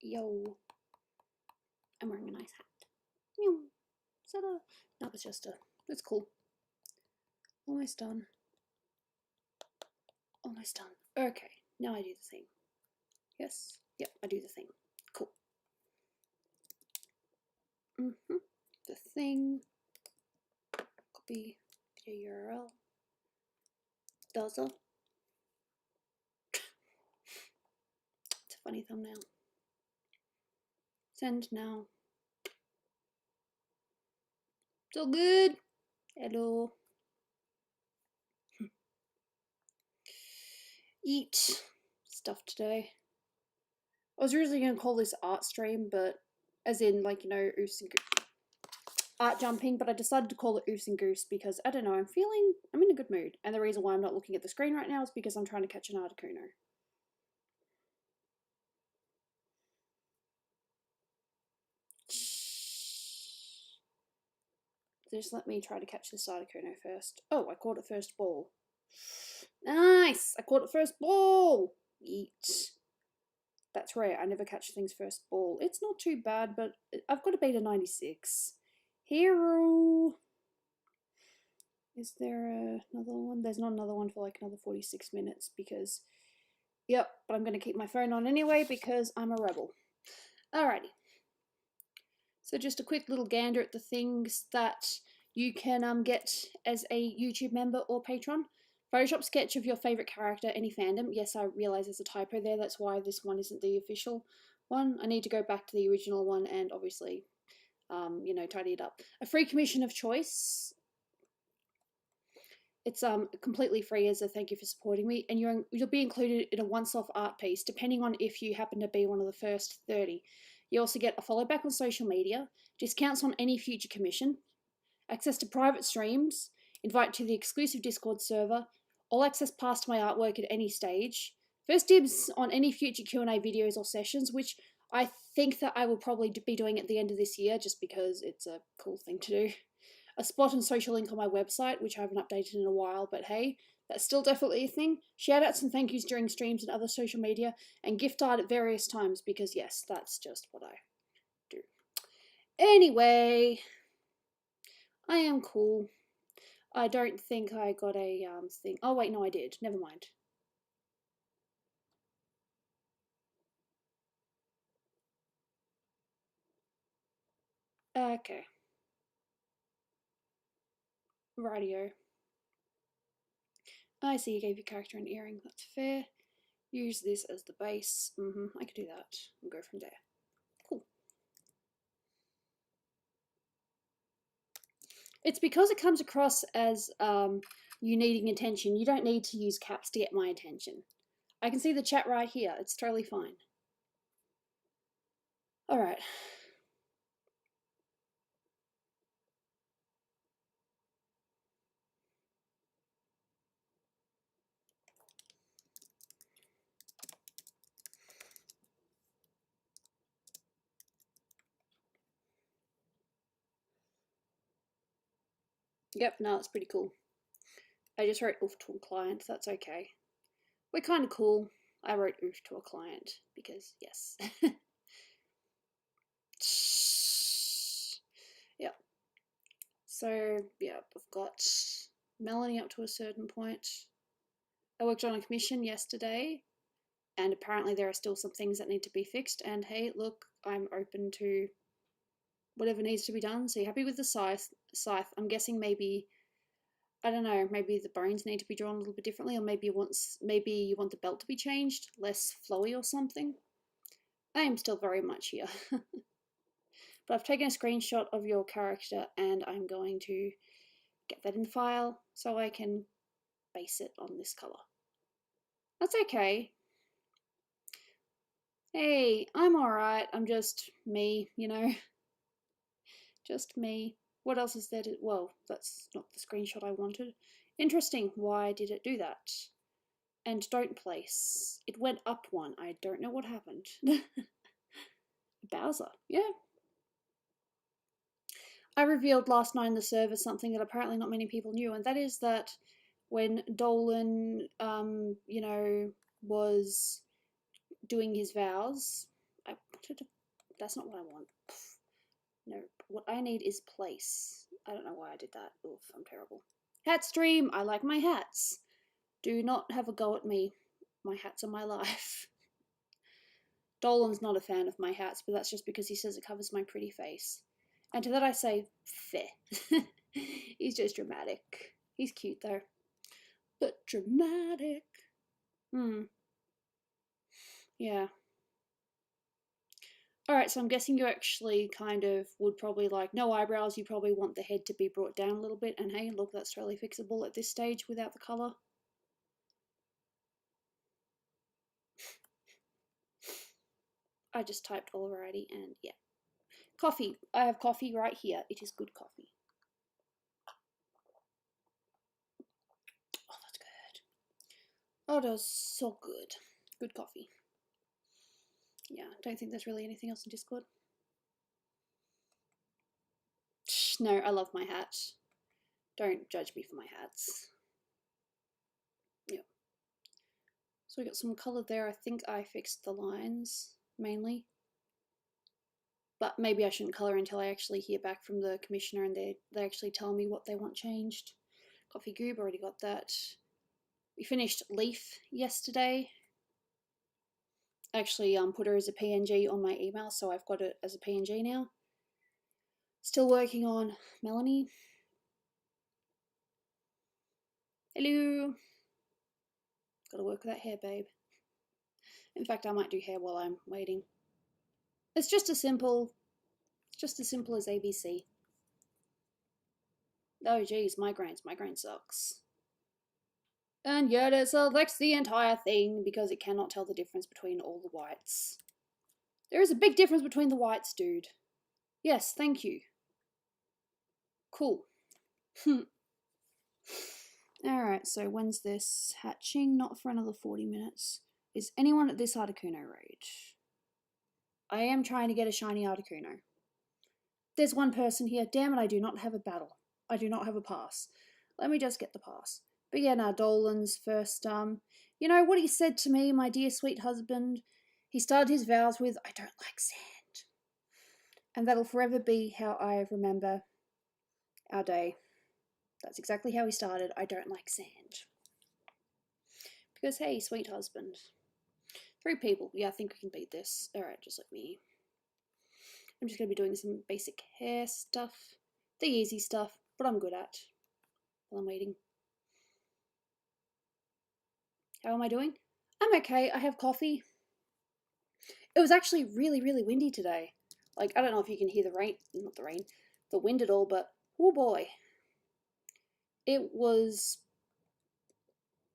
Yo. I'm wearing a nice hat. Meow. Is that a... No, it's just a... It's cool. Almost done. Almost done. Okay, now I do the thing. Yes? Yep, I do the thing. Cool. The thing. Copy video URL. Dozer. It's a funny thumbnail. Send now. It's all good. Hello. Eat stuff today. I was originally going to call this art stream, but as in, like, you know, oofs and art jumping, but I decided to call it Oofs and Goofs because, I don't know, I'm in a good mood. And the reason why I'm not looking at the screen right now is because I'm trying to catch an Articuno. Just let me try to catch this Articuno first. Oh, I caught it first ball. Nice! I caught it first ball! Eat. That's rare. I never catch things first ball. It's not too bad, but I've got to beat a 96. Hero! Is there another one? There's not another one for like another 46 minutes because... Yep, but I'm going to keep my phone on anyway because I'm a rebel. Alrighty. So just a quick little gander at the things that you can get as a YouTube member or patron. Photoshop sketch of your favourite character, any fandom. Yes, I realise there's a typo there. That's why this one isn't the official one. I need to go back to the original one and obviously, you know, tidy it up. A free commission of choice. It's completely free as a thank you for supporting me, and you'll be included in a once-off art piece, depending on if you happen to be one of the first 30. You also get a follow back on social media, discounts on any future commission, access to private streams, invite to the exclusive Discord server, all access pass to my artwork at any stage, first dibs on any future Q&A videos or sessions, which I think that I will probably be doing at the end of this year, just because it's a cool thing to do. A spot and social link on my website, which I haven't updated in a while, but hey, that's still definitely a thing. Shoutouts and thank yous during streams and other social media, and gift art at various times, because yes, that's just what I do. Anyway, I am cool. I don't think I got a thing. Oh wait, no I did. Never mind. Okay. Radio. I see you gave your character an earring. That's fair. Use this as the base. I could do that and go from there. Cool. It's because it comes across as you needing attention. You don't need to use caps to get my attention. I can see the chat right here. It's totally fine. All right. Yep, no, it's pretty cool. I just wrote oof to a client. That's okay. We're kind of cool. I wrote oof to a client because, yes. Yep. So, yeah, I've got Melanie up to a certain point. I worked on a commission yesterday, and apparently there are still some things that need to be fixed. And hey, look, I'm open to whatever needs to be done. So, you happy with the scythe? I'm guessing maybe, I don't know, maybe the bones need to be drawn a little bit differently, or maybe you want the belt to be changed, less flowy or something. I am still very much here. But I've taken a screenshot of your character and I'm going to get that in the file so I can base it on this colour. That's okay. Hey, I'm alright. I'm just me, you know. Just me. What else is there to... Well, that's not the screenshot I wanted. Interesting. Why did it do that? And don't place. It went up one. I don't know what happened. Bowser. Yeah. I revealed last night in the server something that apparently not many people knew, and that is that when Dolan, you know, was doing his vows, That's not what I want. No, what I need is place. I don't know why I did that. Oof, I'm terrible. Hat stream! I like my hats. Do not have a go at me. My hats are my life. Dolan's not a fan of my hats, but that's just because he says it covers my pretty face. And to that I say, fair. He's just dramatic. He's cute though. But dramatic. Yeah. Alright, so I'm guessing you actually kind of would probably like no eyebrows. You probably want the head to be brought down a little bit. And hey, look, that's totally fixable at this stage without the colour. I just typed alrighty and yeah. Coffee. I have coffee right here. It is good coffee. Oh, that's good. Oh, that's so good. Good coffee. Yeah, don't think there's really anything else in Discord. No, I love my hat. Don't judge me for my hats. Yeah. So we got some colour there. I think I fixed the lines, mainly. But maybe I shouldn't colour until I actually hear back from the commissioner and they actually tell me what they want changed. Coffee Goob, already got that. We finished Leaf yesterday. Actually put her as a PNG on my email, so I've got it as a PNG now. Still working on Melanie. Hello. Gotta work with that hair, babe. In fact, I might do hair while I'm waiting. It's just as simple as ABC. Oh geez, migraines. Migraine sucks. And yet it selects the entire thing because it cannot tell the difference between all the whites. There is a big difference between the whites, dude. Yes, thank you. Cool. Alright, so when's this hatching? Not for another 40 minutes. Is anyone at this Articuno raid? I am trying to get a shiny Articuno. There's one person here. Damn it, I do not have a battle. I do not have a pass. Let me just get the pass. But yeah, now Dolan's first, you know what he said to me, my dear sweet husband? He started his vows with, I don't like sand. And that'll forever be how I remember our day. That's exactly how he started. I don't like sand. Because, hey, sweet husband. 3 people. Yeah, I think we can beat this. Alright, just let me... I'm just going to be doing some basic hair stuff. The easy stuff, but I'm good at. While I'm waiting. How am I doing? I'm okay. I have coffee. It was actually really, really windy today. Like, I don't know if you can hear the rain. Not the rain. The wind at all, but... oh boy. It was...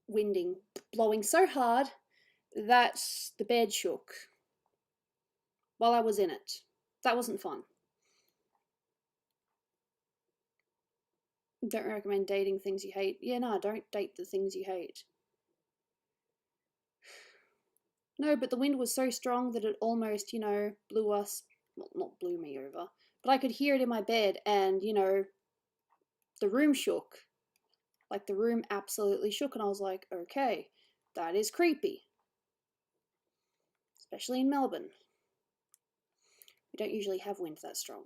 winding. Blowing so hard that the bed shook. While I was in it. That wasn't fun. Don't recommend dating things you hate. Yeah, no, don't date the things you hate. No, but the wind was so strong that it almost, you know, blew us... well, not blew me over. But I could hear it in my bed and, you know, the room shook. Like, the room absolutely shook and I was like, okay, that is creepy. Especially in Melbourne. We don't usually have wind that strong.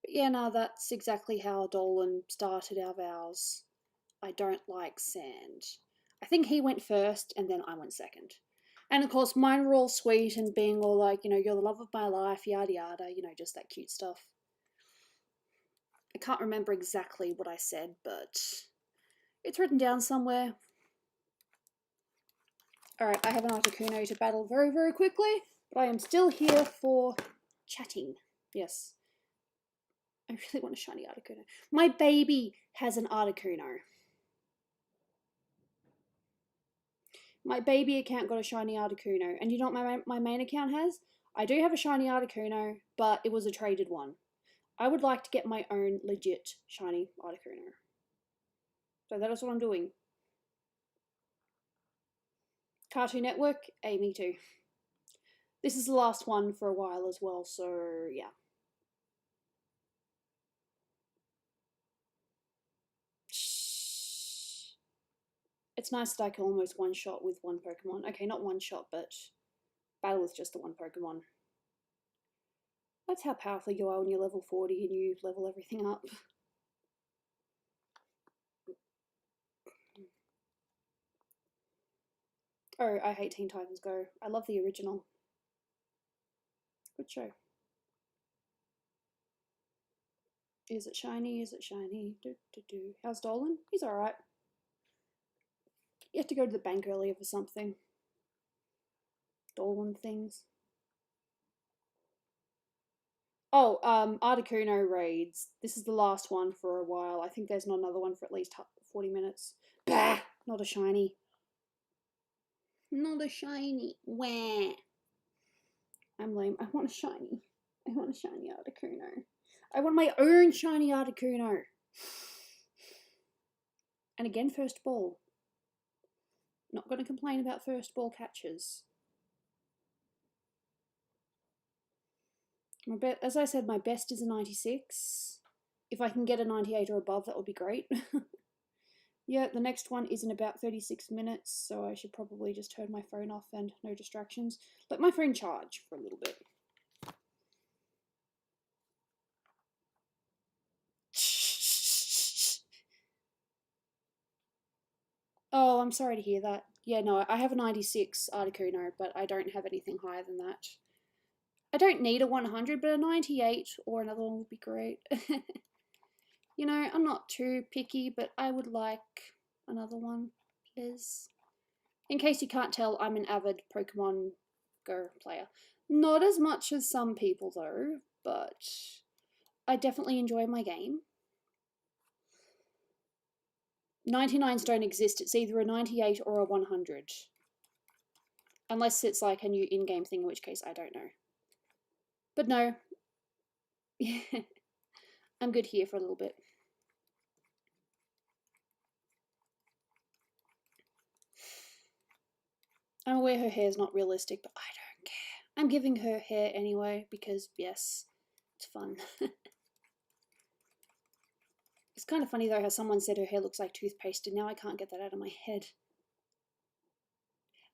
But yeah, no, that's exactly how Dolan started our vows. I don't like sand. I think he went first and then I went second. And of course, mine were all sweet and being all like, you know, you're the love of my life, yada yada, you know, just that cute stuff. I can't remember exactly what I said, but it's written down somewhere. Alright, I have an Articuno to battle very, very quickly, but I am still here for chatting. Yes. I really want a shiny Articuno. My baby has an Articuno. My baby account got a shiny Articuno. And you know what my main account has? I do have a shiny Articuno, but it was a traded one. I would like to get my own legit shiny Articuno. So that is what I'm doing. Cartoon Network? Me too. This is the last one for a while as well, so yeah. It's nice that I can almost one-shot with one Pokemon. Okay, not one-shot, but battle with just the one Pokemon. That's how powerful you are when you're level 40 and you level everything up. Oh, I hate Teen Titans Go. I love the original. Good show. Is it shiny? Is it shiny? How's Dolan? He's alright. You have to go to the bank earlier for something. Dolan things. Oh, Articuno raids. This is the last one for a while. I think there's not another one for at least 40 minutes. Bah! Not a shiny. Not a shiny. Wah. I'm lame. I want a shiny. I want a shiny Articuno. I want my own shiny Articuno. And again, first ball. Not going to complain about first ball catches. As I said, my best is a 96. If I can get a 98 or above, that would be great. Yeah, the next one is in about 36 minutes, so I should probably just turn my phone off and no distractions. Let my phone charge for a little bit. Oh, I'm sorry to hear that. Yeah, no, I have a 96 Articuno, but I don't have anything higher than that. I don't need a 100, but a 98 or another one would be great. You know, I'm not too picky, but I would like another one, please. In case you can't tell, I'm an avid Pokemon Go player. Not as much as some people, though, but I definitely enjoy my game. 99s don't exist. It's either a 98 or a 100. Unless it's like a new in-game thing, in which case I don't know. But no. I'm good here for a little bit. I'm aware her hair's not realistic, but I don't care. I'm giving her hair anyway because, yes, it's fun. It's kind of funny though how someone said her hair looks like toothpaste and now I can't get that out of my head.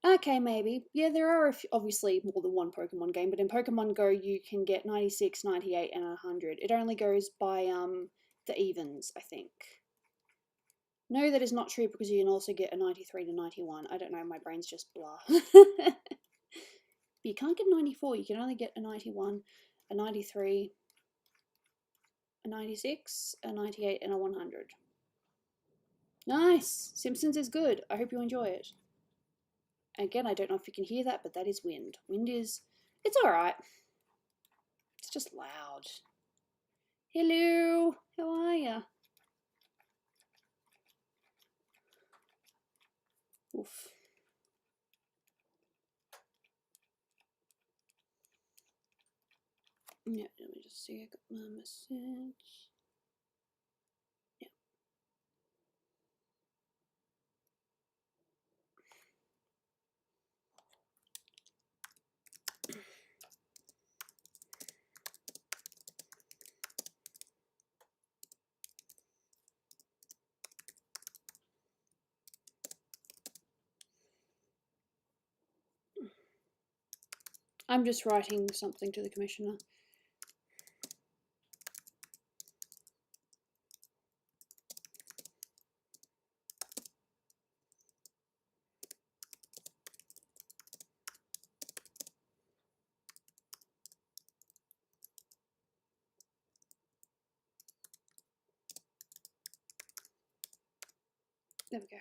Okay, maybe. Yeah, there are obviously more than one Pokemon game, but in Pokemon Go you can get 96, 98 and 100. It only goes by the evens, I think. No, that is not true because you can also get a 93 to 91. I don't know, my brain's just blah. But you can't get a 94, you can only get a 91, a 93, a 96, a 98 and a 100. Nice! Simpsons is good. I hope you enjoy it. Again, I don't know if you can hear that, but that is wind. Wind is... it's alright. It's just loud. Hello! How are ya? Oof. Yeah, let me just see. I got my message. Yeah. I'm just writing something to the commissioner. There we go.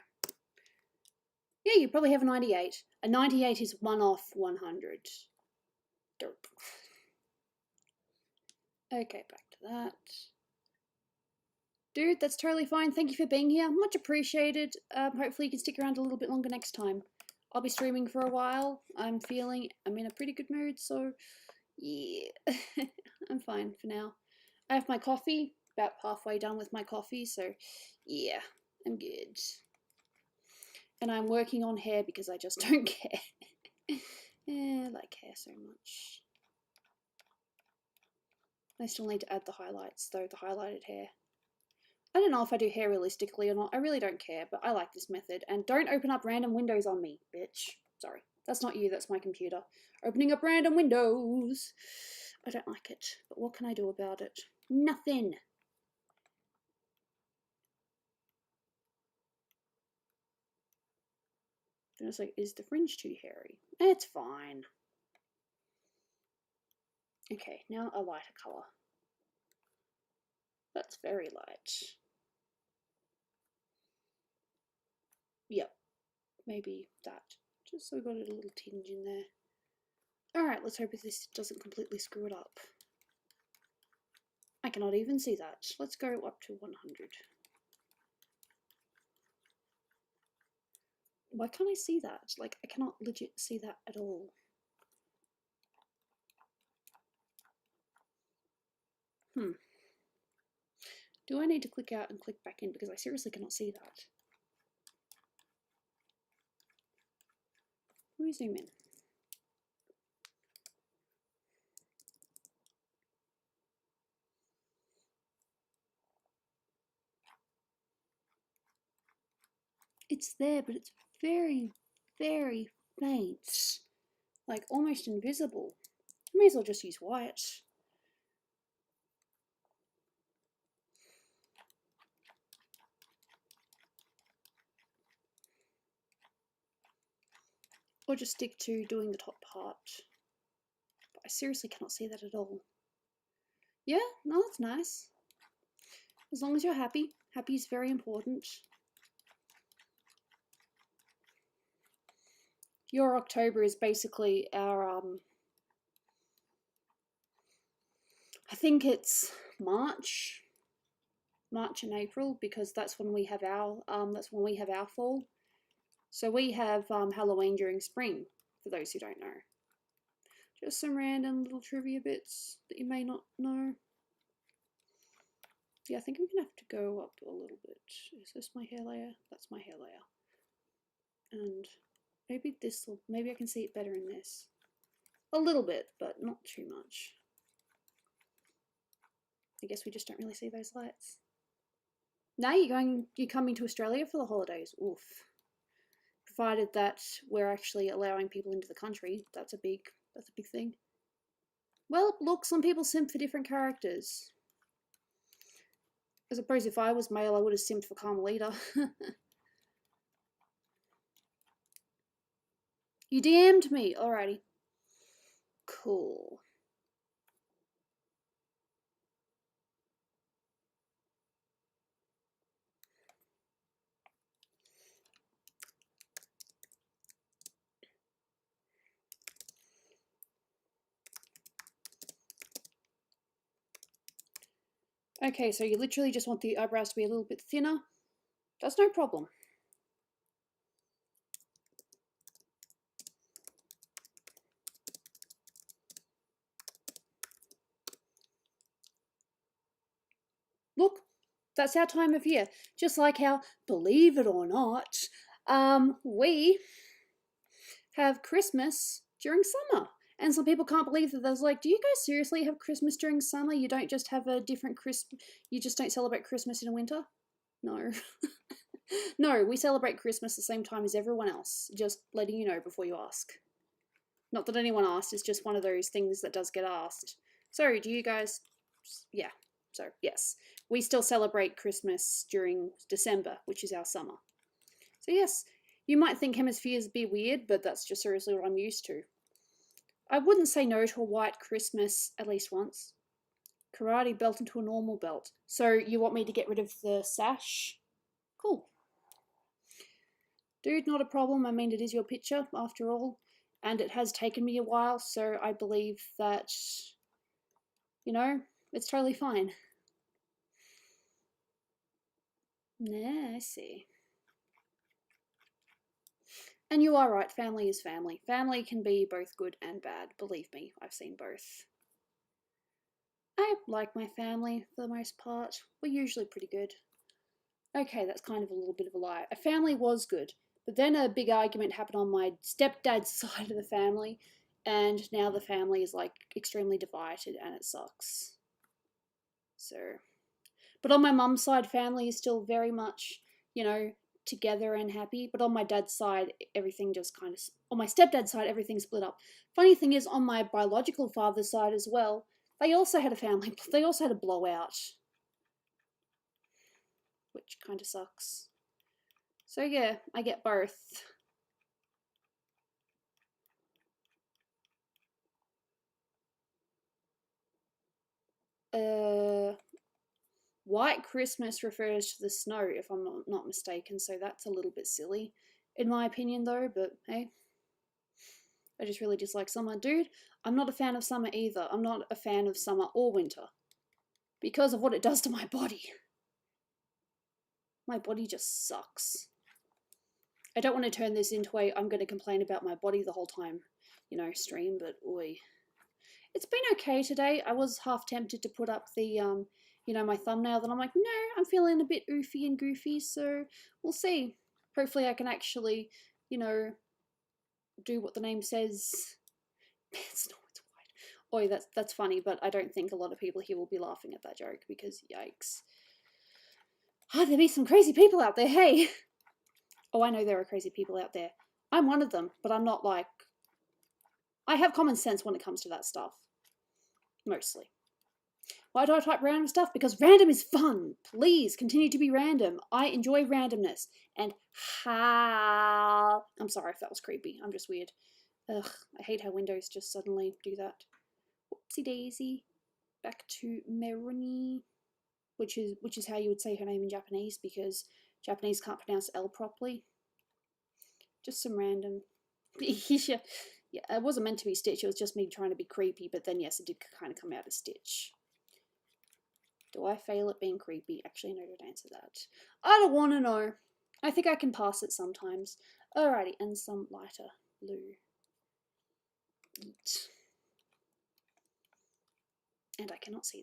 Yeah, you probably have a 98. A 98 is 1 off 100. Derp. Okay, back to that. Dude, that's totally fine. Thank you for being here. Much appreciated. Hopefully you can stick around a little bit longer next time. I'll be streaming for a while. I'm in a pretty good mood, so yeah, I'm fine for now. I have my coffee, about halfway done with my coffee, so yeah, I'm good. And I'm working on hair because I just don't care. I like hair so much. I still need to add the highlights though, the highlighted hair. I don't know if I do hair realistically or not. I really don't care, but I like this method. And don't open up random windows on me, bitch. Sorry. That's not you, that's my computer. Opening up random windows. I don't like it. But what can I do about it? Nothing. Then it's like, is the fringe too hairy? It's fine. Okay, now a lighter colour. That's very light. Yep, maybe that. Just so we got a little tinge in there. Alright, let's hope this doesn't completely screw it up. I cannot even see that. Let's go up to 100. Why can't I see that? Like, I cannot legit see that at all. Do I need to click out and click back in? Because I seriously cannot see that. Let me zoom in. It's there, but it's very, very faint. Like, almost invisible. I may as well just use white. Or just stick to doing the top part. But I seriously cannot see that at all. Yeah, no, that's nice. As long as you're happy. Happy is very important. Your October is basically our, I think it's March and April, because that's when we have our fall. So we have Halloween during spring, for those who don't know. Just some random little trivia bits that you may not know. Yeah, I think I'm gonna have to go up a little bit. Is this my hair layer? That's my hair layer. And maybe maybe I can see it better in this. A little bit, but not too much. I guess we just don't really see those lights. Now you're coming to Australia for the holidays. Oof. Provided that we're actually allowing people into the country, that's a big thing. Well, look, some people simp for different characters. I suppose if I was male, I would have simped for Carmelita. You DM'd me. Alrighty. Cool. Okay, so you literally just want the eyebrows to be a little bit thinner. That's no problem. Look, that's our time of year. Just like how, believe it or not, we have Christmas during summer. And some people can't believe that. There's like, do you guys seriously have Christmas during summer? You don't just have a different you just don't celebrate Christmas in winter? No. No, we celebrate Christmas the same time as everyone else. Just letting you know before you ask. Not that anyone asked, it's just one of those things that does get asked. So, do you guys... Yeah, so, yes. We still celebrate Christmas during December, which is our summer. So, yes, you might think hemispheres be weird, but that's just seriously what I'm used to. I wouldn't say no to a white Christmas at least once. Karate belt into a normal belt. So, you want me to get rid of the sash? Cool. Dude, not a problem. I mean, it is your picture, after all. And it has taken me a while, so I believe that, you know, it's totally fine. Nah, I see. And you are right, family is family. Family can be both good and bad. Believe me, I've seen both. I like my family for the most part. We're usually pretty good. Okay, that's kind of a little bit of a lie. A family was good, but then a big argument happened on my stepdad's side of the family, and now the family is like extremely divided and it sucks. So, But on my mum's side, family is still very much, you know, together and happy. But on my dad's side, everything just kind of, on my stepdad's side, everything split up. Funny thing is, on my biological father's side as well, they also had a family, they also had a blowout, which kind of sucks. So yeah, I get both. White Christmas refers to the snow, if I'm not mistaken, so that's a little bit silly, in my opinion, though, but hey. I just really dislike summer. Dude, I'm not a fan of summer either. I'm not a fan of summer or winter. Because of what it does to my body. My body just sucks. I don't want to turn this into a I'm going to complain about my body the whole time, you know, stream, but oi. It's been okay today. I was half tempted to put up the, you know, my thumbnail, then I'm like, no, I'm feeling a bit oofy and goofy, so we'll see. Hopefully I can actually, you know, do what the name says. It's not, it's white. Oi, that's funny, but I don't think a lot of people here will be laughing at that joke, because yikes. Ah, there be some crazy people out there, hey! Oh, I know there are crazy people out there. I'm one of them, but I'm not like... I have common sense when it comes to that stuff. Mostly. Why do I type random stuff? Because random is fun. Please continue to be random. I enjoy randomness. And how... I'm sorry if that was creepy. I'm just weird. Ugh, I hate how Windows just suddenly do that. Whoopsie daisy. Back to Meroni, which is how you would say her name in Japanese, because Japanese can't pronounce L properly. Just some random... Yeah, it wasn't meant to be Stitch, it was just me trying to be creepy, but then yes, it did kind of come out as Stitch. Do I fail at being creepy? Actually, no, don't answer that. I don't want to know. I think I can pass it sometimes. Alrighty, and some lighter blue. Eat. And I cannot see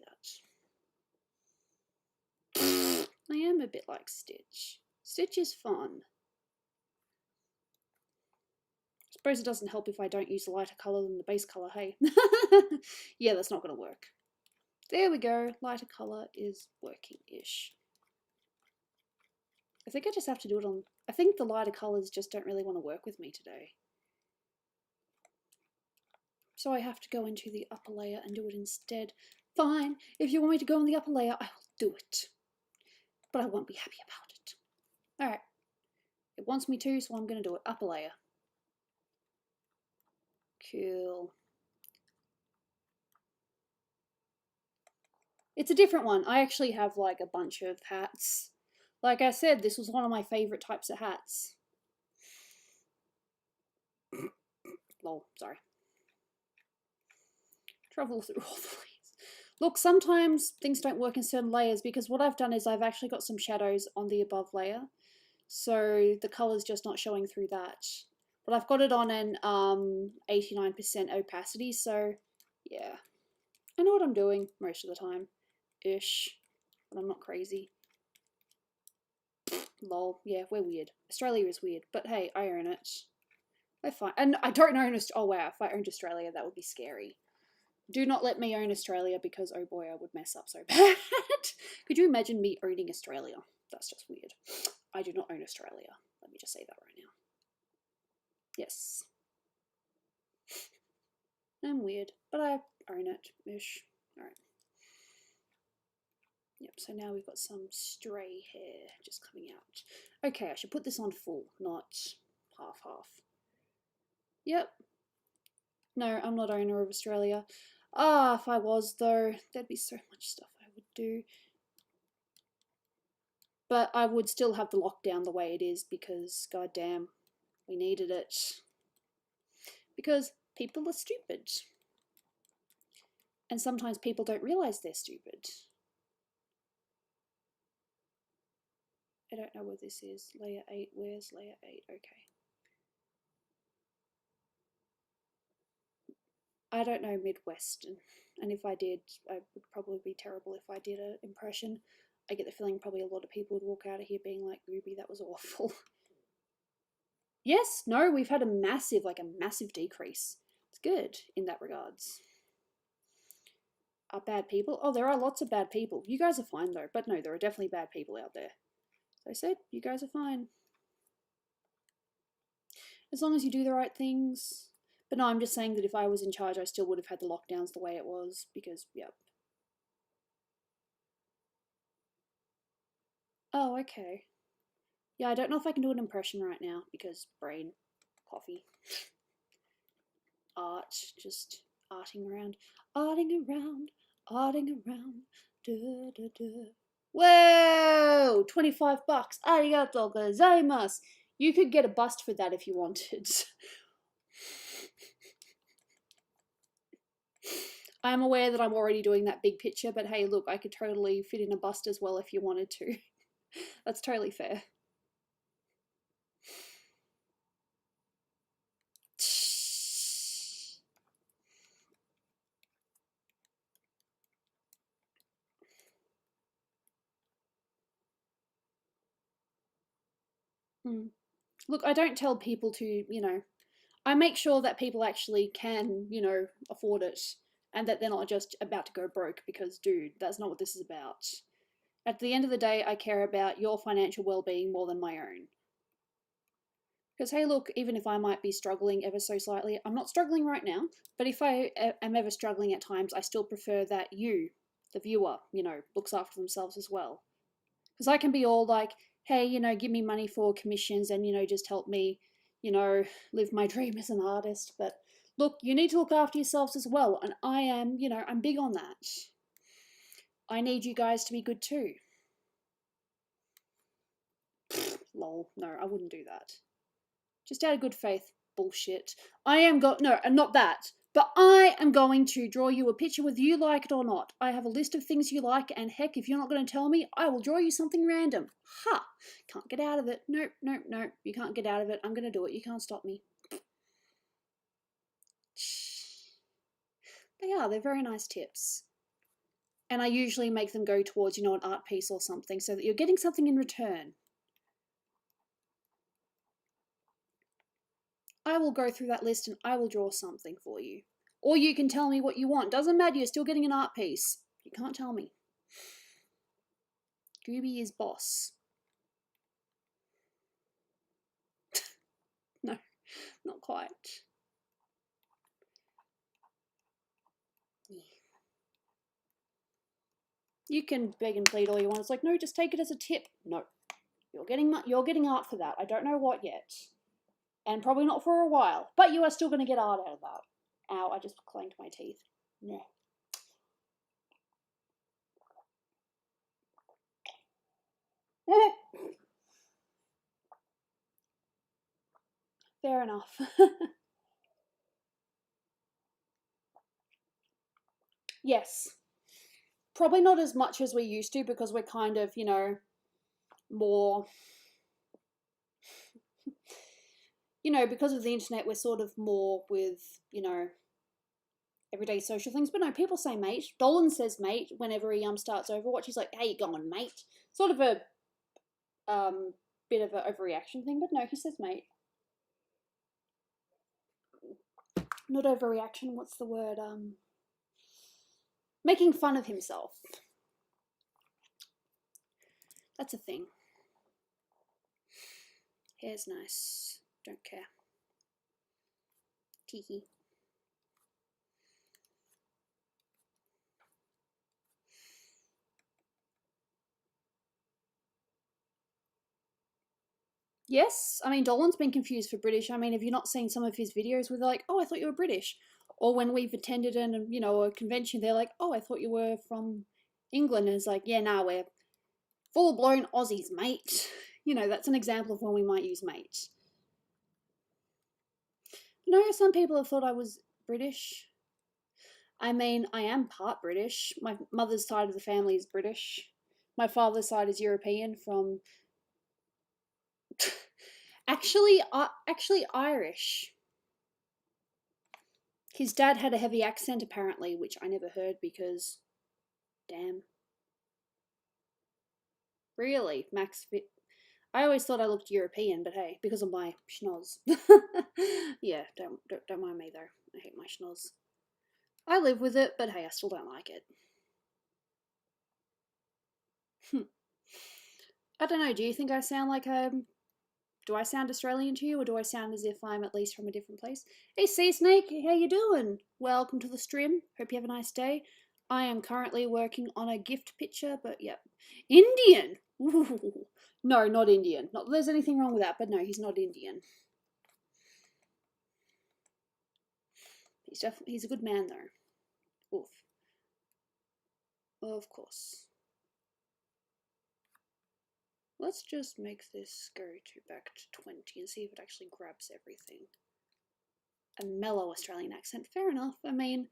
that. I am a bit like Stitch. Stitch is fun. I suppose it doesn't help if I don't use a lighter colour than the base colour, hey? Yeah, that's not going to work. There we go. Lighter colour is working-ish. I think I just have to do it on... I think the lighter colours just don't really want to work with me today. So I have to go into the upper layer and do it instead. Fine, if you want me to go in the upper layer, I will do it. But I won't be happy about it. Alright. It wants me to, so I'm going to do it. Upper layer. Cool. It's a different one. I actually have like a bunch of hats. Like I said, this was one of my favourite types of hats. Lol, sorry. Travel through all the layers. Look, sometimes things don't work in certain layers, because what I've done is I've actually got some shadows on the above layer. So the colour's just not showing through that. But I've got it on an 89% opacity, so yeah. I know what I'm doing most of the time. Ish. But I'm not crazy. Lol. Yeah, we're weird. Australia is weird, but hey, I own it. We're fine. And I don't own Australia. Oh wow, if I owned Australia, that would be scary. Do not let me own Australia, because oh boy, I would mess up so bad. Could you imagine me owning Australia? That's just weird. I do not own Australia. Let me just say that right now. Yes. I'm weird, but I own it-ish. Alright. Yep, so now we've got some stray hair just coming out. Okay, I should put this on full, not half-half. Yep. No, I'm not owner of Australia. Ah, if I was, though, there'd be so much stuff I would do. But I would still have the lockdown the way it is, because, goddamn, we needed it. Because people are stupid. And sometimes people don't realise they're stupid. I don't know where this is. Layer 8, where's layer 8? Okay. I don't know Midwestern, and if I did, I would probably be terrible if I did an impression. I get the feeling probably a lot of people would walk out of here being like, Ruby, that was awful. Yes, no, we've had a massive decrease. It's good in that regards. are bad people. Oh, there are lots of bad people. You guys are fine though. But no, there are definitely bad people out there. As I said, you guys are fine. As long as you do the right things. But no, I'm just saying that if I was in charge, I still would have had the lockdowns the way it was. Because, yep. Oh, okay. Yeah, I don't know if I can do an impression right now. Because brain, coffee, art, just arting around. Arting around, arting around. Duh, duh, duh. Whoa! 25 bucks. Arigato gozaimasu. You could get a bust for that if you wanted. I am aware that I'm already doing that big picture, but hey, look, I could totally fit in a bust as well if you wanted to. That's totally fair. Look, I don't tell people to, I make sure that people actually can, afford it and that they're not just about to go broke because, dude, that's not what this is about. At the end of the day, I care about your financial well-being more than my own. Because, hey, look, even if I might be struggling ever so slightly, I'm not struggling right now, but if I am ever struggling at times, I still prefer that you, the viewer, looks after themselves as well. Because I can be all like, hey, give me money for commissions and, just help me, live my dream as an artist. But look, you need to look after yourselves as well. And I am, I'm big on that. I need you guys to be good too. Lol, no, I wouldn't do that. Just out of good faith, bullshit. No, not that. But I am going to draw you a picture whether you like it or not. I have a list of things you like, and heck, if you're not going to tell me, I will draw you something random. Ha! Can't get out of it. Nope, nope, nope. You can't get out of it. I'm going to do it. You can't stop me. They're very nice tips. And I usually make them go towards, an art piece or something, so that you're getting something in return. I will go through that list and I will draw something for you. Or you can tell me what you want. Doesn't matter, you're still getting an art piece. You can't tell me. Gooby is boss. No, not quite. You can beg and plead all you want. It's like, no, just take it as a tip. No, you're getting art for that. I don't know what yet. And probably not for a while. But you are still going to get art out of that. Ow, I just clanged my teeth. Nah. Fair enough. Yes. Probably not as much as we used to because we're kind of, more, because of the internet, we're sort of more with, everyday social things. But no, people say mate. Dolan says mate whenever he starts Overwatch. He's like, "How you going, mate?" Sort of a bit of an overreaction thing, but no, he says mate. Not overreaction. What's the word? Making fun of himself. That's a thing. Hair's nice. Don't care. Teehee. Yes, I mean, Dolan's been confused for British. I mean, have you not seen some of his videos where they're like, "Oh, I thought you were British," or when we've attended a convention, they're like, "Oh, I thought you were from England," and it's like, "Yeah, nah, we're full blown Aussies, mate." That's an example of when we might use mate. No, some people have thought I was British. I mean, I am part British. My mother's side of the family is British. My father's side is European from actually Irish. His dad had a heavy accent apparently, which I never heard because damn. Really, Max I always thought I looked European, but hey, because of my schnoz. Yeah, don't mind me though. I hate my schnoz. I live with it, but hey, I still don't like it. I don't know, do you think I sound like do I sound Australian to you, or do I sound as if I'm at least from a different place? Hey, Sea Snake, how you doing? Welcome to the stream. Hope you have a nice day. I am currently working on a gift picture, but yep. Indian! Ooh. No, not Indian. Not that there's anything wrong with that, but no, he's not Indian. He's a good man though. Oof. Of course. Let's just make this go to back to 20 and see if it actually grabs everything. A mellow Australian accent, fair enough. I mean,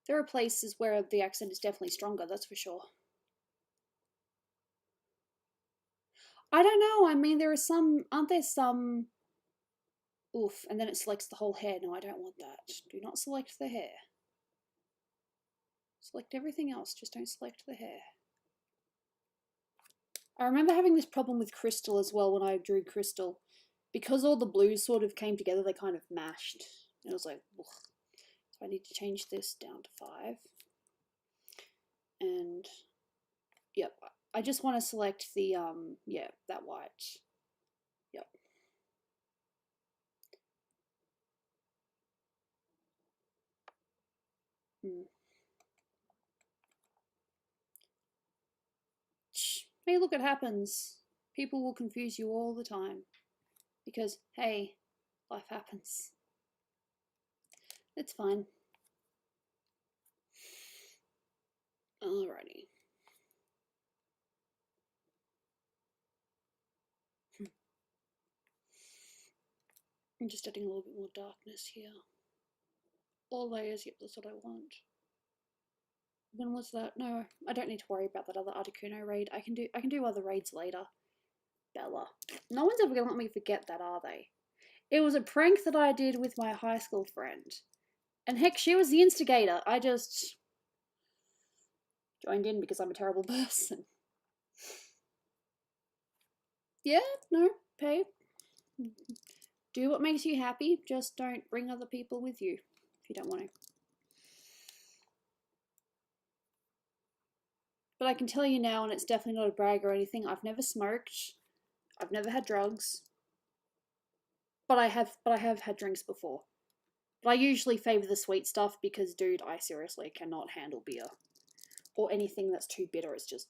there are places where the accent is definitely stronger, that's for sure. I don't know, I mean, there are some, aren't there some, oof, and then it selects the whole hair. No, I don't want that. Do not select the hair. Select everything else, just don't select the hair. I remember having this problem with Crystal as well when I drew Crystal. Because all the blues sort of came together, they kind of mashed. And it was like, ugh. So I need to change this down to 5. And, yep, I just want to select the, yeah, that white. Yep. Hey, look, it happens. People will confuse you all the time. Because, hey, life happens. It's fine. Alrighty. I'm just adding a little bit more darkness here. All layers, yep, that's what I want. When was that? No, I don't need to worry about that other Articuno raid. I can do other raids later. Bella. No one's ever gonna let me forget that, are they? It was a prank that I did with my high school friend. And heck, she was the instigator. I just joined in because I'm a terrible person. Yeah, no, pay. Do what makes you happy, just don't bring other people with you if you don't want to. But I can tell you now, and it's definitely not a brag or anything, I've never smoked, I've never had drugs, but I have had drinks before. But I usually favour the sweet stuff because, dude, I seriously cannot handle beer. Or anything that's too bitter is just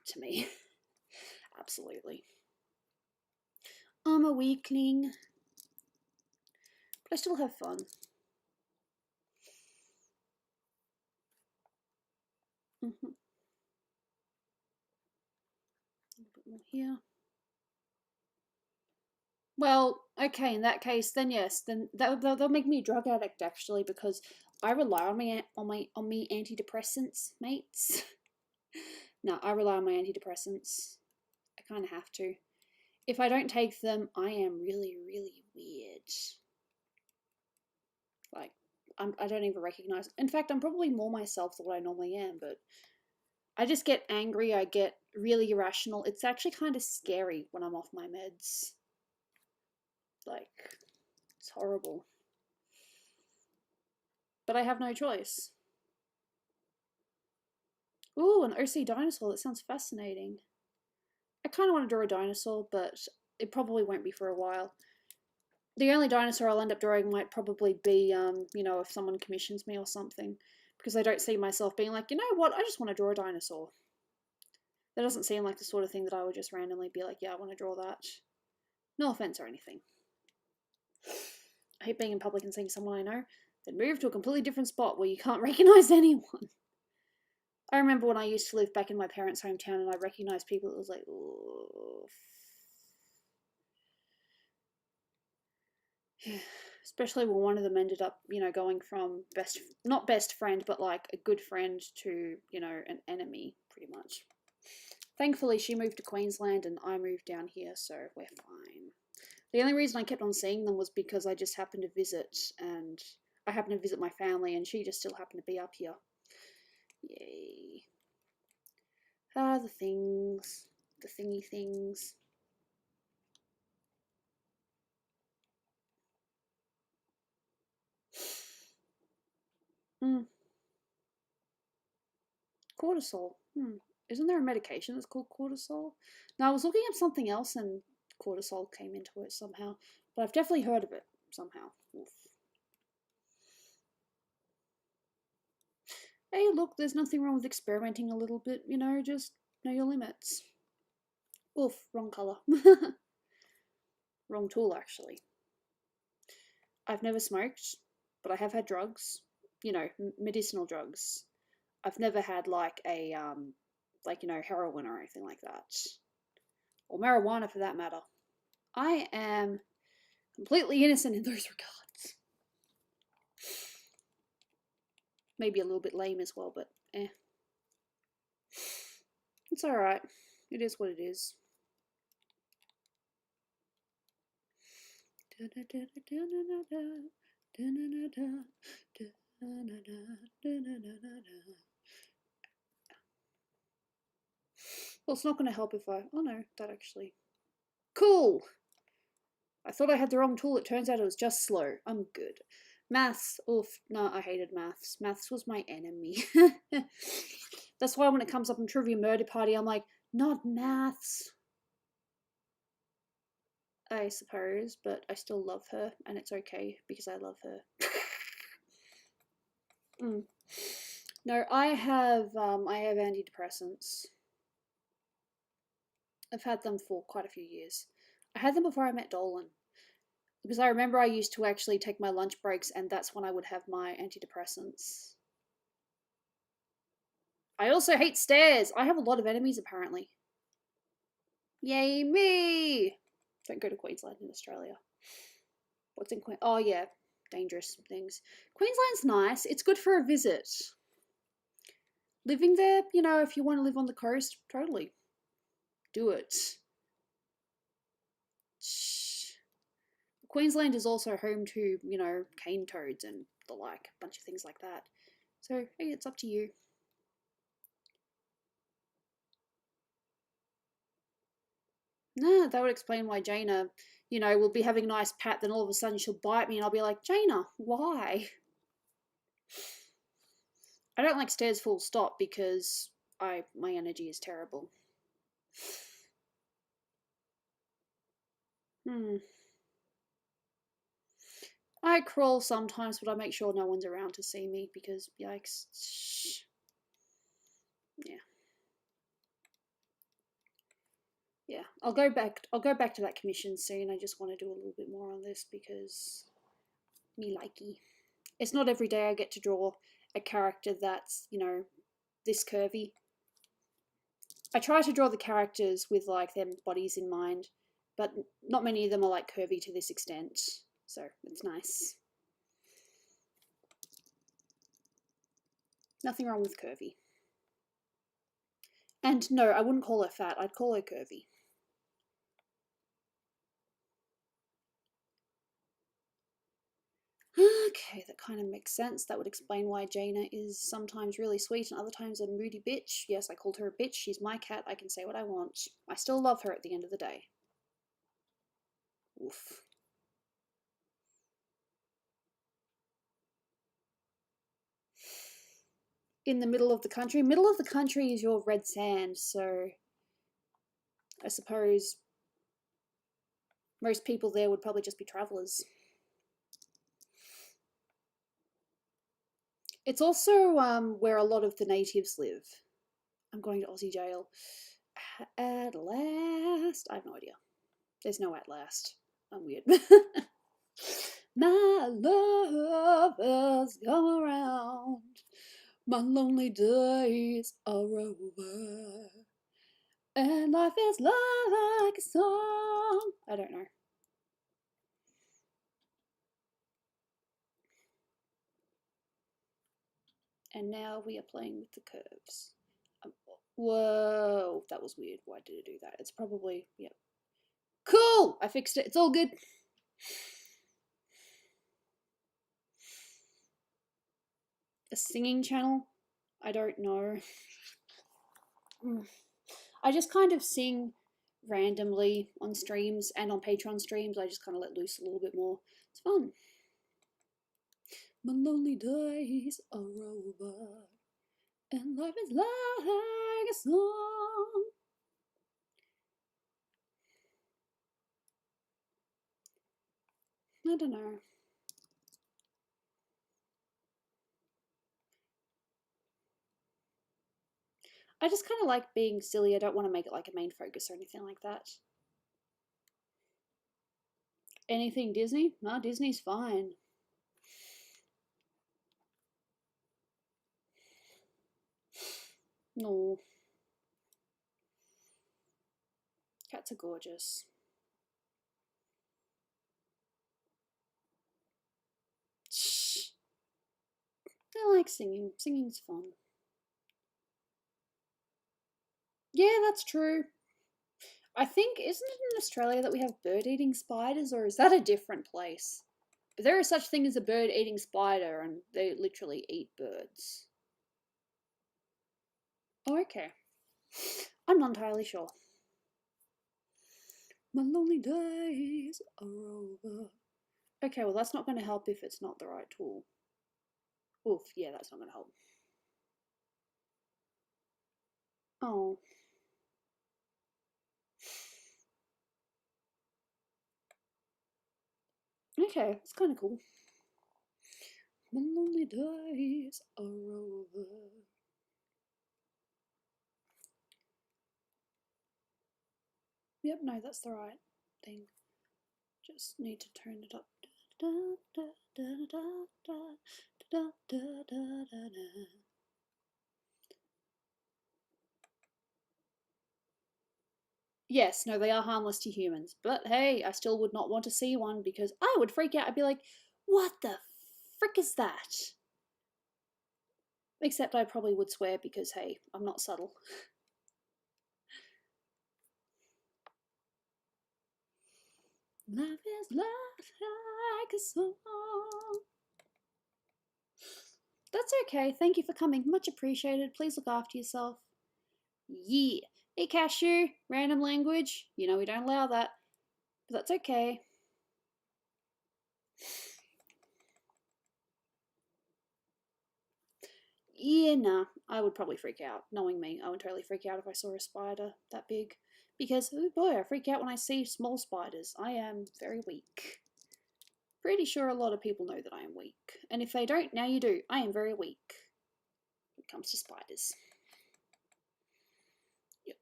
to me. Absolutely. I'm a weakling. But I still have fun. A little bit more here. Well, okay, in that case, then yes, then that'll make me a drug addict actually, because I rely on my antidepressants, mates. No, I rely on my antidepressants. I kind of have to. If I don't take them, I am really, really weird. Like, I don't even recognize. In fact, I'm probably more myself than what I normally am, but I just get angry. I get really irrational. It's actually kind of scary when I'm off my meds. Like, it's horrible. But I have no choice. Ooh, an OC dinosaur. That sounds fascinating. I kind of want to draw a dinosaur, but it probably won't be for a while. The only dinosaur I'll end up drawing might probably be, you know, if someone commissions me or something. Because I don't see myself being like, you know what, I just want to draw a dinosaur. That doesn't seem like the sort of thing that I would just randomly be like, yeah, I want to draw that. No offense or anything. I hate being in public and seeing someone I know, then move to a completely different spot where you can't recognize anyone. I remember when I used to live back in my parents' hometown and I recognized people, it was like, ooh. Especially when one of them ended up, you know, going from not best friend, but like a good friend to, you know, an enemy, pretty much. Thankfully, she moved to Queensland and I moved down here, so we're fine. The only reason I kept on seeing them was because I just happened to visit, and I happened to visit my family, and she just still happened to be up here. Yay. Ah, the things. The thingy things. Cortisol. Isn't there a medication that's called cortisol? No, I was looking at something else and cortisol came into it somehow. But I've definitely heard of it somehow. Oof. Hey, look, there's nothing wrong with experimenting a little bit, you know, just know your limits. Oof, wrong colour. Wrong tool, actually. I've never smoked, but I have had drugs. You know, medicinal drugs. I've never had like a like, you know, heroin or anything like that, or marijuana for that matter. I am completely innocent in those regards. Maybe a little bit lame as well, but eh. It's alright. It is what it is. Well, it's not going to help if I... Oh no, that actually... Cool! I thought I had the wrong tool. It turns out it was just slow. I'm good. Maths. Oof. No, I hated maths. Maths was my enemy. That's why when it comes up in Trivia Murder Party, I'm like, not maths. I suppose, but I still love her, and it's okay because I love her. No, I have antidepressants. I've had them for quite a few years. I had them before I met Dolan. Because I remember I used to actually take my lunch breaks, and that's when I would have my antidepressants. I also hate stairs. I have a lot of enemies, apparently. Yay me! Don't go to Queensland in Australia. What's in Queensland? Oh, yeah. Dangerous things. Queensland's nice. It's good for a visit. Living there, you know, if you want to live on the coast, totally. Do it. Queensland is also home to, you know, cane toads and the like, a bunch of things like that. So, hey, it's up to you. Nah, that would explain why Jaina, you know, will be having a nice pat, then all of a sudden she'll bite me and I'll be like, Jaina, why? I don't like stairs full stop because my energy is terrible. I crawl sometimes, but I make sure no one's around to see me because yikes. Yeah. Yeah, I'll go back to that commission soon. I just want to do a little bit more on this because me likey. It's not every day I get to draw a character that's, you know, this curvy. I try to draw the characters with like their bodies in mind, but not many of them are like curvy to this extent. So it's nice. Nothing wrong with curvy. And no, I wouldn't call her fat. I'd call her curvy. Okay, that kind of makes sense. That would explain why Jaina is sometimes really sweet and other times a moody bitch. Yes, I called her a bitch. She's my cat. I can say what I want. I still love her at the end of the day. Oof. In the middle of the country. Middle of the country is your red sand, so I suppose most people there would probably just be travellers. It's also where a lot of the natives live. I'm going to Aussie jail. At last. I have no idea. There's no at last. I'm weird. My love has come around. My lonely days are over. And life is like a song. I don't know. And now we are playing with the curves. Whoa, that was weird. Why did it do that? It's probably, yeah. Cool! I fixed it. It's all good. A singing channel? I don't know. I just kind of sing randomly on streams and on Patreon streams. I just kind of let loose a little bit more. It's fun. My lonely days are over. And life is like a song. I don't know. I just kind of like being silly. I don't want to make it like a main focus or anything like that. Anything Disney? No, Disney's fine. No. Cats are gorgeous. Shh. I like singing. Singing's fun. Yeah, that's true. I think, isn't it in Australia that we have bird-eating spiders, or is that a different place? But there is such thing as a bird-eating spider, and they literally eat birds. Oh, okay. I'm not entirely sure. My lonely days are over. Okay, well that's not going to help if it's not the right tool. Oof, yeah, that's not going to help. Oh. Okay, it's kind of cool. My lonely days are over. Yep, no, that's the right thing. Just need to turn it up. Yes, no, they are harmless to humans. But hey, I still would not want to see one because I would freak out. I'd be like, what the frick is that? Except I probably would swear because, hey, I'm not subtle. Life is like a song. That's okay. Thank you for coming. Much appreciated. Please look after yourself. Yeah. Hey, cashew. Random language. You know we don't allow that. But that's okay. Yeah, nah. I would probably freak out. Knowing me, I would totally freak out if I saw a spider that big. Because, oh boy, I freak out when I see small spiders. I am very weak. Pretty sure a lot of people know that I am weak. And if they don't, now you do. I am very weak when it comes to spiders. Yep.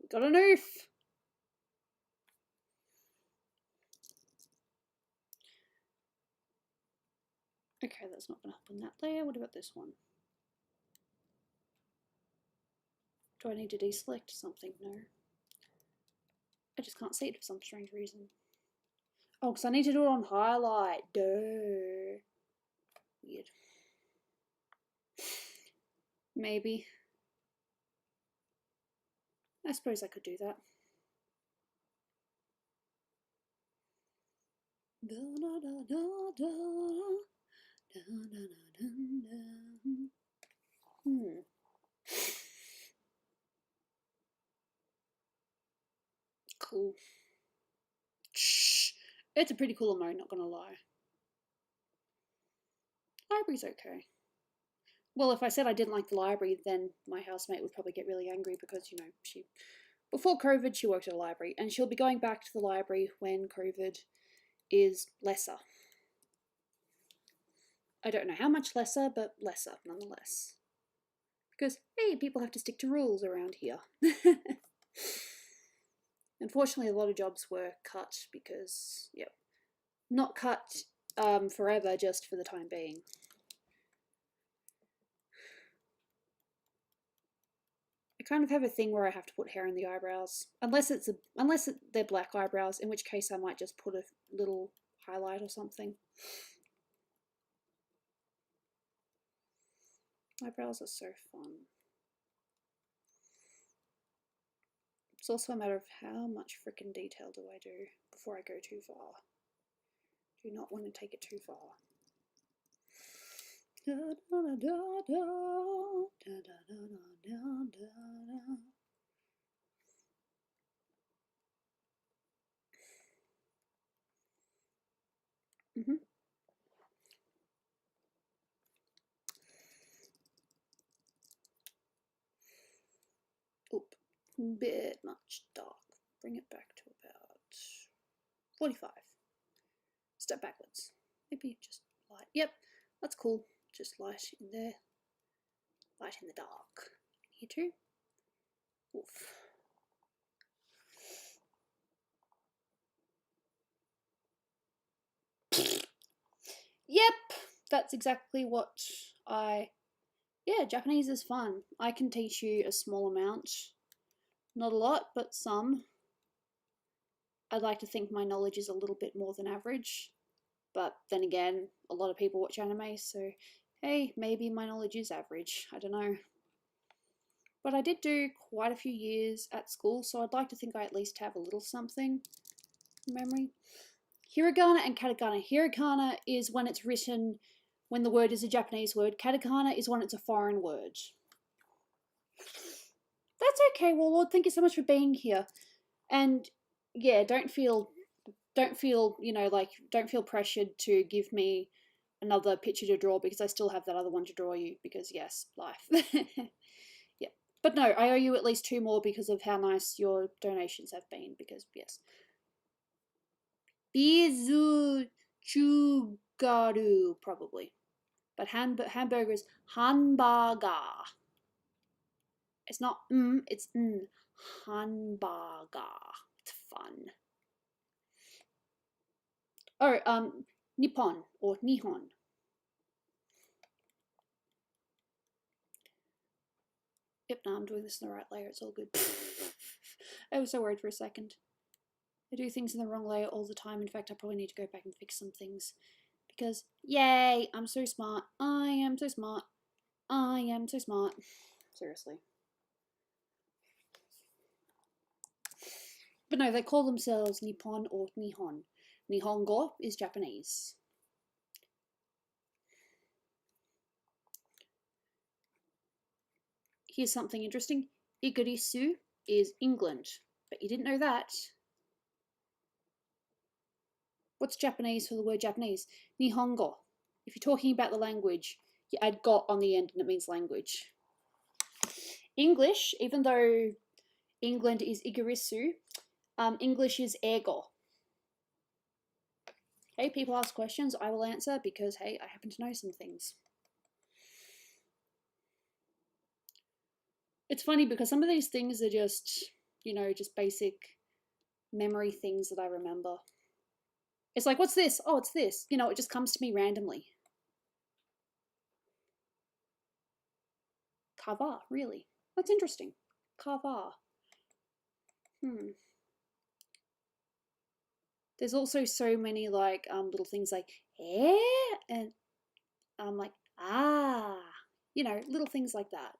We got an oof. Okay, that's not going to help in that layer. What about this one? Do I need to deselect something? No. I just can't see it for some strange reason. Oh, because I need to do it on highlight. Duh. Weird. Maybe. I suppose I could do that. Cool. Shh. It's a pretty cool emote, not gonna lie. Library's okay. Well, if I said I didn't like the library, then my housemate would probably get really angry because, you know, before COVID, she worked at a library, and she'll be going back to the library when COVID is lesser. I don't know how much lesser, but lesser nonetheless. Because, hey, people have to stick to rules around here. Unfortunately, a lot of jobs were cut because, yep, not cut forever, just for the time being. I kind of have a thing where I have to put hair in the eyebrows, unless they're black eyebrows, in which case I might just put a little highlight or something. Eyebrows are so fun. It's also a matter of how much frickin' detail do I do before I go too far. Do not want to take it too far. Mm-hmm. Oop, bit much dark. Bring it back to about 45. Step backwards. Maybe just light. Yep, that's cool. Just light in there. Light in the dark. Here too. Oof. Yep, that's exactly what yeah, Japanese is fun. I can teach you a small amount. Not a lot, but some. I'd like to think my knowledge is a little bit more than average. But then again, a lot of people watch anime, so hey, maybe my knowledge is average. I don't know. But I did do quite a few years at school, so I'd like to think I at least have a little something in memory. Hiragana and katakana. Hiragana is when it's written, when the word is a Japanese word. Katakana is when it's a foreign word. That's okay, Warlord. Thank you so much for being here. And yeah, don't feel, don't feel pressured to give me another picture to draw because I still have that other one to draw you because yes, life. Yeah. But no, I owe you at least 2 more because of how nice your donations have been because yes. Bizu chugaru probably. But hamburger is hanbaga. It's not it's hanbaga. It's fun. Oh, Nippon or Nihon. Yep, no, I'm doing this in the right layer. It's all good. I was so worried for a second. I do things in the wrong layer all the time. In fact, I probably need to go back and fix some things. Because, yay, I'm so smart. I am so smart. I am so smart. Seriously. But no, they call themselves Nippon or Nihon. Nihongo is Japanese. Here's something interesting. Igirisu is England. But you didn't know that. What's Japanese for the word Japanese? Nihongo. If you're talking about the language, you add go on the end and it means language. English, even though England is Igirisu, English is ego. Hey, people ask questions, I will answer because, hey, I happen to know some things. It's funny because some of these things are just, just basic memory things that I remember. It's like, what's this? Oh, it's this. It just comes to me randomly. Kava, really? That's interesting. Kava. There's also so many like little things like eh and like little things like that.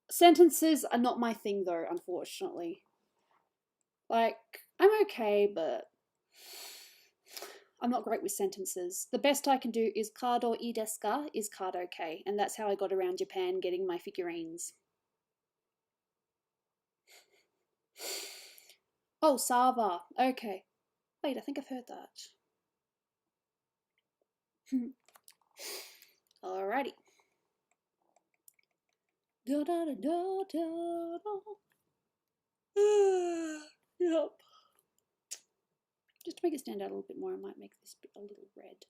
Sentences are not my thing though, unfortunately. Like I'm okay, but I'm not great with sentences. The best I can do is kado ii desu ka is card okay, and that's how I got around Japan getting my figurines. Oh, Sava. Okay. Wait, I think I've heard that. Alrighty. Da da da da da da. Yep. Just to make it stand out a little bit more, I might make this bit a little red.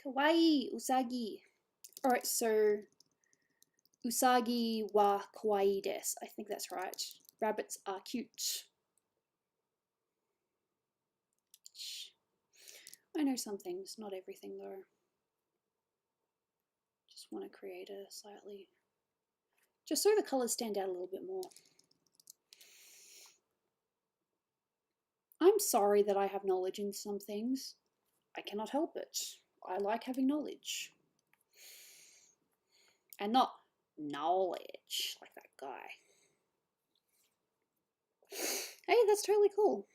Kawaii usagi. Alright, so usagi wa kawaii desu. I think that's right. Rabbits are cute. I know some things, not everything though. Just want to create a slightly, just so the colours stand out a little bit more. I'm sorry that I have knowledge in some things. I cannot help it. I like having knowledge. And not knowledge, like that guy. Hey, that's totally cool.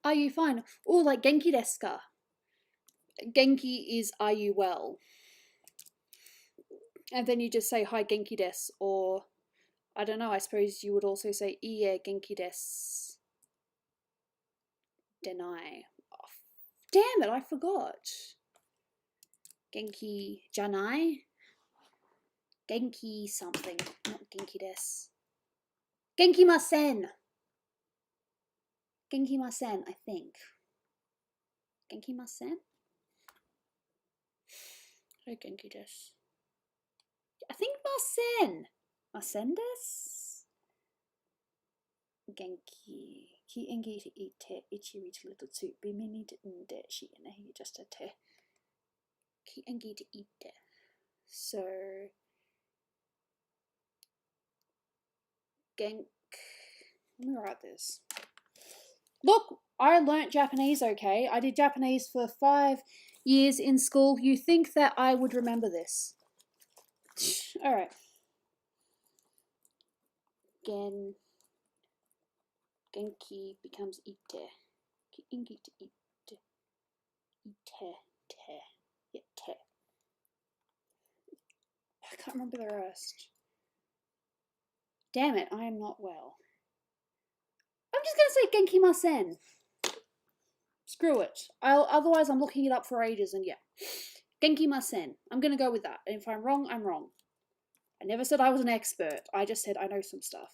Are you fine? Oh, like Genki desu ka? Genki is are you well? And then you just say hi Genki desu, or I don't know, I suppose you would also say iie Genki desu. denai. Oh, damn it, I forgot. Genki janai? Genki something. Not Genki des. Genkimasen! Genkimasen, I think. Genkimasen? Oh, Genki des. I think Masen. Masen des? Genki. Ki engi te ite ichiri te little tsu bimini te nde shi ne just a te. Ki engi te ite. So Genk. Let me write this. Look, I learnt Japanese, okay? I did Japanese for 5 years in school. You think that I would remember this? Alright. Genki becomes ite. Ki engi te ite. Ite. Te. Yeah, te. I can't remember the rest. Damn it, I am not well. I'm just going to say Genkimasen. Screw it. Otherwise, I'm looking it up for ages, and yeah. Genkimasen. I'm going to go with that. And if I'm wrong, I'm wrong. I never said I was an expert. I just said I know some stuff.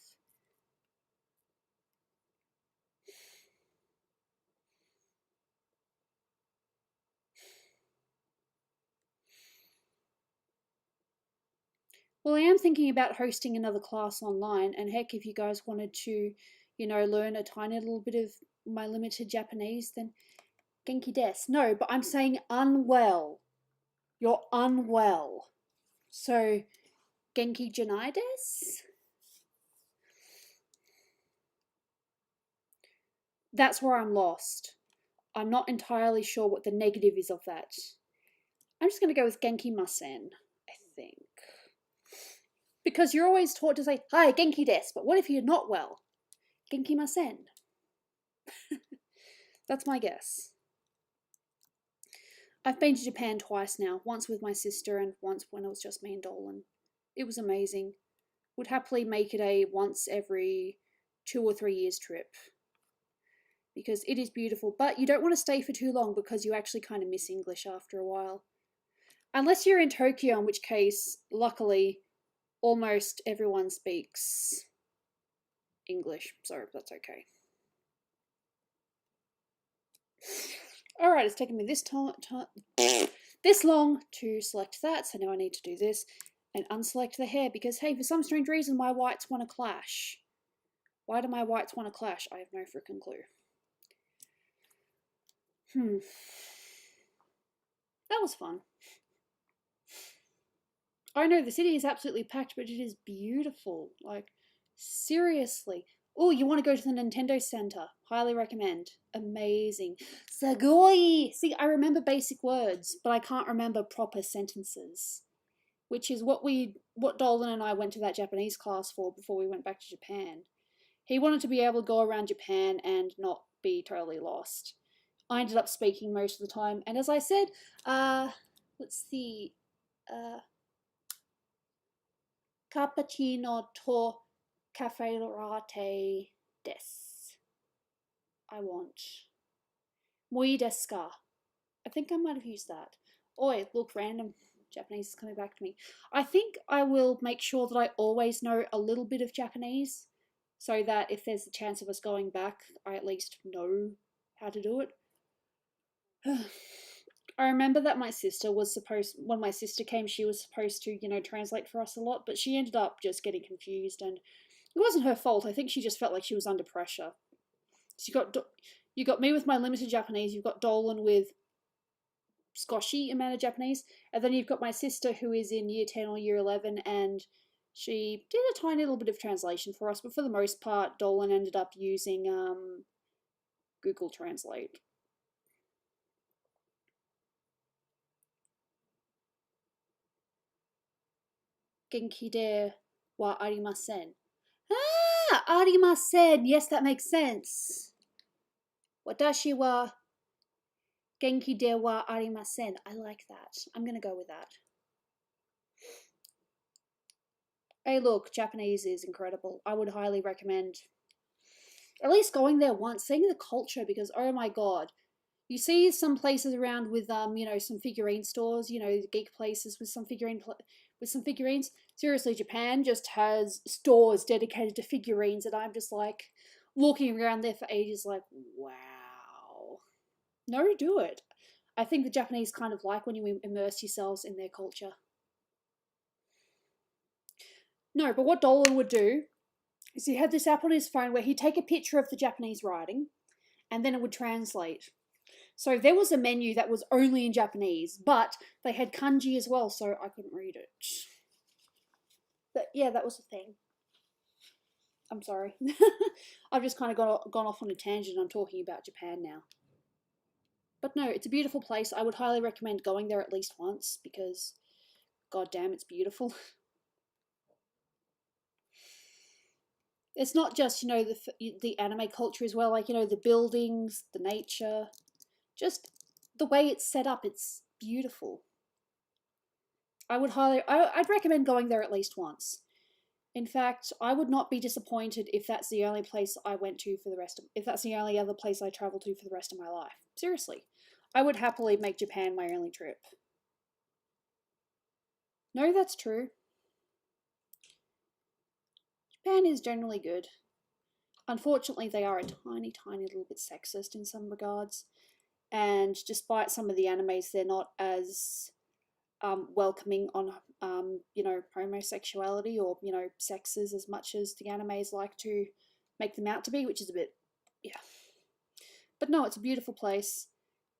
Well, I am thinking about hosting another class online, and heck, if you guys wanted to, you know, learn a tiny little bit of my limited Japanese, then Genki des. No, but I'm saying unwell. You're unwell. So, Genki janai des? That's where I'm lost. I'm not entirely sure what the negative is of that. I'm just going to go with Genkimasen, I think. Because you're always taught to say, hi, Genki des, but what if you're not well? Genkimasen. That's my guess. I've been to Japan twice now, once with my sister and once when it was just me and Dolan. It was amazing. Would happily make it a once every 2 or 3 years trip. Because it is beautiful, but you don't want to stay for too long because you actually kind of miss English after a while. Unless you're in Tokyo, in which case, luckily, almost everyone speaks English, so that's okay. Alright, it's taken me this long to select that, so now I need to do this and unselect the hair because, hey, for some strange reason, my whites want to clash. Why do my whites want to clash? I have no freaking clue. That was fun. I know the city is absolutely packed, but it is beautiful. Like, seriously. Oh, you want to go to the Nintendo Center? Highly recommend. Amazing. Sugoi! See, I remember basic words, but I can't remember proper sentences. Which is what Dolan and I went to that Japanese class for before we went back to Japan. He wanted to be able to go around Japan and not be totally lost. I ended up speaking most of the time, and as I said, let's see, cappuccino to cafe latte des. I want. Moi desu ka? I think I might have used that. Oi, look, random Japanese is coming back to me. I think I will make sure that I always know a little bit of Japanese so that if there's a chance of us going back, I at least know how to do it. I remember that my sister was supposed, when my sister came, she was supposed to, you know, translate for us a lot, but she ended up just getting confused, and it wasn't her fault. I think she just felt like she was under pressure. So you got me with my limited Japanese, you've got Dolan with Scotchy amount of Japanese, and then you've got my sister who is in year 10 or year 11, and she did a tiny little bit of translation for us, but for the most part, Dolan ended up using Google Translate. Genki de wa arimasen. Ah, arimasen. Yes, that makes sense. Watashi wa genki de wa arimasen. I like that. I'm going to go with that. Hey, look, Japanese is incredible. I would highly recommend At least going there once, seeing the culture, because oh my god, you see some places around with some figurine stores, geek places with some figurines. Seriously, Japan just has stores dedicated to figurines, and I'm just like walking around there for ages, like wow. No, do it. I think the Japanese kind of like when you immerse yourselves in their culture. No, but what Dolan would do is he had this app on his phone where he'd take a picture of the Japanese writing and then it would translate. So there was a menu that was only in Japanese, but they had kanji as well, so I couldn't read it. But yeah, that was a thing. I'm sorry. I've just kind of gone off on a tangent. I'm talking about Japan now. But no, it's a beautiful place. I would highly recommend going there at least once because, god damn, it's beautiful. It's not just, the anime culture as well, like, the buildings, the nature, just the way it's set up, it's beautiful. I'd recommend going there at least once. In fact, I would not be disappointed if that's the only place I went to if that's the only other place I travel to for the rest of my life. Seriously. I would happily make Japan my only trip. No, that's true. Japan is generally good. Unfortunately, they are a tiny, tiny little bit sexist in some regards. And despite some of the animes, they're not as welcoming on, homosexuality or, sexes as much as the animes like to make them out to be, which is a bit, yeah. But no, it's a beautiful place.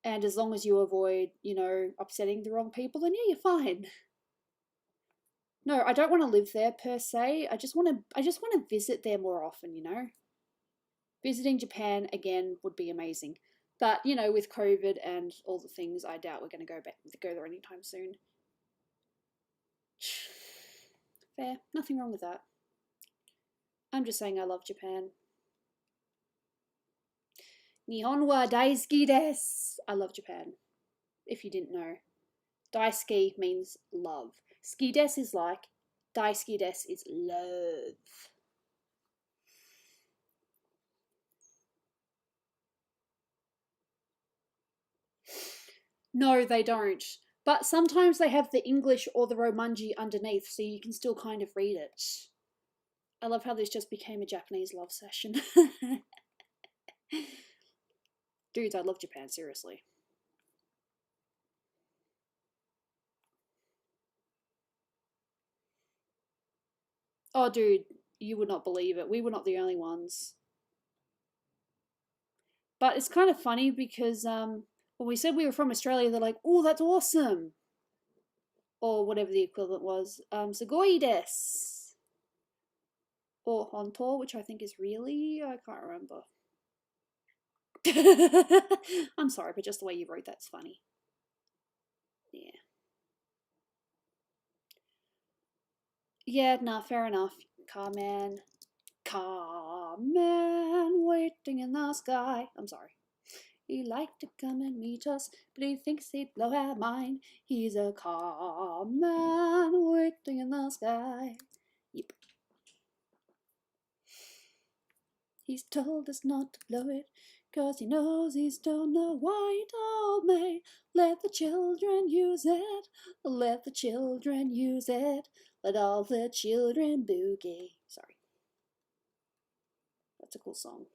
And as long as you avoid, upsetting the wrong people, then yeah, you're fine. No, I don't want to live there per se. I just want to visit there more often, Visiting Japan again would be amazing. But, with COVID and all the things, I doubt we're going to go there anytime soon. Fair. Nothing wrong with that. I'm just saying I love Japan. Nihon wa daisuki desu. I love Japan. If you didn't know. Daisuki means love. Ski desu is like, daisuki desu is love. No, they don't. But sometimes they have the English or the Romanji underneath, so you can still kind of read it. I love how this just became a Japanese love session. Dudes, I love Japan, seriously. Oh, dude, you would not believe it. We were not the only ones. But it's kind of funny because when we said we were from Australia, they're like, "Oh, that's awesome," or whatever the equivalent was. Sugoi desu, or honto, which I think is really, I can't remember. I'm sorry, but just the way you wrote that's funny. Yeah. Yeah, nah, fair enough. Carman. Carman waiting in the sky. I'm sorry. He'd like to come and meet us, but he thinks he'd blow our mind. He's a carman waiting in the sky. Yep. He's told us not to blow it, 'cause he knows he's done the white old May. Let the children use it, let the children use it, let all the children boogie. Sorry. That's a cool song.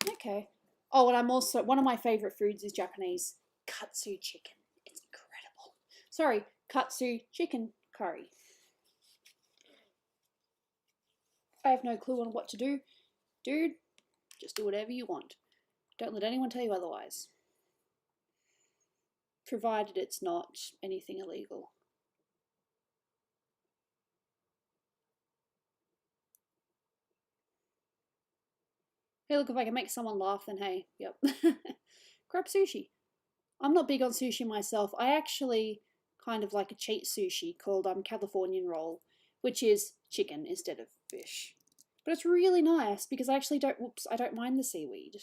Okay. Oh, and I'm also, one of my favorite foods is Japanese katsu chicken. It's incredible. Sorry, katsu chicken curry. I have no clue on what to do. Dude, just do whatever you want. Don't let anyone tell you otherwise. Provided it's not anything illegal. Hey, look, if I can make someone laugh, then hey, yep. Crab sushi. I'm not big on sushi myself. I actually kind of like a cheat sushi called Californian roll, which is chicken instead of fish. But it's really nice because I actually I don't mind the seaweed.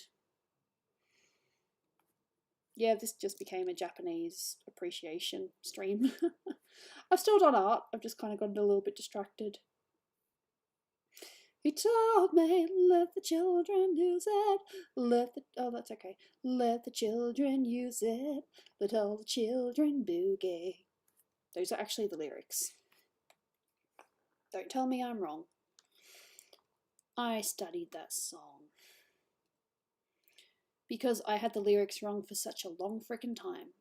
Yeah, this just became a Japanese appreciation stream. I've still done art, I've just kind of gotten a little bit distracted. He told me, let the children use it. Oh, that's okay. Let the children use it. Let all the children boogie. Those are actually the lyrics. Don't tell me I'm wrong. I studied that song because I had the lyrics wrong for such a long freaking time.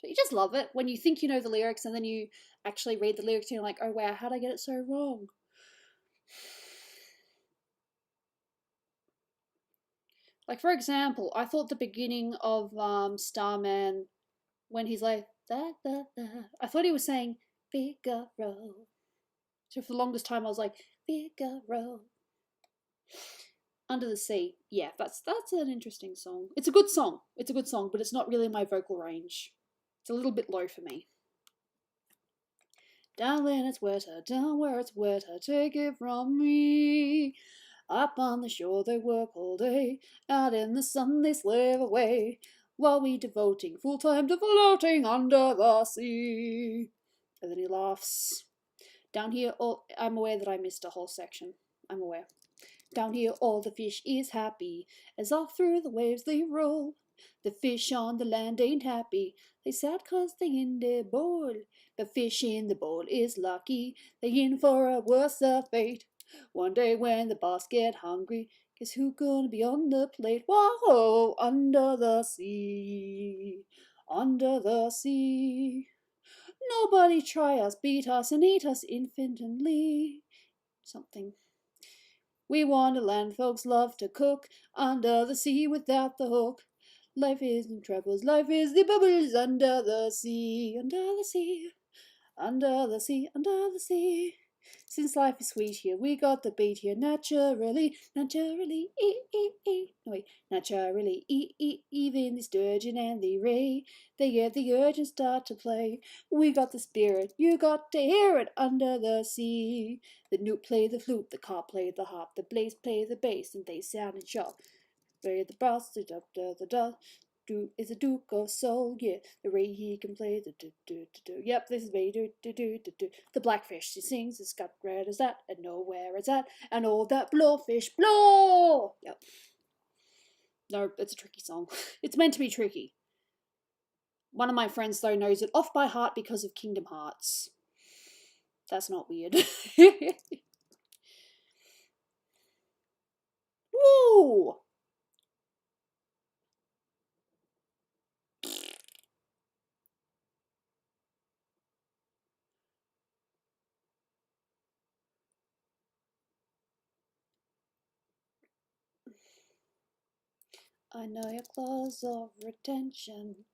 Don't you just love it when you think you know the lyrics and then you actually read the lyrics and you're like, oh wow, how'd I get it so wrong? Like, for example, I thought the beginning of Starman, when he's like, da, da, da, I thought he was saying Figaro. So for the longest time I was like, Figaro. Under the Sea. Yeah, that's an interesting song. It's a good song. It's a good song, but it's not really my vocal range. It's a little bit low for me. Down when it's wetter, down where it's wetter, take it from me. Up on the shore they work all day, out in the sun they slave away, while we devoting full time to floating under the sea. And then he laughs. Down here, I'm aware that I missed a whole section. I'm aware. Down here all the fish is happy, as off through the waves they roll. The fish on the land ain't happy, they sad 'cause they in their bowl. The fish in the bowl is lucky, they in for a worse fate. One day when the boss get hungry, guess who gonna be on the plate? Whoa, under the sea, under the sea. Nobody try us, beat us, and eat us infinitely. Something. We want a land folks love to cook, under the sea without the hook. Life isn't troubles, life is the bubbles under the sea, under the sea, under the sea, under the sea. Since life is sweet here, we got the beat here naturally, naturally, no wait, naturally, even the sturgeon and the ray, they get the urge and start to play. We got the spirit, you got to hear it under the sea. The newt play the flute, the carp play the harp, the blaze play the bass, and they sound and sharp. Play the brass, the da. Is a Duke of Soul, yeah. The Ray he can play the do. Yep, this is me do. The blackfish he sings, it's got red as that, and nowhere it's at, and all that blowfish blow. Yep. No, it's a tricky song. It's meant to be tricky. One of my friends though knows it off by heart because of Kingdom Hearts. That's not weird. Woo! I know your claws of retention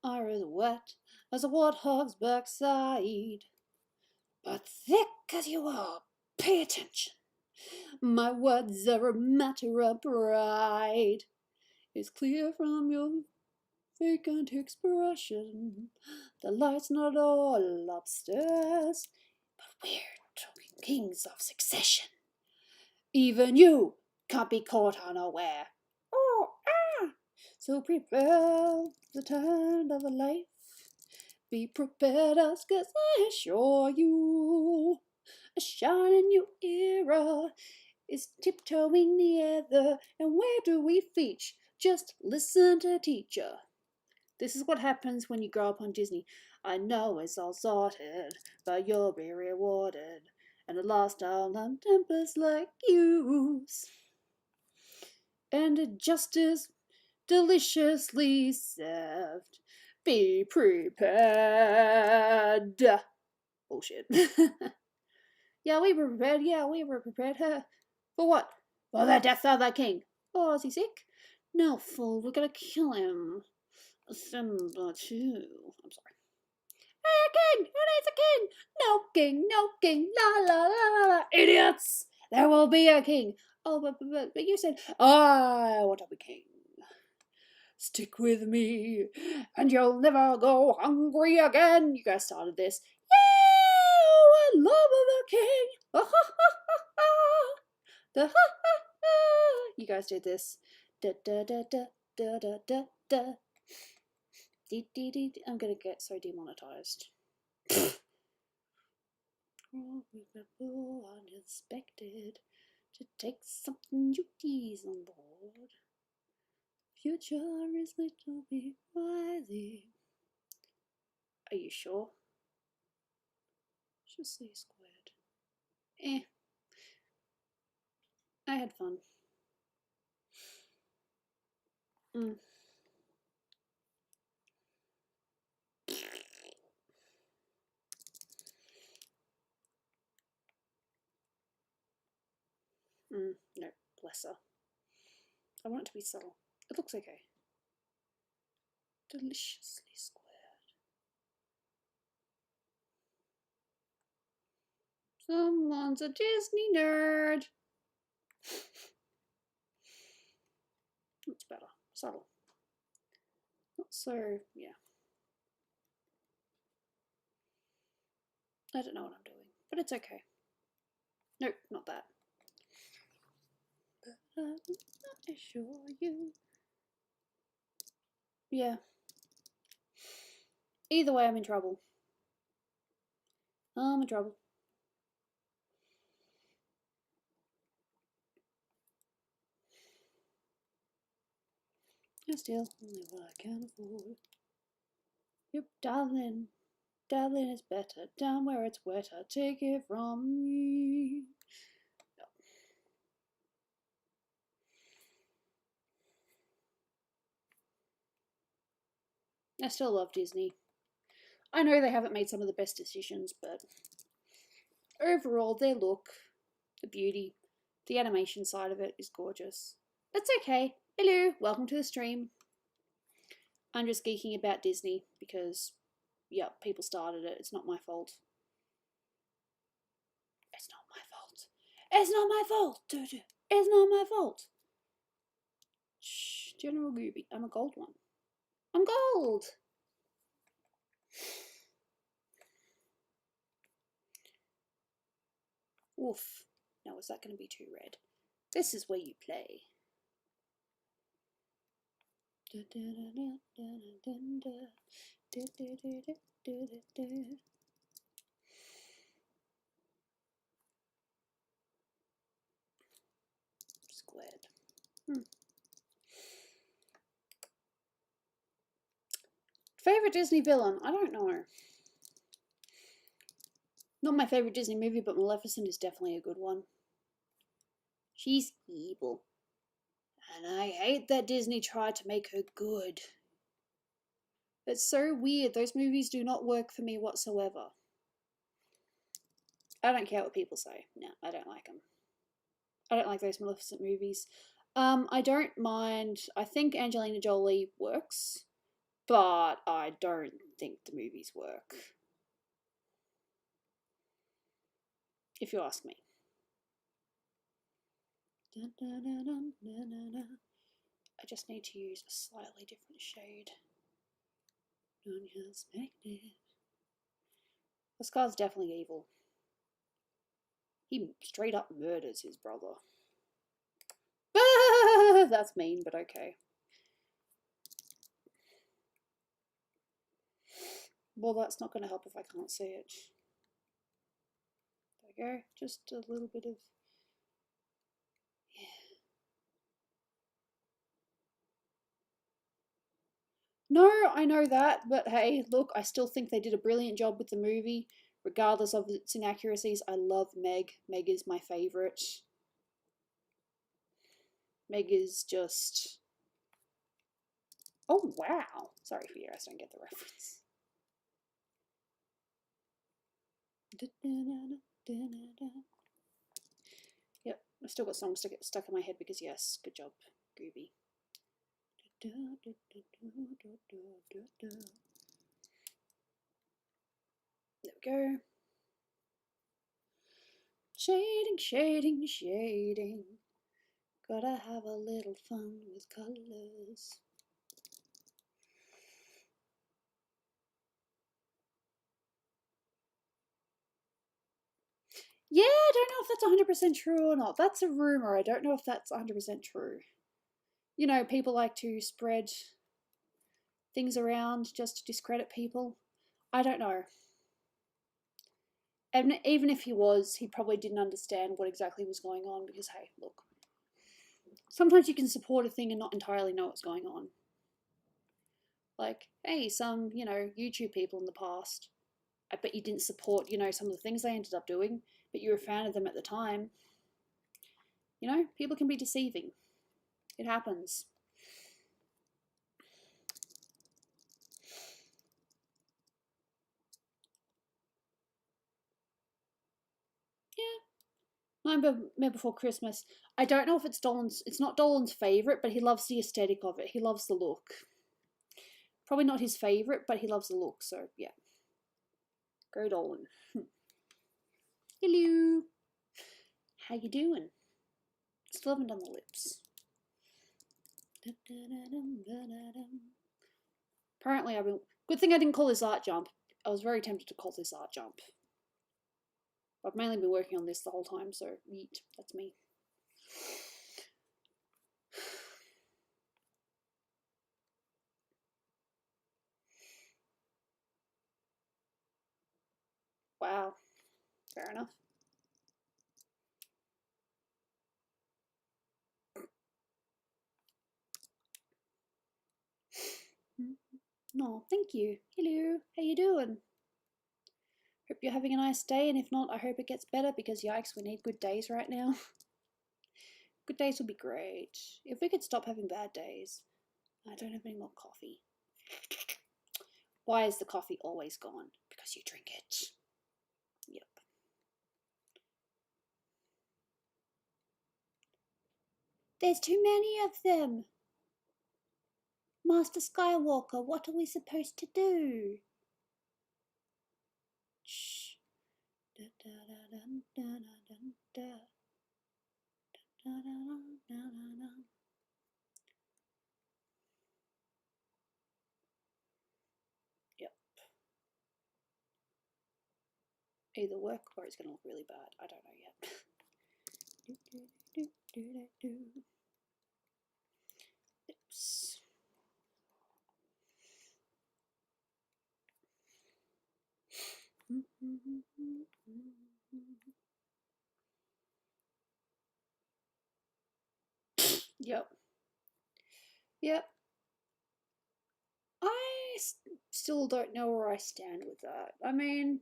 are as wet as a warthog's backside, but thick as you are, pay attention. My words are a matter of pride. It's clear from your vacant expression the light's not all upstairs, but we're talking kings of succession. Even you can't be caught unaware. Oh, ah! So prepare the turn of a life. Be prepared, as cause I assure you, a shining new era is tiptoeing near. And where do we feature? Just listen to teacher. This is what happens when you grow up on Disney. I know it's all sorted, but you'll be rewarded. And at last I'll have tempers like yours. And just as deliciously served. Be prepared. Bullshit. Yeah, we were prepared. Yeah, we were prepared. For what? For the death of the king. Oh, is he sick? No, fool. We're gonna kill him. Simba too. I'm sorry. Hey, a king! Who needs a king? No king, no king. La la la la la. Idiots! There will be a king. Oh, but you said I want to be king. Stick with me, and you'll never go hungry again. You guys started this. Yeah, I love the king. Ha ha ha ha. The ha ha ha. You guys did this. Da da da da da da da da. I'm gonna get so demonetized. Uninspected. to take something duties on board. Future is little bit wily. Are you sure? Just say squared. I had fun. No, bless her. I want it to be subtle. It looks okay. Deliciously squared. Someone's a Disney nerd. That's better. Subtle. Not so, yeah. I don't know what I'm doing, but it's okay. Nope, not that. But I assure you. Yeah. Either way, I'm in trouble. I'm in trouble. I still only what I can afford. Yep, darling. Darling is better. Down where it's wetter. Take it from me. I still love Disney. I know they haven't made some of the best decisions, but overall, their look, the beauty, the animation side of it is gorgeous. That's okay. Hello, welcome to the stream. I'm just geeking about Disney because, yeah, people started it. It's not my fault. It's not my fault. It's not my fault. It's not my fault. Shh, General Gooby. I'm a gold one. I'm gold. Oof. Now, is that going to be too red? This is where you play. Squared. Favorite Disney villain? I don't know. Not my favorite Disney movie, but Maleficent is definitely a good one. She's evil. And I hate that Disney tried to make her good. It's so weird. Those movies do not work for me whatsoever. I don't care what people say. No, I don't like them. I don't like those Maleficent movies. I don't mind. I think Angelina Jolie works, but I don't think the movies work. If you ask me. I just need to use a slightly different shade. This guy's definitely evil. He straight up murders his brother. That's mean, but okay. Well, that's not going to help if I can't see it. There we go. Just a little bit of... Yeah. No, I know that, but hey, look, I still think they did a brilliant job with the movie. Regardless of its inaccuracies, I love Meg. Meg is my favourite. Meg is just... Oh, wow. Sorry for you, I don't get the reference. Yep, I've still got songs stuck in my head because yes, good job, Gooby. There we go. Shading, shading, shading. Gotta have a little fun with colours. Yeah, I don't know if that's 100% true or not. That's a rumour. I don't know if that's 100% true. You know, people like to spread things around just to discredit people. I don't know. And even if he was, he probably didn't understand what exactly was going on because, hey, look, sometimes you can support a thing and not entirely know what's going on. Like, hey, some, YouTube people in the past, I bet you didn't support, some of the things they ended up doing, but you were a fan of them at the time. People can be deceiving. It happens. Yeah. Nightmare Before Christmas. I don't know if it's not Dolan's favourite, but he loves the aesthetic of it. He loves the look. Probably not his favourite, but he loves the look, so yeah. Go Dolan. Hello. How you doing? Still haven't done the lips. Apparently good thing I didn't call this art jump. I was very tempted to call this art jump. I've mainly been working on this the whole time, so yeet, that's me. Wow. Fair enough. No, thank you. Hello. How you doing? Hope you're having a nice day, and if not, I hope it gets better because yikes, we need good days right now. Good days would be great. If we could stop having bad days. I don't have any more coffee. Why is the coffee always gone? Because you drink it. Yep. There's too many of them. Master Skywalker, what are we supposed to do? Shh. Yep. Either work or it's going to look really bad. I don't know yet. Lips. Yep. Yep. I still don't know where I stand with that. I mean,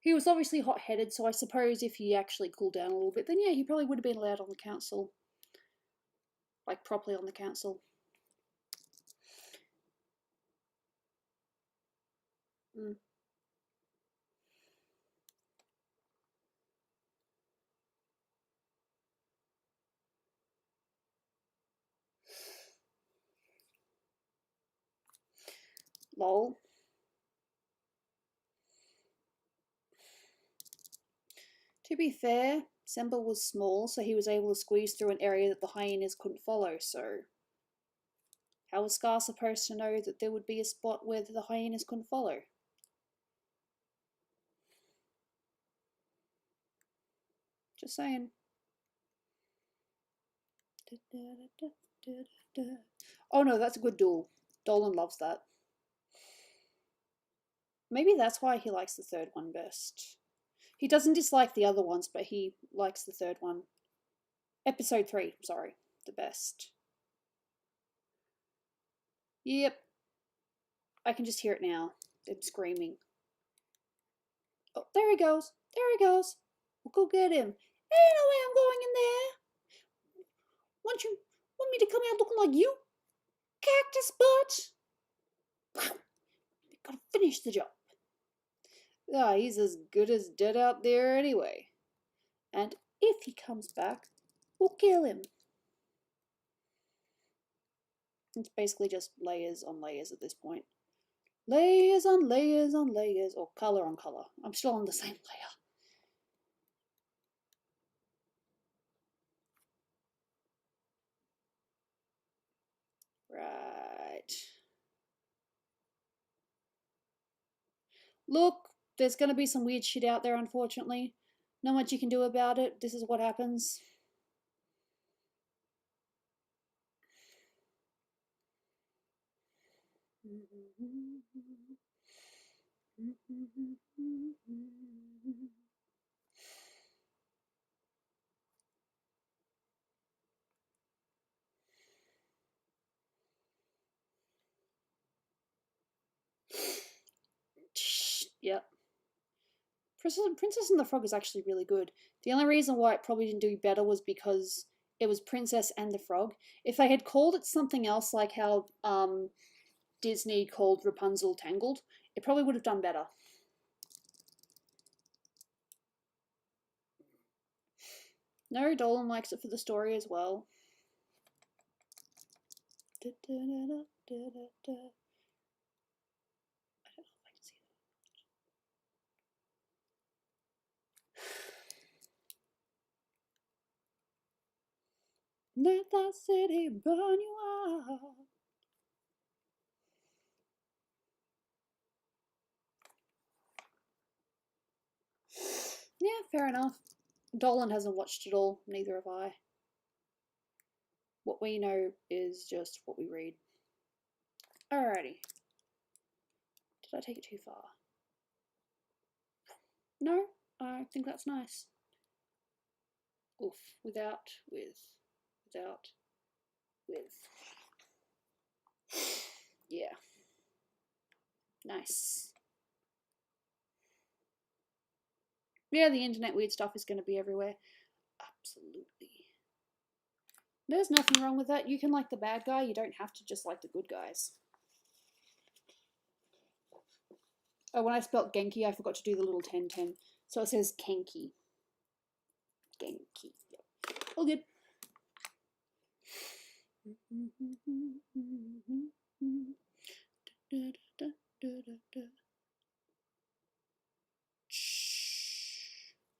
he was obviously hot-headed, so I suppose if he actually cooled down a little bit, then yeah, he probably would have been allowed on the council. Like, properly on the council. Mm. Lol. To be fair, Semba was small, so he was able to squeeze through an area that the hyenas couldn't follow, so how was Scar supposed to know that there would be a spot where the hyenas couldn't follow? Just saying. Oh no, that's a good duel. Dolan loves that. Maybe that's why he likes the third one best. He doesn't dislike the other ones, but he likes the third one. Episode 3, sorry, the best. Yep. I can just hear it now. Them screaming. Oh, there he goes. There he goes. We'll go get him. Ain't no way I'm going in there. Want me to come out looking like you? Cactus butt. Gotta finish the job. Ah, he's as good as dead out there anyway. And if he comes back, we'll kill him. It's basically just layers on layers at this point. Layers on layers on layers, or color on color. I'm still on the same layer. Right. Look, there's going to be some weird shit out there, unfortunately. Not much you can do about it. This is what happens. Yep. Princess and the Frog is actually really good. The only reason why it probably didn't do better was because it was Princess and the Frog. If they had called it something else, like how Disney called Rapunzel Tangled, it probably would have done better. No, Dolan likes it for the story as well. I don't know if I can see that. Let that city burn you out. Yeah, fair enough. Dolan hasn't watched it all, neither have I. What we know is just what we read. Alrighty. Did I take it too far? No, I think that's nice. Oof, without, without, with. Yeah. Nice. Yeah, the internet weird stuff is going to be everywhere. Absolutely. There's nothing wrong with that. You can like the bad guy. You don't have to just like the good guys. Oh, when I spelt Genki, I forgot to do the little 10-10. So it says Kenki. Genki. Yep. All good.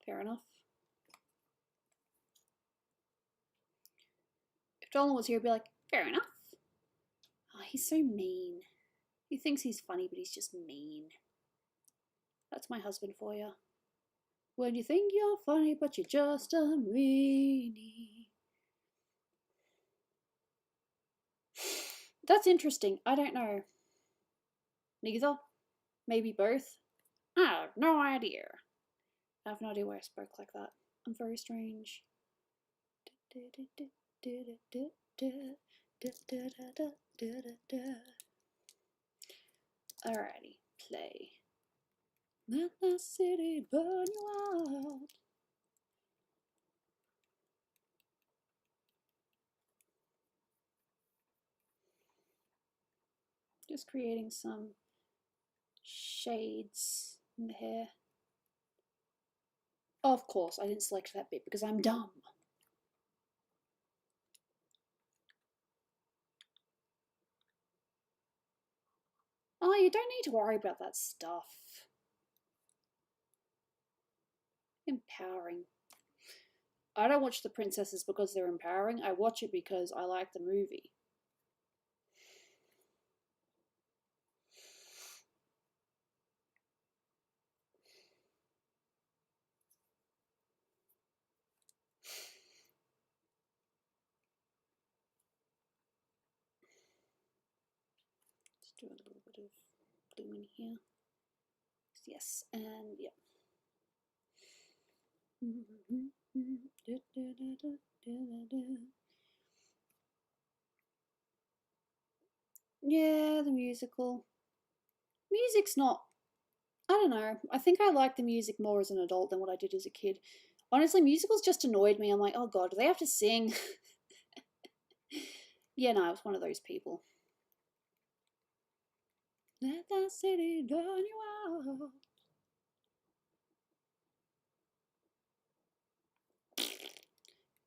Fair enough. If Dolan was here, he'd be like, fair enough. Oh, he's so mean. He thinks he's funny, but he's just mean. That's my husband for you. When you think you're funny, but you're just a meanie. That's interesting. I don't know. Neither. Maybe both. I have no idea. I have no idea why I spoke like that. I'm very strange. Alrighty, play. Let the city burn you out. Just creating some shades in the hair. Of course, I didn't select that bit because I'm dumb. Oh, you don't need to worry about that stuff. Empowering. I don't watch The Princesses because they're empowering. I watch it because I like the movie. Let's do a little bit of blue in here. Yes, and yep. Yeah, the musical. Music's not. I don't know. I think I like the music more as an adult than what I did as a kid. Honestly, musicals just annoyed me. I'm like, oh god, do they have to sing? Yeah, no, I was one of those people. Let that city burn you out.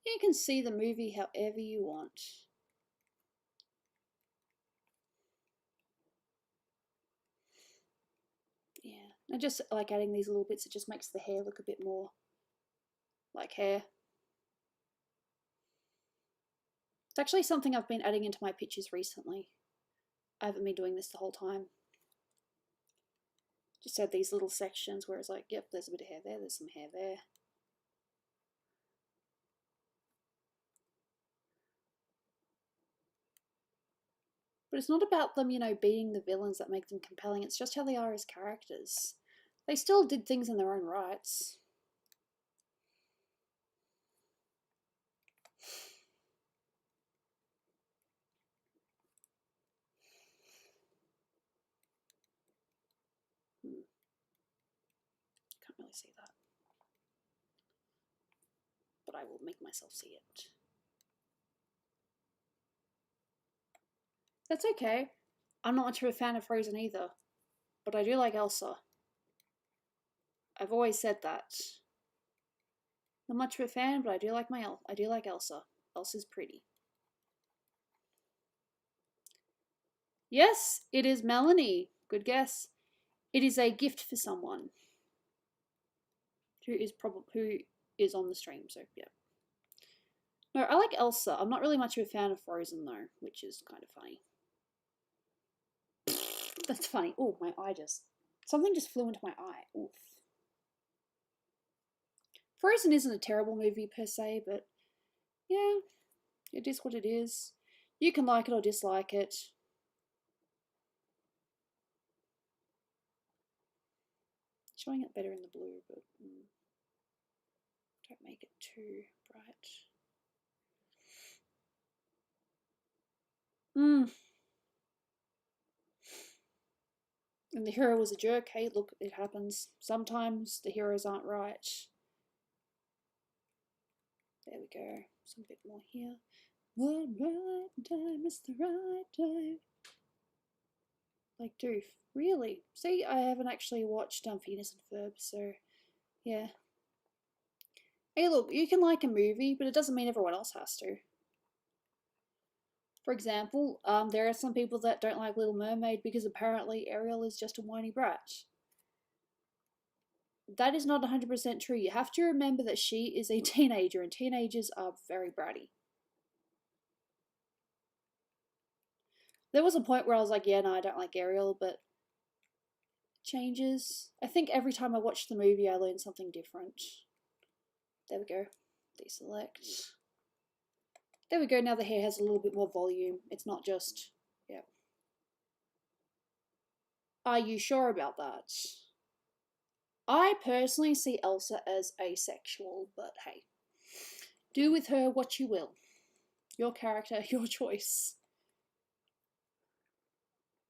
You can see the movie however you want. Yeah, I just like adding these little bits. It just makes the hair look a bit more like hair. It's actually something I've been adding into my pictures recently. I haven't been doing this the whole time. Just add these little sections where it's like, yep, there's a bit of hair there, there's some hair there. But it's not about them, you know, beating the villains that make them compelling. It's just how they are as characters. They still did things in their own rights. Can't really see that. But I will make myself see it. That's okay. I'm not much of a fan of Frozen either. But I do like Elsa. I've always said that. Not much of a fan, but I do like Elsa. Elsa's pretty. Yes, it is Melanie. Good guess. It is a gift for someone who is on the stream. So yeah. No, I like Elsa. I'm not really much of a fan of Frozen though, which is kind of funny. That's funny. Oh, my eye something just flew into my eye. Oof. Frozen isn't a terrible movie per se, but yeah, it is what it is. You can like it or dislike it. Showing it better in the blue, but don't make it too bright. And the hero was a jerk. Hey, look, it happens. Sometimes the heroes aren't right. There we go. Some bit more here. What right time is the right time? Like Doof. Really? See, I haven't actually watched Phineas and Ferb, so yeah. Hey, look, you can like a movie, but it doesn't mean everyone else has to. For example, there are some people that don't like Little Mermaid because apparently Ariel is just a whiny brat. That is not 100% true. You have to remember that she is a teenager, and teenagers are very bratty. There was a point where I was like, yeah, no, I don't like Ariel, but changes. I think every time I watch the movie, I learn something different. There we go. Deselect. There we go. Now the hair has a little bit more volume. It's not just, yeah. Are you sure about that? I personally see Elsa as asexual, but hey. Do with her what you will. Your character, your choice.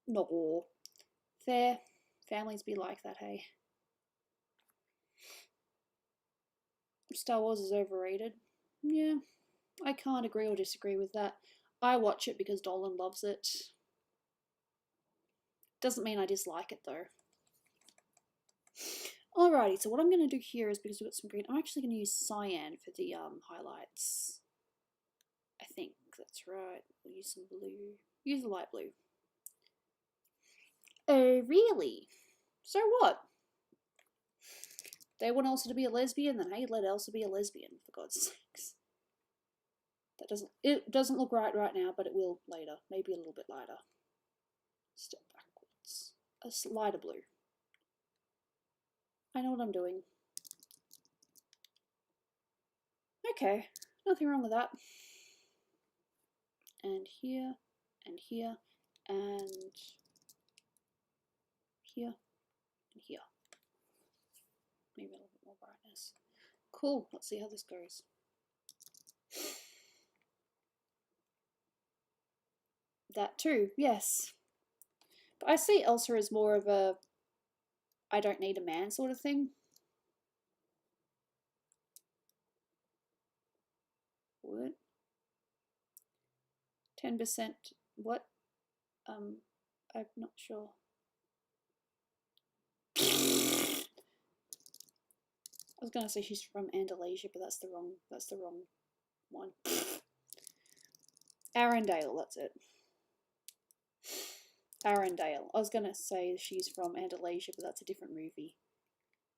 No. Fair. Families be like that, hey. Star Wars is overrated. Yeah, I can't agree or disagree with that. I watch it because Dolan loves it. Doesn't mean I dislike it though. Alrighty, so what I'm going to do here is, because we've got some green, I'm actually going to use cyan for the highlights. I think that's right. We'll use some blue. Use the light blue. Oh, really? So what? They want Elsa to be a lesbian, then hey, let Elsa be a lesbian, for God's sakes. It doesn't look right now, but it will later. Maybe a little bit lighter. Step backwards. A lighter blue. I know what I'm doing. Okay, nothing wrong with that. And here, and here, and here, and here. Maybe a little bit more brightness. Cool, let's see how this goes. That too, yes. But I see Elsa as more of a I don't need a man sort of thing. What? 10%, what? I'm not sure. I was gonna say she's from Andalusia, but that's the wrong one. Arendelle, that's it. Arendelle. I was gonna say she's from Andalusia, but that's a different movie.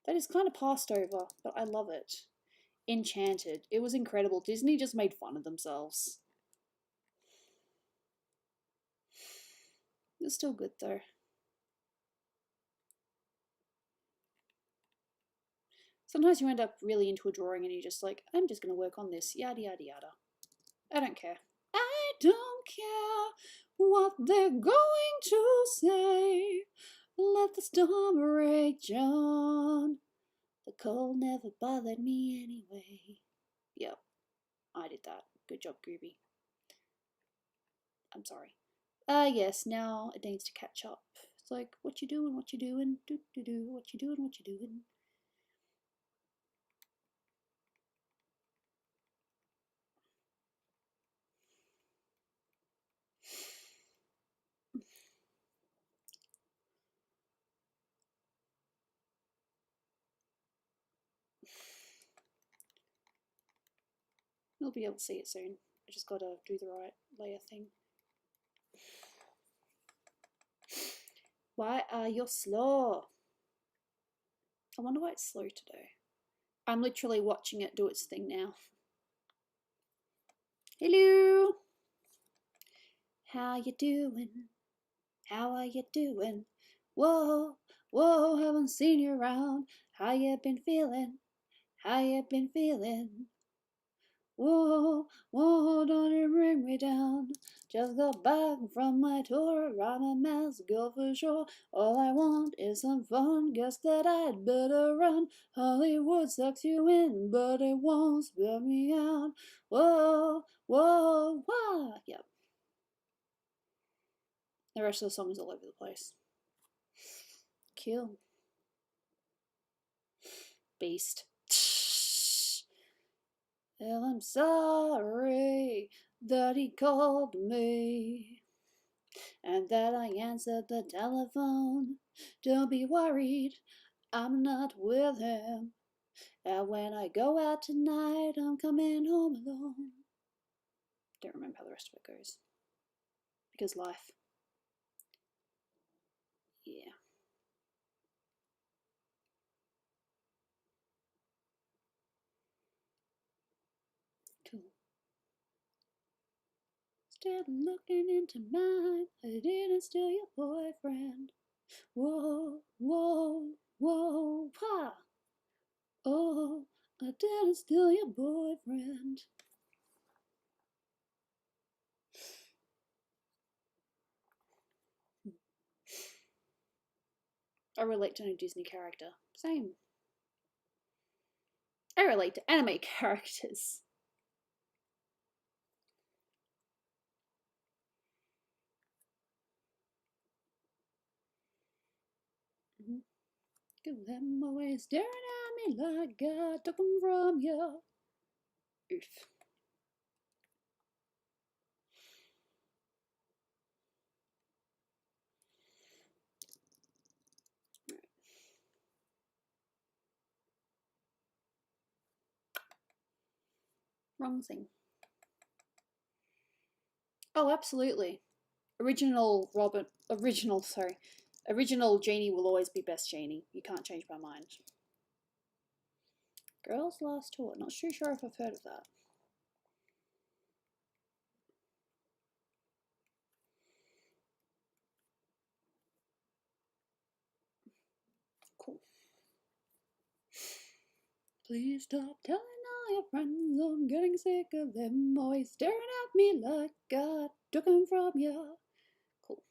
That is kind of passed over, but I love it. Enchanted. It was incredible. Disney just made fun of themselves. It's still good though. Sometimes you end up really into a drawing and you're just like, I'm just going to work on this, yada yada yada. I don't care. I don't care what they're going to say. Let the storm rage on. The cold never bothered me anyway. Yep, I did that. Good job, Gooby. I'm sorry. Yes, now it needs to catch up. It's like, what you doing, what you doing, do, what you doing, what you doing. You'll be able to see it soon. I just gotta do the right layer thing. Why are you slow? I wonder why it's slow today. I'm literally watching it do its thing now. Hello! How you doing? How are you doing? Whoa, whoa, haven't seen you around. How you been feeling? How you been feeling? Whoa, whoa, don't you bring me down. Just got back from my tour around Mexico for sure. All I want is some fun, guess that I'd better run. Hollywood sucks you in, but it won't spell me out. Whoa, whoa, whoa. Yep. The rest of the song is all over the place. Kill. Beast. Well, I'm sorry that he called me and that I answered the telephone. Don't be worried, I'm not with him. And when I go out tonight, I'm coming home alone. Don't remember how the rest of it goes. Because life. Yeah. Cool. Still looking into mine. I didn't steal your boyfriend. Whoa, whoa, whoa, ha! Oh, I didn't steal your boyfriend. I relate to a Disney character. Same. I relate to anime characters. Cause them always staring at me like I took them from you. Oof. Wrong thing. Oh, absolutely. Original Genie will always be best Genie. You can't change my mind. Girls Last Tour. Not too sure if I've heard of that. Cool. Please stop telling all your friends I'm getting sick of them always staring at me like I took them from you. Cool.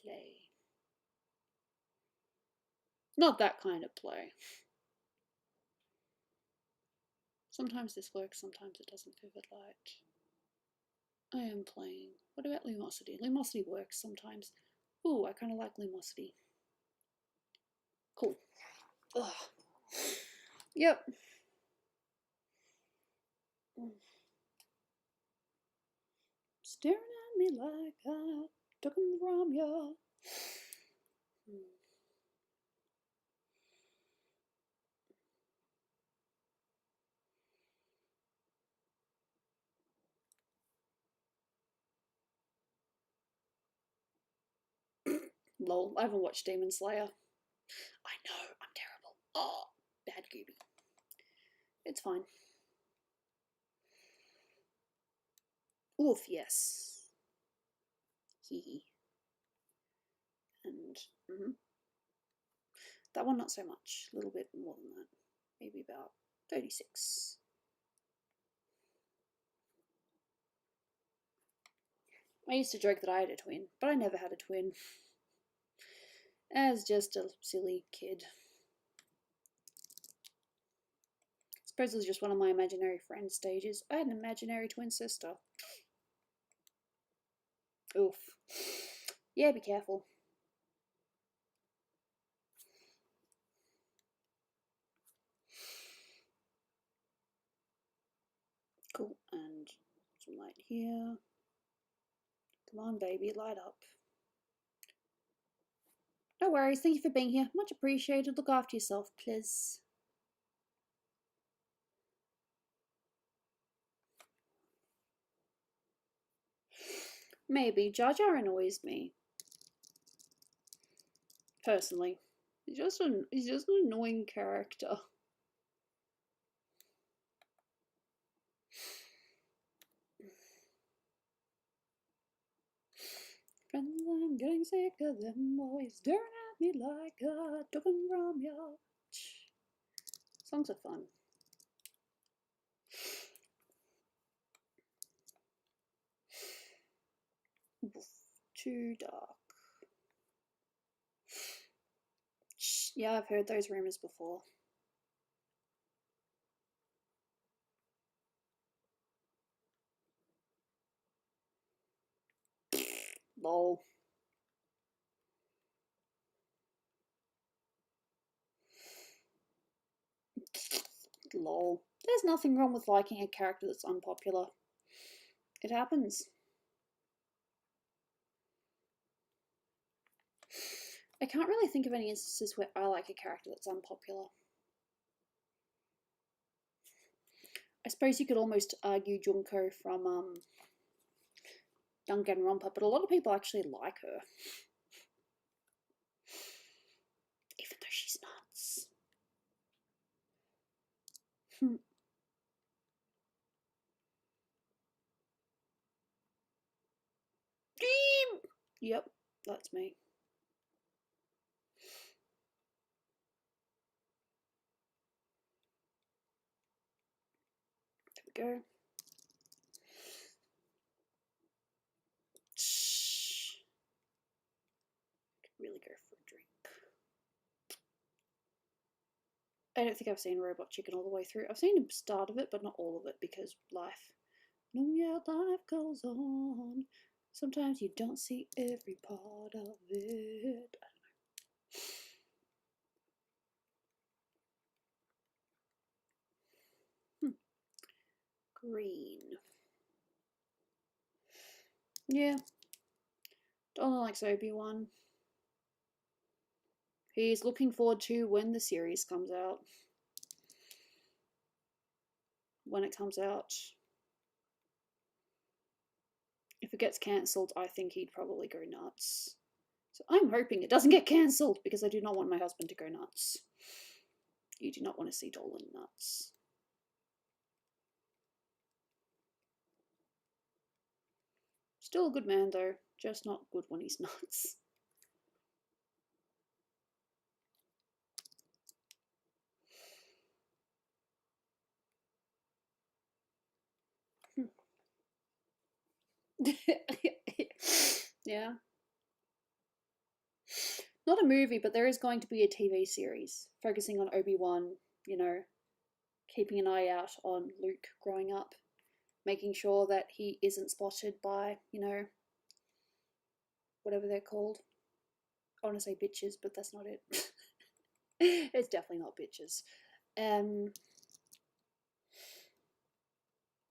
Play. Not that kind of play. Sometimes this works, sometimes it doesn't. Vivid light. I am playing. What about Lumosity? Lumosity works sometimes. Ooh, I kind of like Lumosity. Cool. Ugh. Yep. Staring at me like I took them from you. Lol, I haven't watched Demon Slayer. I know, I'm terrible. Oh, bad Gooby. It's fine. Oof, yes. Hee hee. And that one not so much. A little bit more than that. Maybe about 36. I used to joke that I had a twin, but I never had a twin. As just a silly kid. I suppose it was just one of my imaginary friend stages. I had an imaginary twin sister. Oof. Yeah, be careful. Cool, and some light here. Come on, baby, light up. No worries, thank you for being here. Much appreciated. Look after yourself, please. Maybe. Jar Jar annoys me. Personally. He's just an annoying character. Friends, I'm getting sick of them always staring at me like a token from your... Songs are fun. Too dark. Yeah, I've heard those rumors before. Lol. Lol. There's nothing wrong with liking a character that's unpopular. It happens. I can't really think of any instances where I like a character that's unpopular. I suppose you could almost argue Junko from Danganronpa, but a lot of people actually like her. Even though she's nuts. Yep, that's me. There we go. Could really go for a drink. I don't think I've seen Robot Chicken all the way through. I've seen the start of it, but not all of it, because life. No, yeah, life goes on. Sometimes you don't see every part of it. I don't know. Green. Yeah. Dolan likes Obi-Wan. He's looking forward to when the series comes out. When it comes out. If it gets cancelled, I think he'd probably go nuts. So I'm hoping it doesn't get cancelled, because I do not want my husband to go nuts. You do not want to see Dolan nuts. Still a good man though, just not good when he's nuts. Yeah. Not a movie, but there is going to be a TV series focusing on Obi-Wan, you know, keeping an eye out on Luke growing up, making sure that he isn't spotted by, you know, whatever they're called. I want to say bitches, but that's not it. It's definitely not bitches.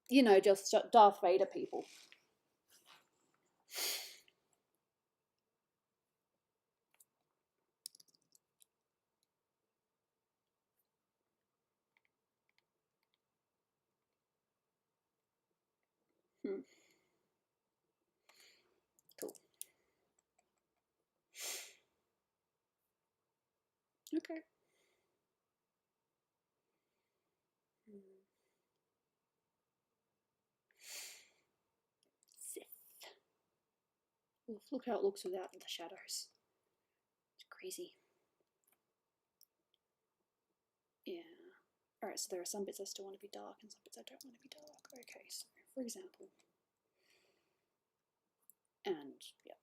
You know, just Darth Vader people. Cool. Okay. Sith. Oof, look how it looks without the shadows. It's crazy. Yeah. Alright, so there are some bits I still want to be dark and some bits I don't want to be dark. Okay, so for example, And yeah.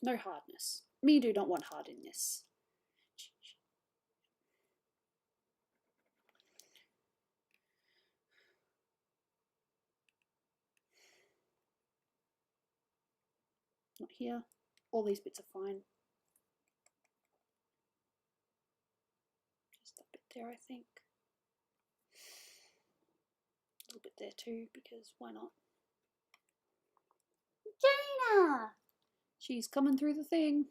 No hardness. Me do not want hard in this. Not here. All these bits are fine. Just that bit there, I think. A little bit there too, because why not? Jaina! She's coming through the thing.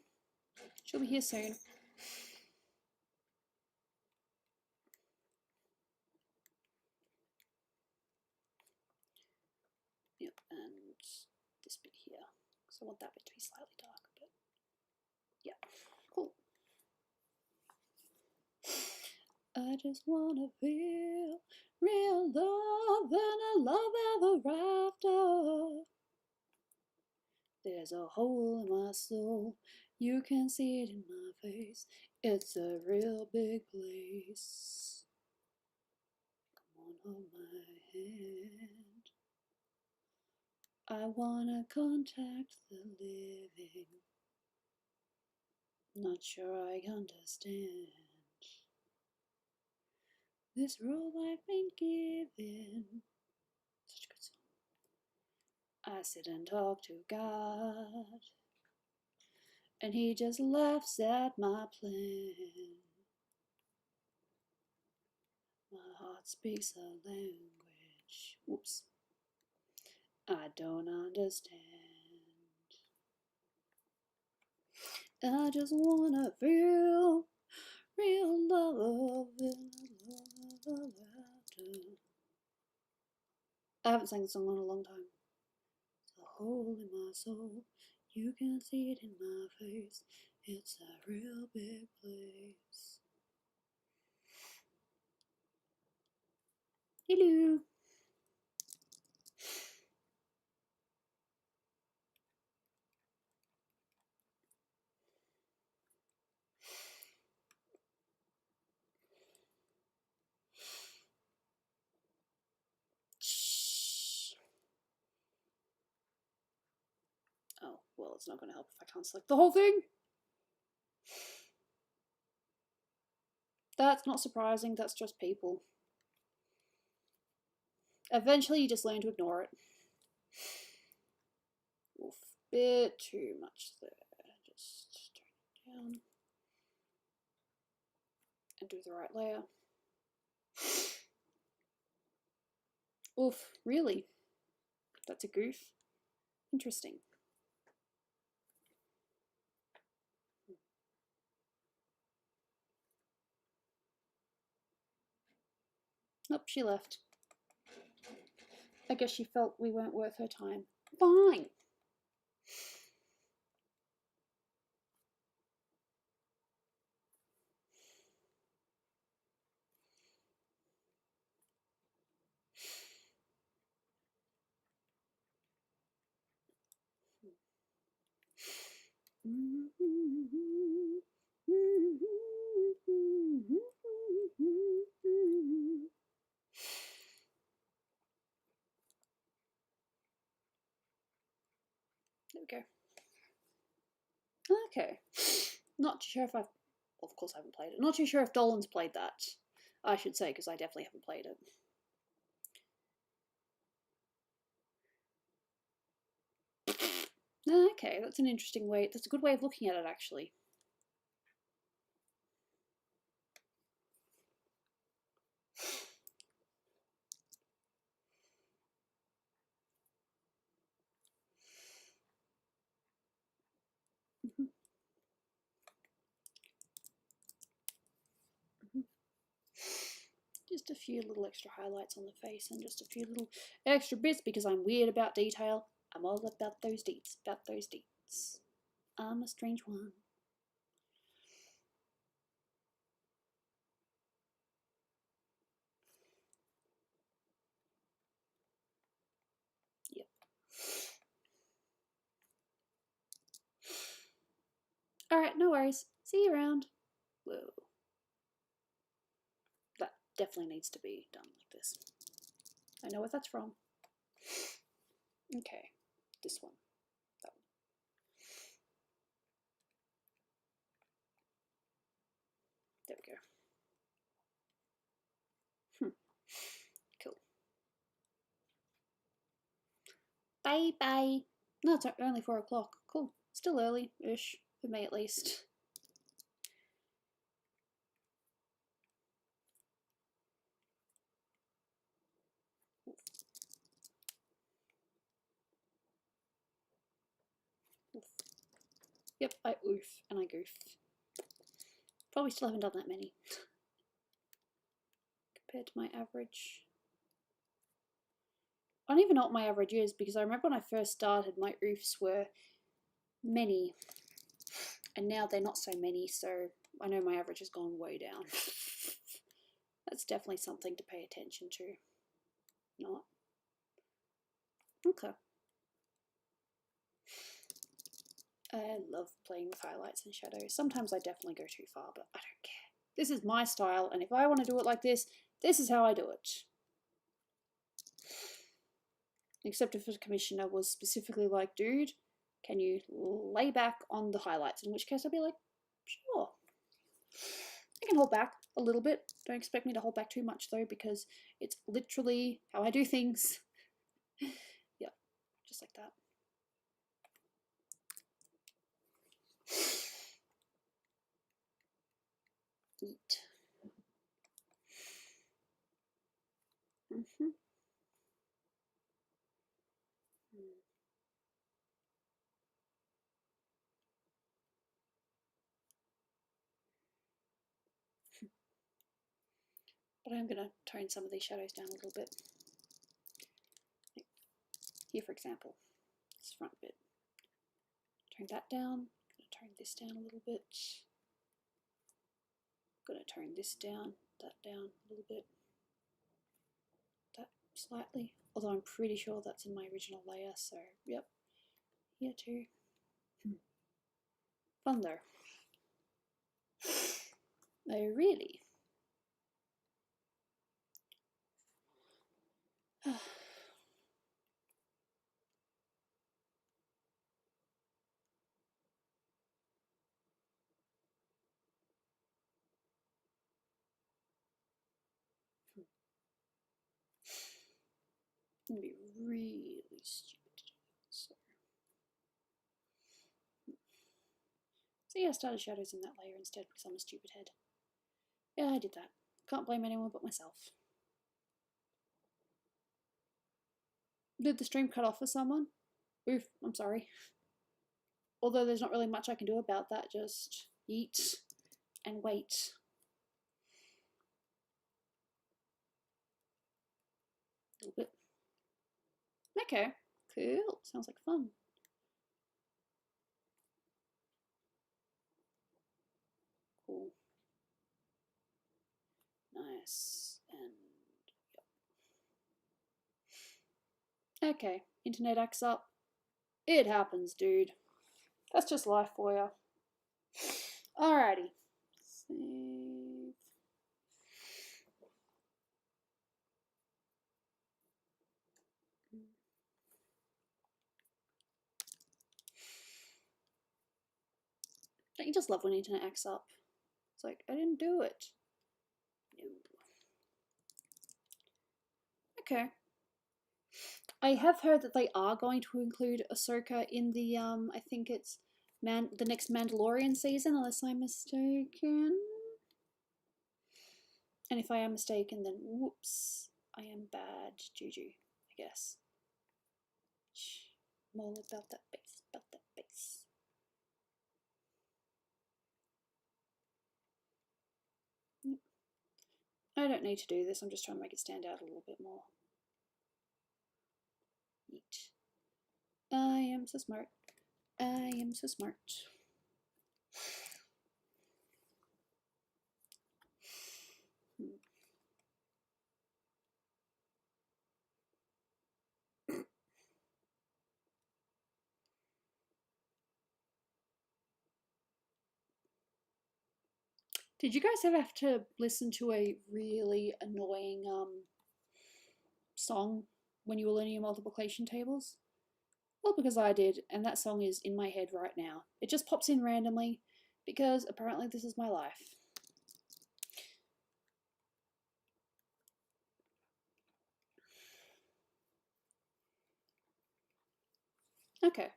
She'll be here soon. Yep, and this bit here. So I want that bit to be slightly darker, but yeah, cool. I just wanna feel real love and a love ever after. There's a hole in my soul, you can see it in my face. It's a real big place. Come on, hold my hand. I wanna contact the living. Not sure I understand this role I've been given. Such a good song. I sit and talk to God, and he just laughs at my plan. My heart speaks a language. Whoops. I don't understand. I just wanna feel real love and love after. I haven't sang the song in a long time. It's a hole in my soul, you can see it in my face. It's a real big place. Hello. Oh, well, it's not going to help if I can't select the whole thing. That's not surprising, that's just people. Eventually you just learn to ignore it. Oof, bit too much there. Just turn it down. And do the right layer. Oof, really? That's a goof? Interesting. Nope, she left. I guess she felt we weren't worth her time. Fine. There we go. Okay. Not too sure if I've... Well, of course I haven't played it. Not too sure if Dolan's played that. I should say, because I definitely haven't played it. Okay, that's an interesting way. That's a good way of looking at it, actually. Just a few little extra highlights on the face and just a few little extra bits because I'm weird about detail. I'm all about those deets, I'm a strange one. Yep. Alright, no worries. See you around. Whoa. That definitely needs to be done like this. I know what that's from. Okay, this one. That one. There we go. Cool. Bye bye. No, it's only 4 o'clock. Cool. Still early-ish, for me at least. Oof. Yep, I oof and I goof. Probably still haven't done that many. Compared to my average. I don't even know what my average is because I remember when I first started my oofs were many and now they're not so many, so I know my average has gone way down. That's definitely something to pay attention to. Not. Okay. I love playing with highlights and shadows. Sometimes I definitely go too far, but I don't care. This is my style, and if I want to do it like this is how I do it. Except if a commissioner was specifically like, dude, can you lay back on the highlights? In which case I'd be like, sure. I can hold back a little bit. Don't expect me to hold back too much though, because it's literally how I do things. Yeah, just like that. Eat. But I'm going to tone some of these shadows down a little bit. Here, for example, this front bit. Tone that down. I'm going to tone this down a little bit. I'm going to tone this down, that down a little bit. That slightly. Although I'm pretty sure that's in my original layer, so yep. Here too. Fun though. Oh, really? It's going to be really stupid to do that. So yeah, I started shadows in that layer instead because I'm a stupid head. Yeah, I did that. Can't blame anyone but myself. Did the stream cut off for someone? Oof, I'm sorry. Although there's not really much I can do about that, just eat and wait. A little bit. Okay, cool. Sounds like fun. Cool. Nice. And yep. Okay, internet acts up. It happens, dude. That's just life for you. Alrighty. Save. Don't you just love when internet acts up? It's like, I didn't do it. No. Okay. I have heard that they are going to include Ahsoka in the I think it's the next Mandalorian season, unless I'm mistaken. And if I am mistaken, then whoops, I am bad juju, I guess. More about that base, I don't need to do this, I'm just trying to make it stand out a little bit more. Neat. I am so smart. I am so smart. Did you guys ever have to listen to a really annoying song when you were learning your multiplication tables? Well, because I did, and that song is in my head right now. It just pops in randomly, because apparently this is my life. Okay.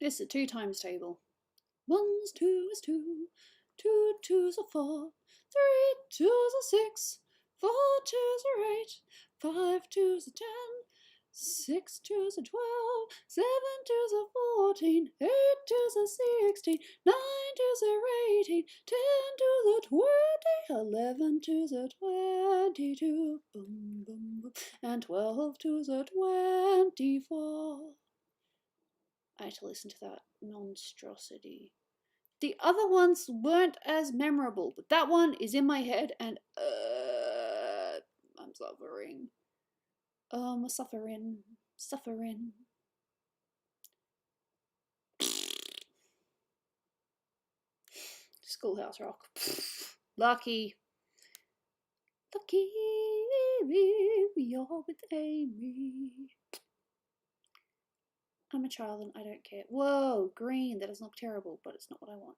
This is a 2 times table. 1's 2 is 2, 2 2's are 4, 3 2's are 6, 4 2's are 8, 5 2's are 10, 6 2's are 12, 7 2's are 14, 8 2's are 16, 9 2's are 18, 10 2's are 20, 11 2's are 22, boom, boom, boom, and 12 2's are 24. I had to listen to that monstrosity. The other ones weren't as memorable, but that one is in my head and I'm suffering. Suffering. Schoolhouse Rock. Lucky you're with Amy. I'm a child and I don't care. Whoa, green, that doesn't look terrible, but it's not what I want.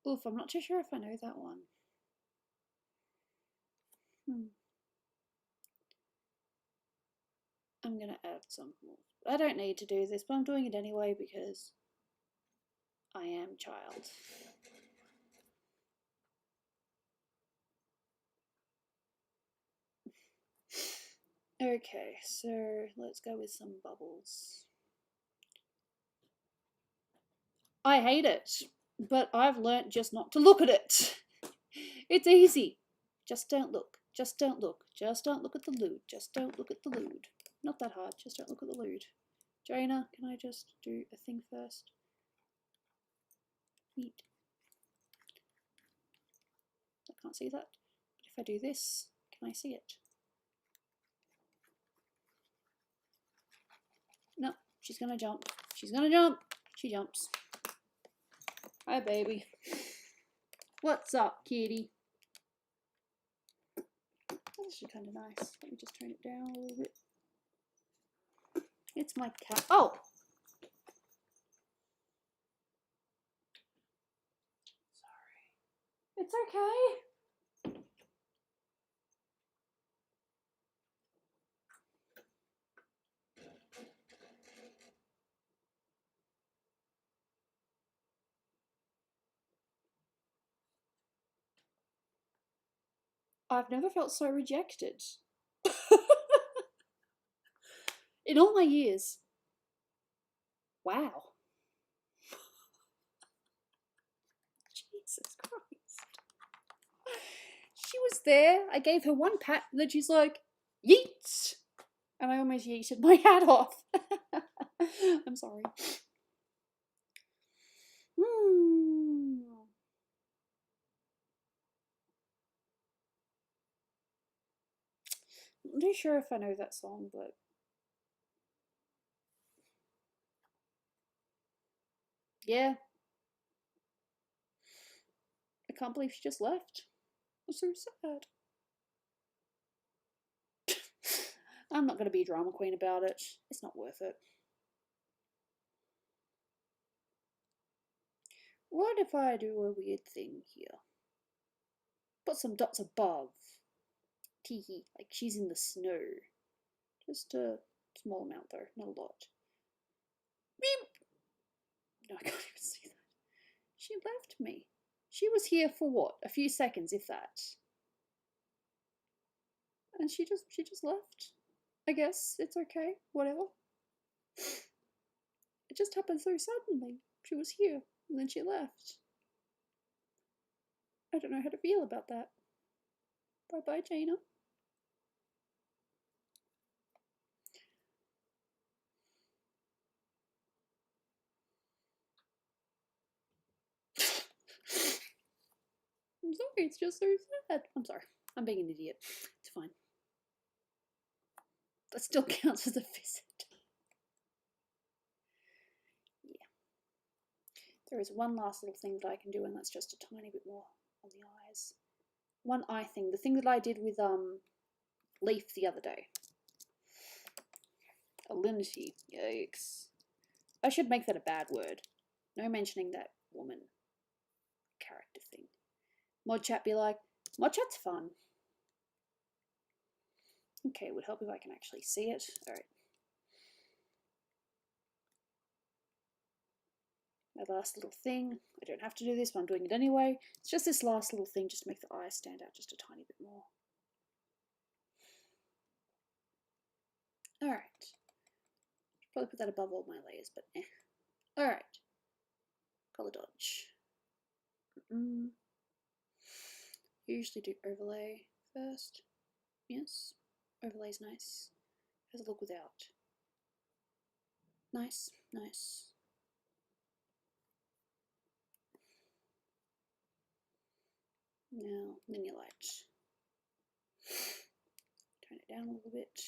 Oof, I'm not too sure if I know that one. I'm gonna add some more. I don't need to do this, but I'm doing it anyway because I am child. Okay, so let's go with some bubbles. I hate it, but I've learnt just not to look at it. It's easy. Just don't look. Just don't look. Just don't look at the lewd. Just don't look at the lewd. Not that hard. Just don't look at the lewd. Jaina, can I just do a thing first? Eat. I can't see that. But if I do this, can I see it? No, she's gonna jump. She's gonna jump. She jumps. Hi, baby. What's up, kitty? That's actually kind of nice. Let me just turn it down a little bit. It's my cat. Oh! Sorry. It's okay. I've never felt so rejected. In all my years. Wow. Jesus Christ. She was there. I gave her one pat and then she's like, yeet! And I almost yeeted my hat off. I'm sorry. I'm not sure if I know that song, but yeah. I can't believe she just left. I'm so sad. I'm not going to be a drama queen about it. It's not worth it. What if I do a weird thing here? Put some dots above. Teehee, like she's in the snow. Just a small amount though, not a lot. Beep! No, I can't even see that. She left me. She was here for what? A few seconds, if that. And she just left. I guess it's okay. Whatever. It just happened so suddenly. She was here and then she left. I don't know how to feel about that. Bye bye, Jaina. I'm sorry, it's just so sad. I'm sorry. I'm being an idiot. It's fine. That still counts as a visit. There is one last little thing that I can do, and that's just a tiny bit more on the eyes. One eye thing, the thing that I did with Leaf the other day. Alinity, yikes. I should make that a bad word. No mentioning that woman character thing. Mod chat be like, mod chat's fun. Okay, it would help if I can actually see it. Alright. My last little thing. I don't have to do this, but I'm doing it anyway. It's just this last little thing just to make the eyes stand out just a tiny bit more. Alright. Probably put that above all my layers, but eh. Alright. Color dodge. Usually do overlay first. Yes. Overlay's nice. How's it look without? Nice, nice. Now, linear light. Turn it down a little bit.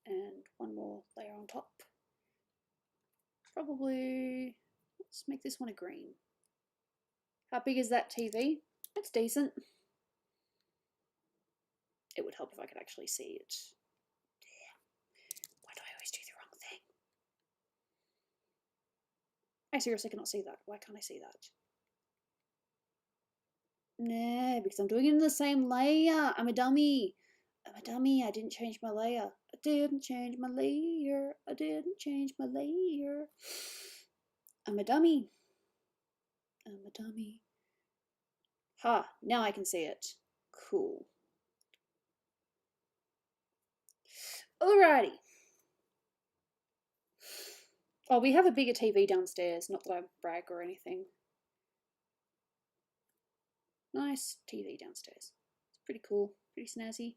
And one more layer on top. Probably, let's make this one a green. How big is that TV? It's decent. It would help if I could actually see it. Why do I always do the wrong thing? I seriously cannot see that. Why can't I see that? Nah, because I'm doing it in the same layer. I'm a dummy. I'm a dummy. I didn't change my layer. I didn't change my layer. I didn't change my layer. I'm a dummy. I'm a dummy. Ha, now I can see it. Cool. Alrighty. Oh, we have a bigger TV downstairs. Not that I brag or anything. Nice TV downstairs. It's pretty cool. Pretty snazzy.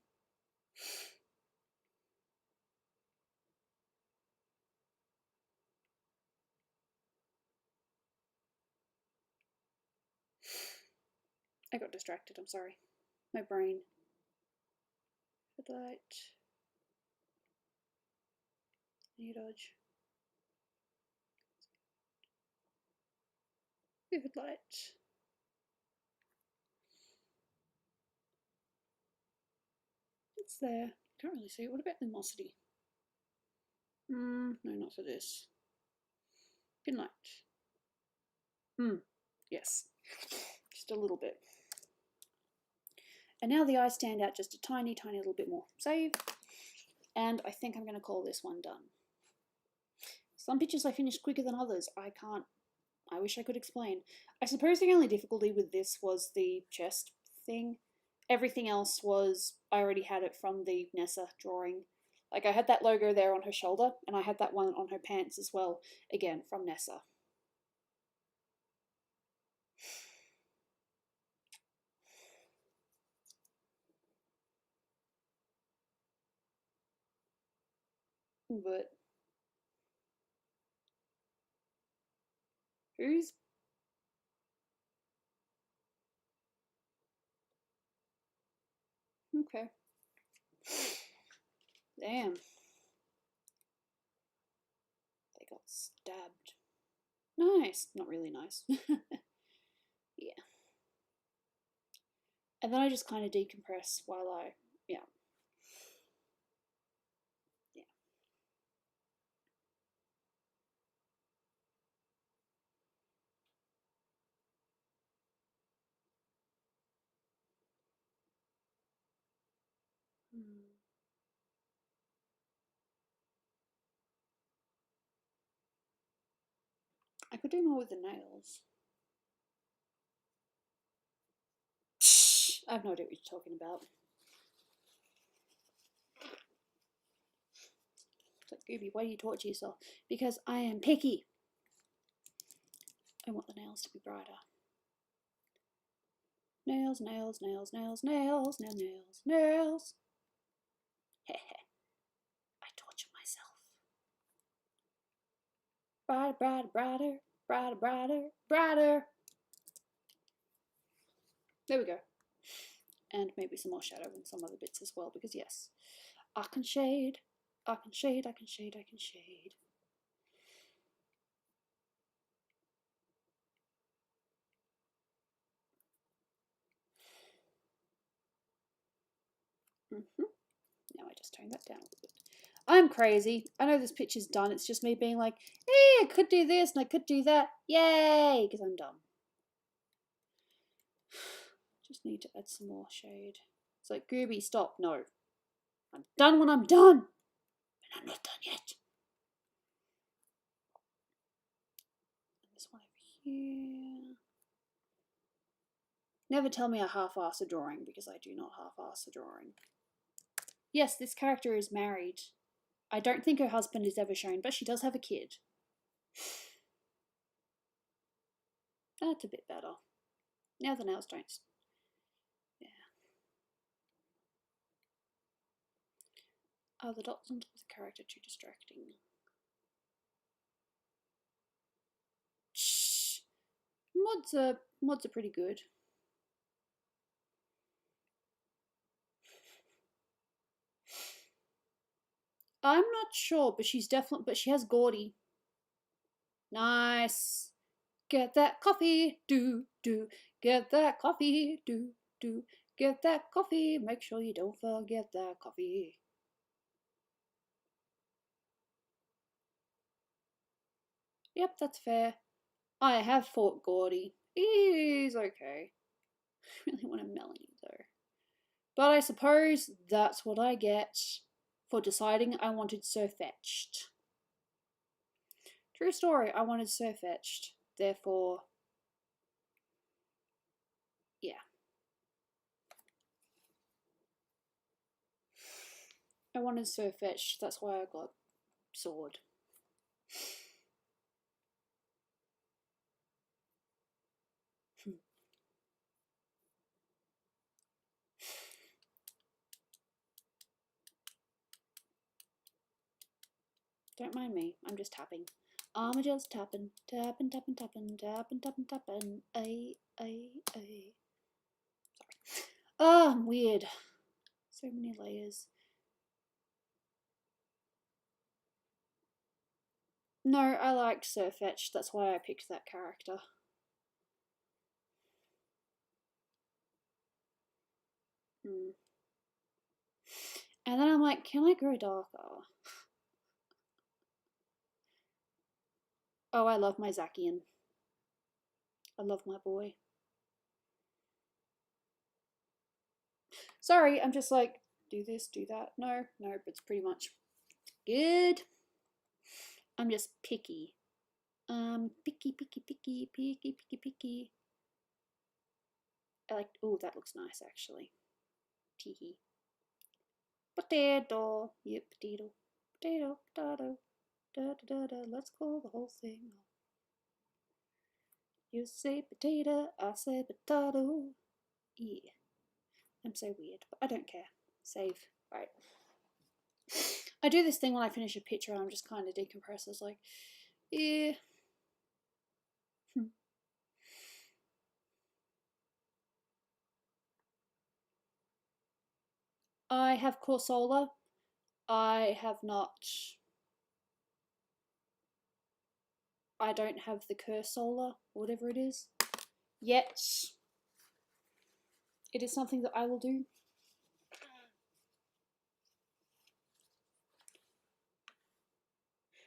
I got distracted, I'm sorry. My brain. Headlight. New dodge. Vivid light. It's there. Can't really see it. What about luminosity? No, not for this. Pin light. Yes. Just a little bit. And now the eyes stand out just a tiny, tiny little bit more. Save. And I think I'm going to call this one done. Some pictures I finished quicker than others. I wish I could explain. I suppose the only difficulty with this was the chest thing. Everything else was, I already had it from the Nessa drawing. Like, I had that logo there on her shoulder, and I had that one on her pants as well, again, from Nessa. But who's... Okay. Damn. They got stabbed. Nice. Not really nice. Yeah. And then I just kind of decompress while I... Yeah. Yeah. I could do more with the nails. I have no idea what you're talking about. It's like, Gooby, why do you torture yourself? Because I am picky. I want the nails to be brighter. Nails, nails, nails, nails, nails, nails, nails, nails. Heh. I torture myself. Brighter, brighter, brighter, brighter, brighter, brighter. There we go. And maybe some more shadow and some other bits as well, because yes, I can shade, I can shade, I can shade, I can shade. Now I just tone that down a little bit. I'm crazy. I know this picture's done. It's just me being like, hey, I could do this and I could do that. Yay! Because I'm dumb. Just need to add some more shade. It's like, Gooby, stop. No. I'm done when I'm done. And I'm not done yet. And this one over here. Never tell me I half-ass a drawing because I do not half-ass a drawing. Yes, this character is married. I don't think her husband is ever shown, but she does have a kid. That's a bit better. Now the nails don't. Yeah. Oh, the dots on top of the character too distracting. Shh. Mods are pretty good. I'm not sure, but she's definitely. But she has Gordy. Nice. Get that coffee, do. Get that coffee, do. Get that coffee. Make sure you don't forget that coffee. Yep, that's fair. I have fought Gordy. He's okay. I really want a Melanie though. But I suppose that's what I get for deciding I wanted Surfetched. True story, I wanted Surfetched. Therefore, yeah. I wanted Surfetched, that's why I got Sword. Don't mind me, I'm just tapping. I'm just tapping. Ay. Sorry. Oh, I'm weird. So many layers. No, I liked Surfetched, that's why I picked that character. And then I'm like, can I go darker? Oh, I love my Zacian. I love my boy. Sorry, I'm just like, do this, do that. No, it's pretty much good. I'm just picky. Picky. I like, oh, that looks nice actually. Teehee. Potato. Yep, potato. Potato. Let's call the whole thing off. You say potato, I say potato. Yeah. I'm so weird, but I don't care. Save. Right. I do this thing when I finish a picture and I'm just kind of decompressed. It's like, yeah. I have Corsola. I have not. I don't have the Cursola, whatever it is, yet. It is something that I will do.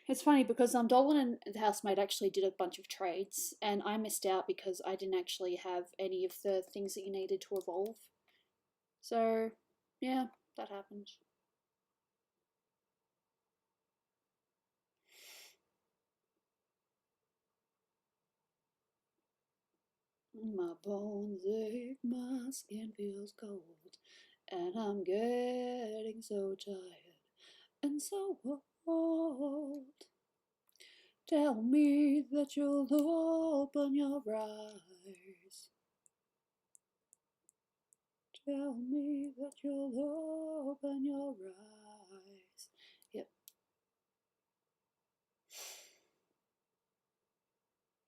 It's funny because Dolan and the housemate actually did a bunch of trades, and I missed out because I didn't actually have any of the things that you needed to evolve. So, yeah, that happened. My bones ache, my skin feels cold, and I'm getting so tired and so old. Tell me that you'll open your eyes. Tell me that you'll open your eyes. Yep.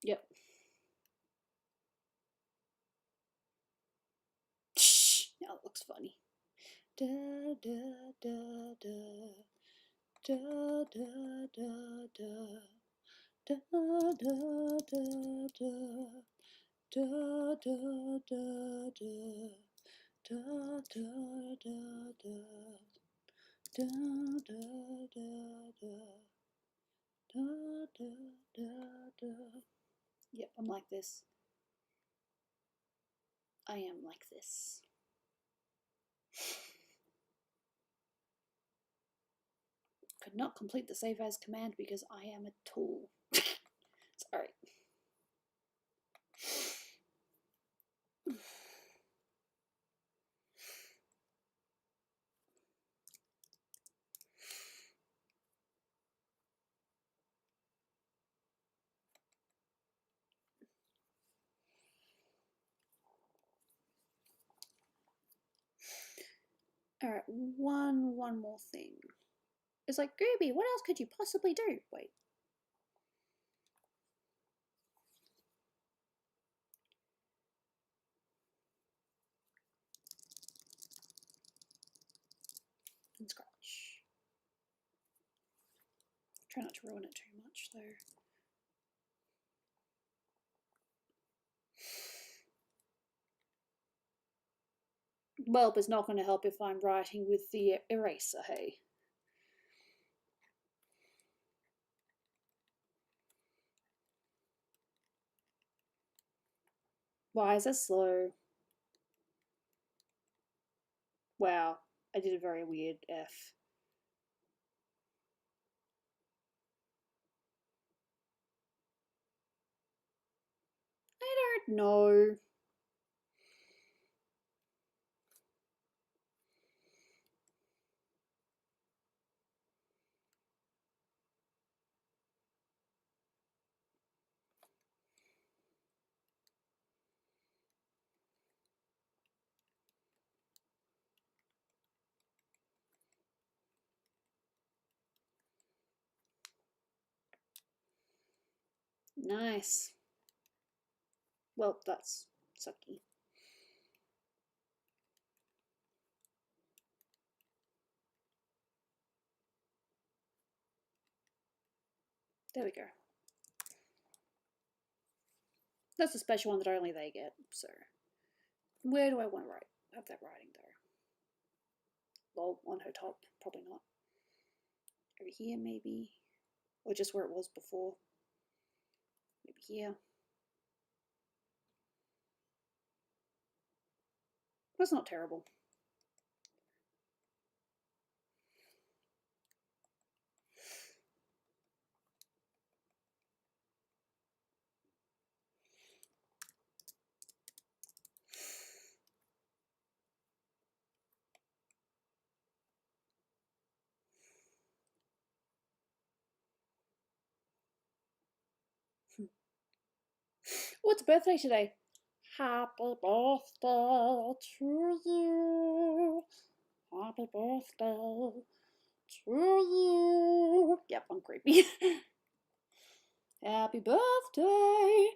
Yep. Shh. Now it looks funny. Da da da da da da da da da da da da da da da da da Da, da, da, da. Da, da, da, da. Da, da, da, da. Yep, I'm like this. I am like this. Could not complete the save as command because I am a tool. Sorry. Alright, one more thing. It's like, Gooby, what else could you possibly do? Wait. And scratch. Try not to ruin it too much, though. Welp is not going to help if I'm writing with the eraser, hey? Why is that slow? Wow, I did a very weird F. I don't know. Nice. Well, that's sucky. There we go. That's a special one that only they get, so. Where do I want to have that writing, though? Well, on her top, probably not. Over here, maybe. Or just where it was before. Maybe here. That's not terrible. What's birthday today? Happy birthday to you. Happy birthday to you. Yep, I'm creepy. Happy birthday.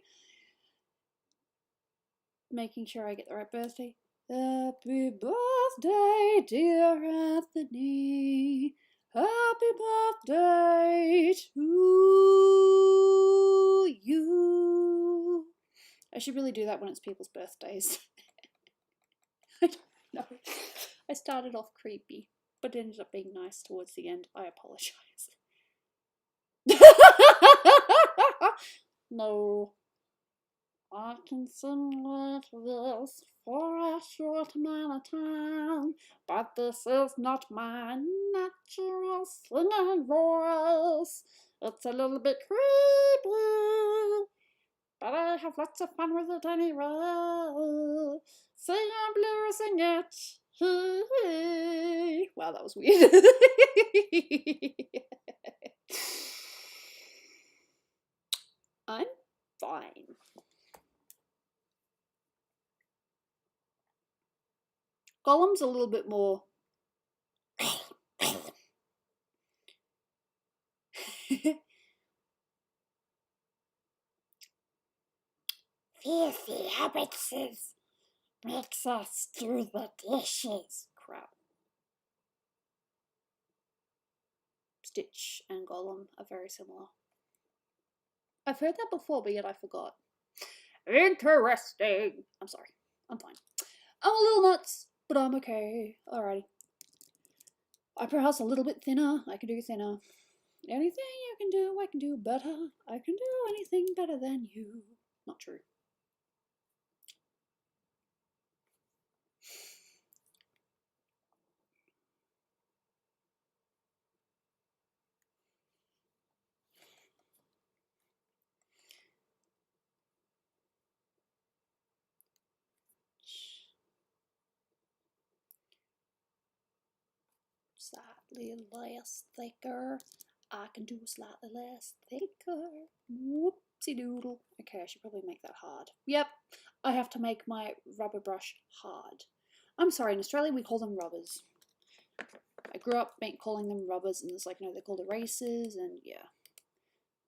Making sure I get the right birthday. Happy birthday, dear Anthony. Happy birthday to you. I should really do that when it's people's birthdays. I don't know. I started off creepy, but it ended up being nice towards the end. I apologize. No. I can sing like this for a short amount of time, but this is not my natural singing voice. It's a little bit creepy, but I have lots of fun with it anyway. Sing and blues, sing it. Wow, that was weird. I'm fine. Gollum's a little bit more. Filthy hobbitses makes us do the dishes. Crap. Stitch and Gollum are very similar. I've heard that before, but yet I forgot. Interesting. I'm sorry. I'm fine. I'm a little nuts. but I'm okay. Alrighty. Eyebrows a little bit thinner. I can do thinner. Anything you can do, I can do better. I can do anything better than you. Not true. Slightly less thicker. I can do slightly less thicker. Whoopsie doodle. Okay, I should probably make that hard. Yep, I have to make my rubber brush hard. I'm sorry, in Australia we call them rubbers. I grew up calling them rubbers, and it's like, no, they're called erasers, and yeah.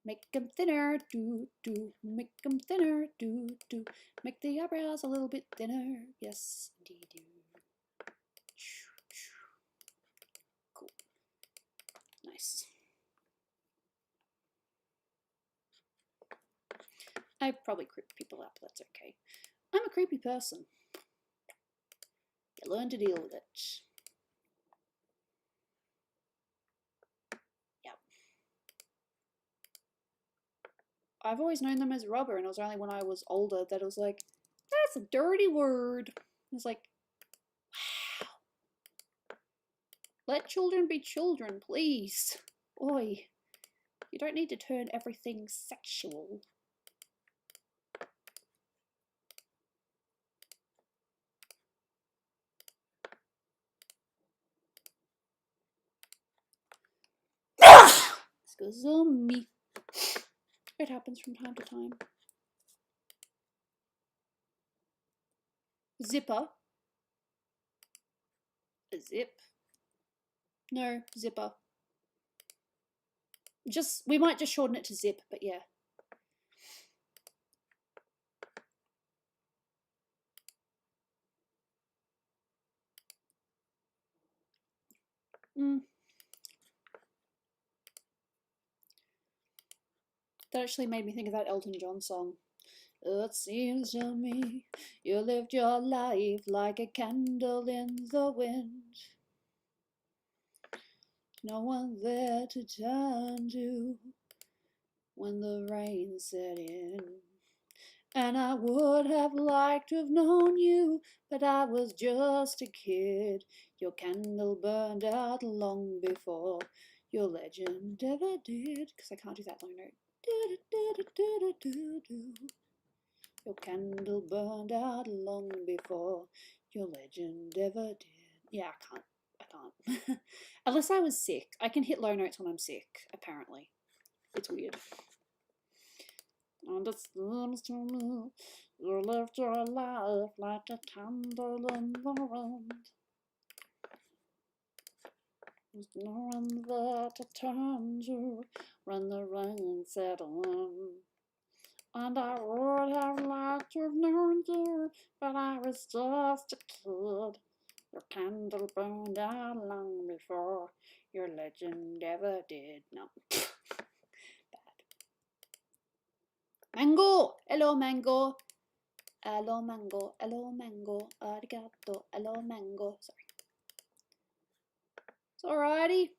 Make them thinner, do, do. Make them thinner, do, do. Make the eyebrows a little bit thinner. Yes, indeed do. Cool. Nice. I probably creep people out, but that's okay. I'm a creepy person. You learn to deal with it. Yep. I've always known them as rubber, and it was only when I was older that it was like, that's a dirty word. I was like, wow. Let children be children, please. Oi. You don't need to turn everything sexual. Excuse me. It happens from time to time. Zipper. A zip. No, zipper. We might just shorten it to zip, but yeah. That actually made me think of that Elton John song. It seems to me you lived your life like a candle in the wind. No one there to turn to when the rain set in. And I would have liked to have known you, but I was just a kid. Your candle burned out long before your legend ever did. Because I can't do that low note. Your candle burned out long before your legend ever did. Yeah, I can't. Unless I was sick. I can hit low notes when I'm sick, apparently. It's weird. And it seems to me you lived your life like a candle in the wind. There's no one there to turn to when the rain set in. And I would have liked to have known you, but I was just a kid. Your candle burned out long before your legend ever did. No. Bad. Mango! Hello, Mango. Hello, Mango. Hello, Mango. Arigato. Hello, Mango. Sorry. It's alrighty.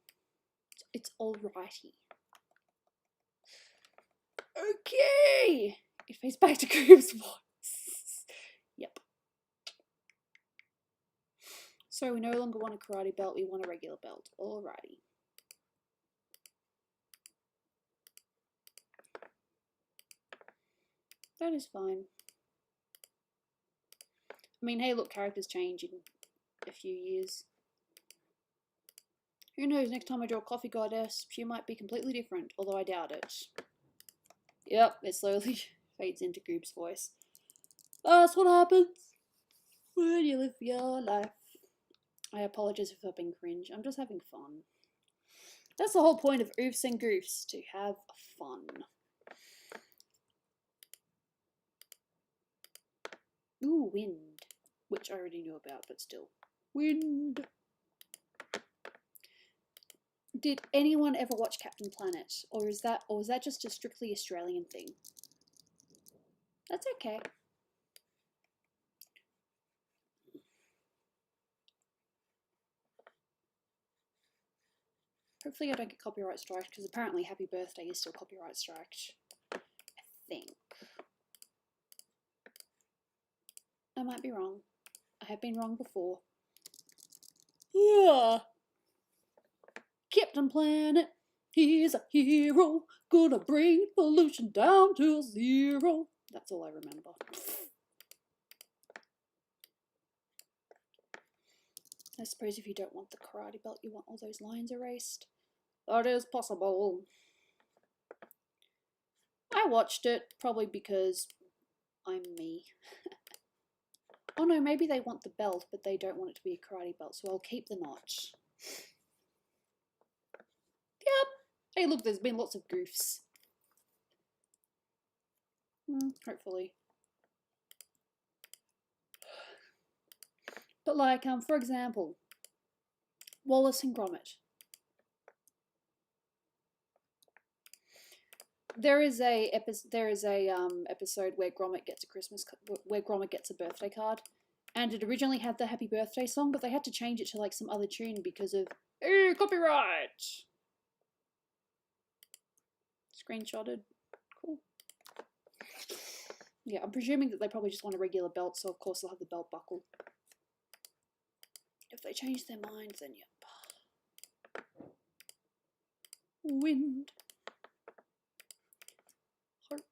It's alrighty. Okay! It fades back to Goofs' voice. Yep. So we no longer want a karate belt, we want a regular belt. Alrighty. That is fine. I mean, hey, look, characters change in a few years. Who knows, next time I draw a coffee goddess, she might be completely different, although I doubt it. Yep, it slowly fades into Goofs' voice. That's what happens when you live your life. I apologize if I've been cringe. I'm just having fun. That's the whole point of Oofs and Goofs, to have fun. Ooh, wind. Which I already knew about, but still. Wind. Did anyone ever watch Captain Planet? Or was that just a strictly Australian thing? That's okay. Hopefully I don't get copyright striked, because apparently happy birthday is still copyright striked. I think. I might be wrong. I have been wrong before. Yeah. Captain Planet, he's a hero, gonna bring pollution down to 0. That's all I remember. I suppose if you don't want the karate belt, you want all those lines erased. That is possible. I watched it, probably because I'm me. Oh no, maybe they want the belt, but they don't want it to be a karate belt, so I'll keep the notch. Yep. Hey look, there's been lots of goofs. Hopefully. But like, for example, Wallace and Gromit. There is a episode where Gromit gets a birthday card, and it originally had the Happy Birthday song, but they had to change it to like some other tune because of copyright. Screenshotted. Cool. Yeah, I'm presuming that they probably just want a regular belt, so of course they'll have the belt buckle. If they change their minds, then yep. Wind. Heart.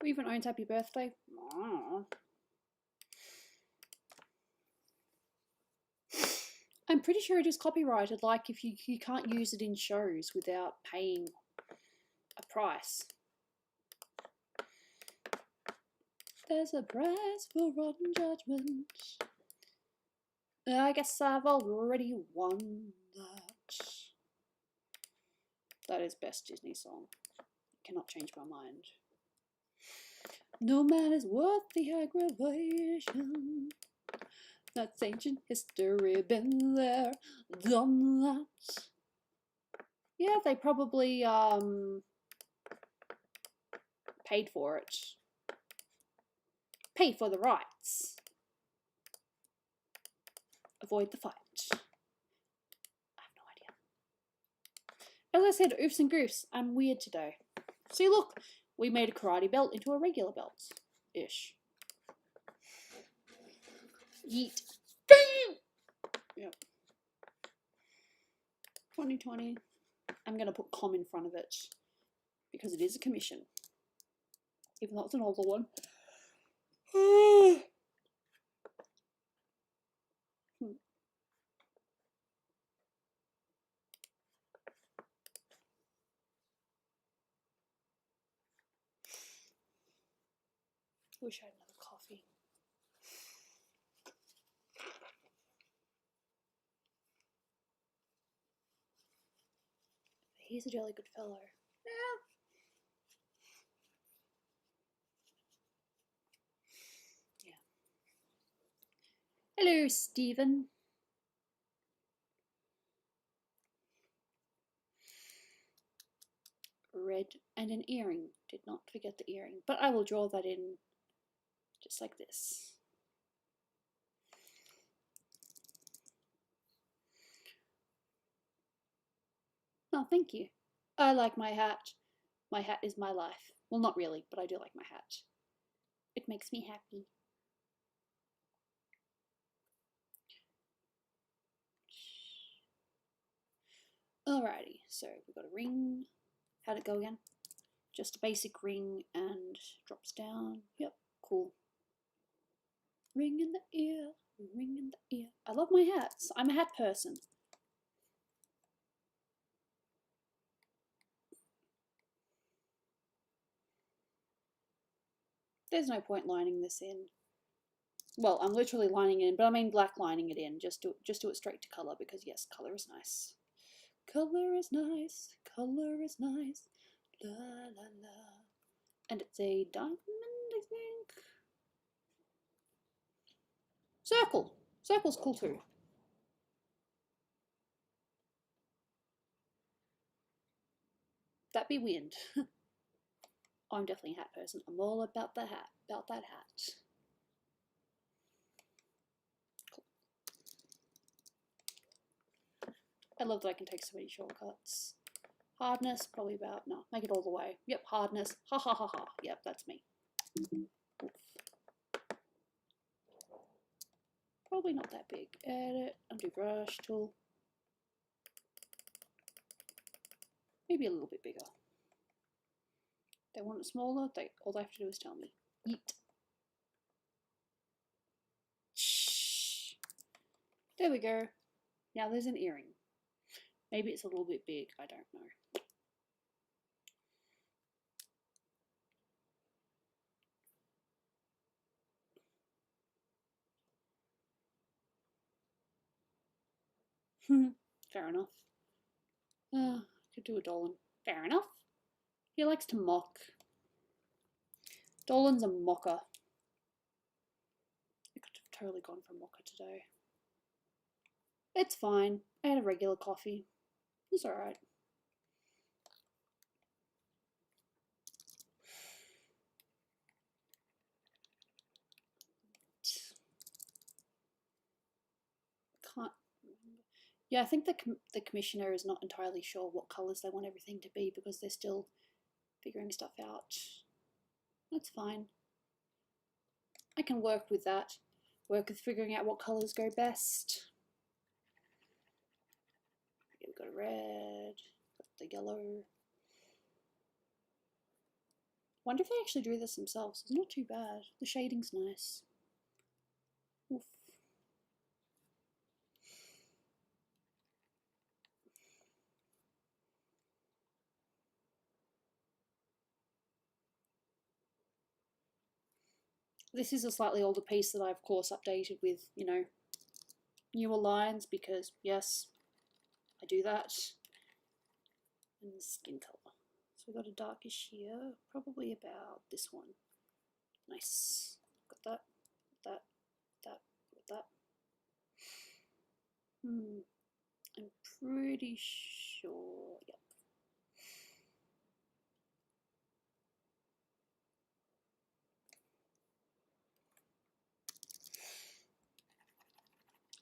Who even owns Happy Birthday? Aww. I'm pretty sure it is copyrighted, like if you can't use it in shows without paying a price. There's a price for rotten judgment. I guess I've already won that. That is best Disney song. Cannot change my mind. No man is worth the aggravation. That's ancient history, been there, done that. Yeah, they probably paid for it. Pay for the rights. Avoid the fight. I have no idea. As I said, oofs and goofs, I'm weird today. See, look, we made a karate belt into a regular belt. Ish. Yeet. Yep. 2020. I'm going to put com in front of it because it is a commission. Even though it's an older one. Wish I had another coffee. He's a jolly good fellow. Yeah. Hello, Stephen. Red and an earring. Did not forget the earring, but I will draw that in just like this. Oh, thank you. I like my hat. My hat is my life. Well, not really, but I do like my hat. It makes me happy. Alrighty, so we've got a ring. How'd it go again? Just a basic ring and drops down. Yep, cool. Ring in the ear, ring in the ear. I love my hats. I'm a hat person. There's no point lining this in. Well, I'm literally lining it in, but I mean black lining it in. Just do it straight to colour because yes, colour is nice. Colour is nice. Colour is nice. La la la. And it's a diamond, I think. Circle. Circle's cool too. That'd be weird. I'm definitely a hat person. I'm all about the hat. About that hat. I love that I can take so many shortcuts. Hardness, probably about, no, make it all the way. Yep, hardness, ha ha ha ha. Yep, that's me. Oof. Probably not that big. Edit, undo brush tool. Maybe a little bit bigger. They want it smaller, all they have to do is tell me. Yeet. Shh. There we go. Now there's an earring. Maybe it's a little bit big, I don't know. Fair enough. Could do a Dolan. Fair enough. He likes to mock. Dolan's a mocker. I could have totally gone for mocker today. It's fine. I had a regular coffee. It's alright. Can't remember. Yeah, I think the commissioner is not entirely sure what colours they want everything to be because they're still figuring stuff out. That's fine. I can work with that. Work with figuring out what colours go best. Okay, we've got a red, got the yellow. Wonder if they actually drew this themselves. It's not too bad. The shading's nice. Oof. This is a slightly older piece that I, of course, updated with, you know, newer lines because, yes, I do that. And the skin colour. So we've got a darkish here, probably about this one. Nice. Got that, that, that. I'm pretty sure, yep.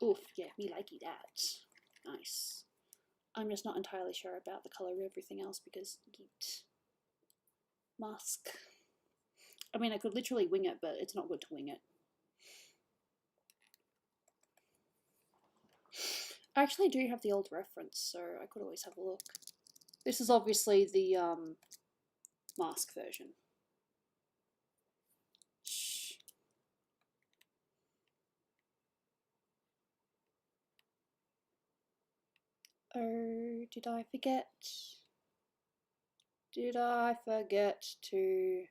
Oof, yeah, me likey that. Nice. I'm just not entirely sure about the colour of everything else because yeet. Mask. I mean, I could literally wing it, but it's not good to wing it. I actually do have the old reference, so I could always have a look. This is obviously the mask version. Shh. Oh, did I forget? Did I forget to...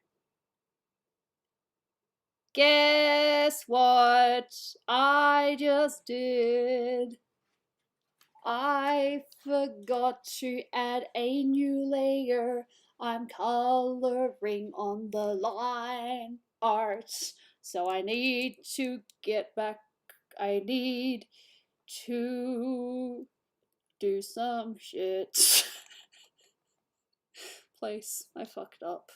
Guess what I just did? I forgot to add a new layer. I'm coloring on the line art. So I need to get back. I need to do some shit. Place. I fucked up.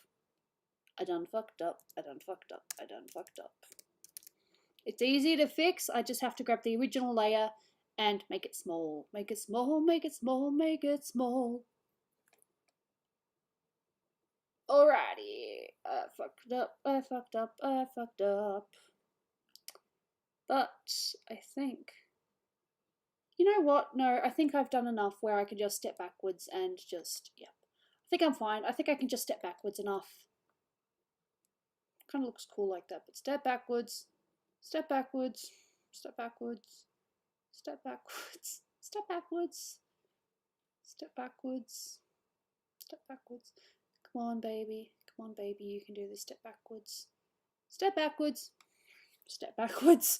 I done fucked up. I done fucked up. I done fucked up. It's easy to fix. I just have to grab the original layer and make it small. Make it small, make it small, make it small. Alrighty. I fucked up, I fucked up, I fucked up. But I think... You know what? No, I think I've done enough where I can just step backwards and just... Yeah. I think I'm fine. I think I can just step backwards enough. Kind of looks cool like that, but step backwards, step backwards, step backwards, step backwards, step backwards, step backwards, step backwards. Come on, baby. Come on, baby. You can do this. Step backwards. Step backwards. Step backwards.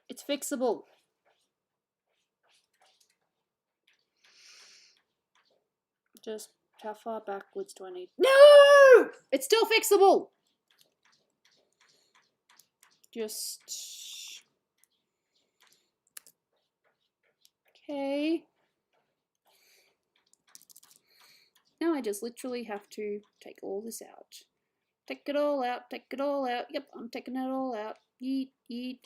It's fixable. Just how far backwards do I need? No! It's still fixable. Just... Okay. Now I just literally have to take all this out. Take it all out, take it all out. Yep, I'm taking it all out. Yeet, yeet.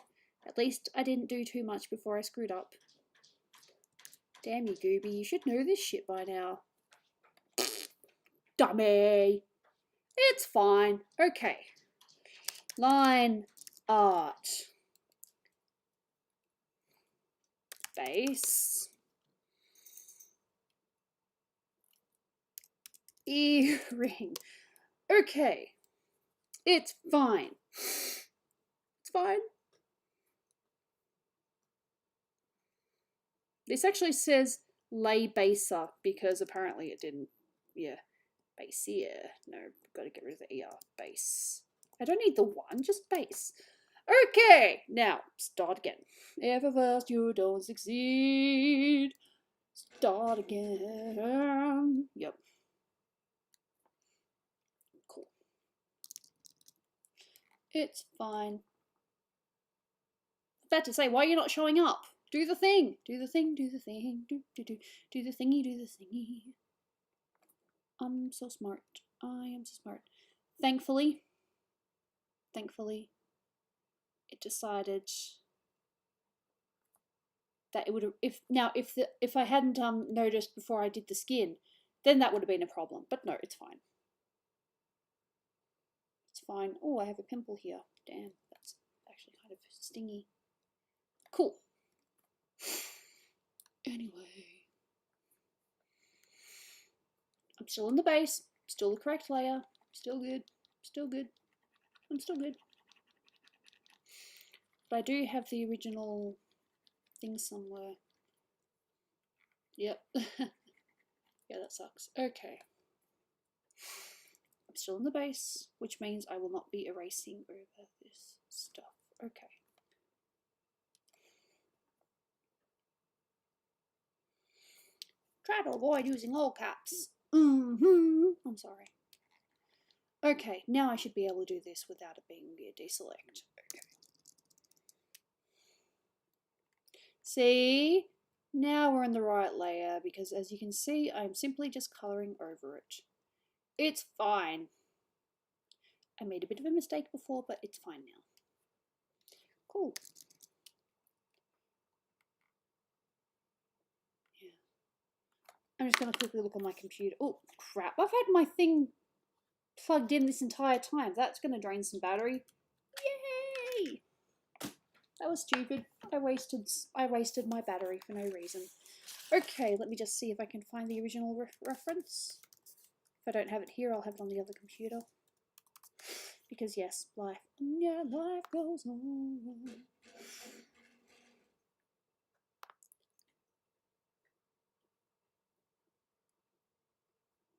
At least I didn't do too much before I screwed up. Damn you, Gooby. You should know this shit by now. Dummy. It's fine. Okay. Line art. Base. Earring. Okay. It's fine. It's fine. This actually says lay baser because apparently it didn't. Yeah. Base here. No, gotta get rid of the ER. Base. I don't need the one, just base. Okay, now start again. If at first you don't succeed, start again. Yep. Cool. It's fine. About to say, why are you not showing up? Do the thing. Do the thing. Do the thing. Do the thingy. Do the thingy. I'm so smart. I am so smart. Thankfully, it decided that it would have, if I hadn't noticed before I did the skin, then that would have been a problem. But no, it's fine. It's fine. Oh, I have a pimple here. Damn, that's actually kind of stingy. Cool. Anyway, I'm still in the base. Still the correct layer. Still good. Still good. I'm still good. But I do have the original thing somewhere. Yep. Yeah, that sucks. Okay. I'm still in the base, which means I will not be erasing over this stuff. Okay. Try to avoid using all caps. I'm sorry. Okay, now I should be able to do this without it being a deselect. Okay. See? Now we're in the right layer because as you can see, I'm simply just colouring over it. It's fine. I made a bit of a mistake before, but it's fine now. Cool. Yeah. I'm just going to quickly look on my computer. Oh, crap. I've had my thing plugged in this entire time. That's going to drain some battery. Yay! That was stupid. I wasted my battery for no reason. Okay, let me just see if I can find the original reference. If I don't have it here, I'll have it on the other computer. Because yes, life goes on.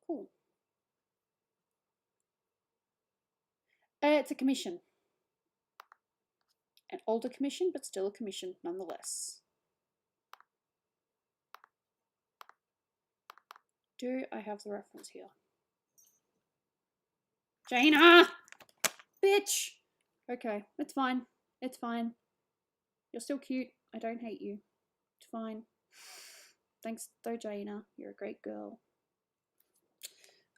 Cool. It's a commission. An older commission, but still a commission nonetheless. Do I have the reference here? Jaina! Bitch! Okay, it's fine. It's fine. You're still cute. I don't hate you. It's fine. Thanks though, Jaina. You're a great girl.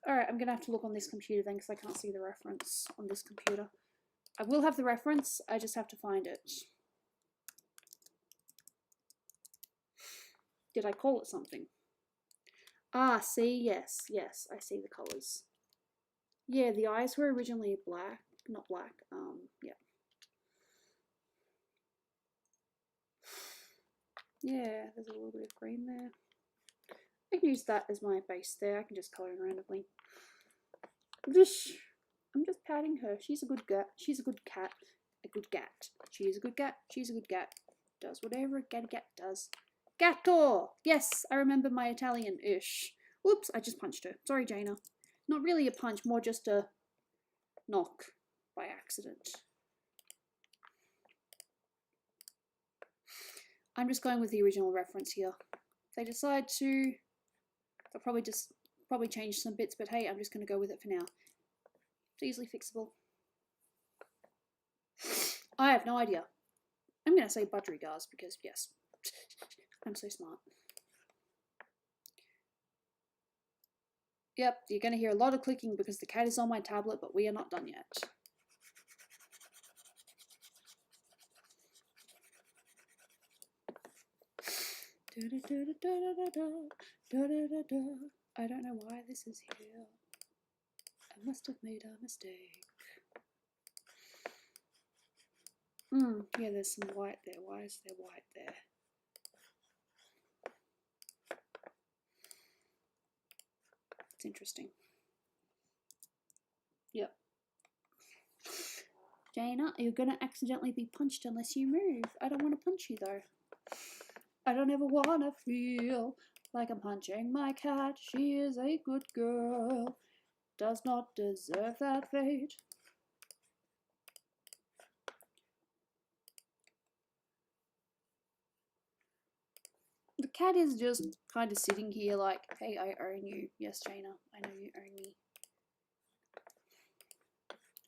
Alright, I'm going to have to look on this computer then because I can't see the reference on this computer. I will have the reference, I just have to find it. Did I call it something? Ah, see, yes, I see the colours. Yeah, the eyes were originally black, not black, yeah. Yeah, there's a little bit of green there. I can use that as my base there, I can just colour in randomly. I'm just patting her. She's a good cat. She's a good cat. A good cat. She's a good cat. She's a good cat. Does whatever a cat does. Gatto! Yes, I remember my Italian-ish. Whoops, I just punched her. Sorry, Jaina. Not really a punch, more just a knock by accident. I'm just going with the original reference here. If they decide to, they'll probably change some bits, but hey, I'm just going to go with it for now. It's easily fixable. I have no idea. I'm going to say budgerigars because, yes, I'm so smart. Yep, you're going to hear a lot of clicking because the cat is on my tablet, but we are not done yet. I don't know why this is here. I must have made a mistake. Yeah, there's some white there. Why is there white there? It's interesting. Yep. Jaina, you're gonna accidentally be punched unless you move. I don't want to punch you though. I don't ever want to feel like I'm punching my cat. She is a good girl. Does not deserve that fate. The cat is just kind of sitting here like, hey, I own you. Yes, Jaina, I know you own me.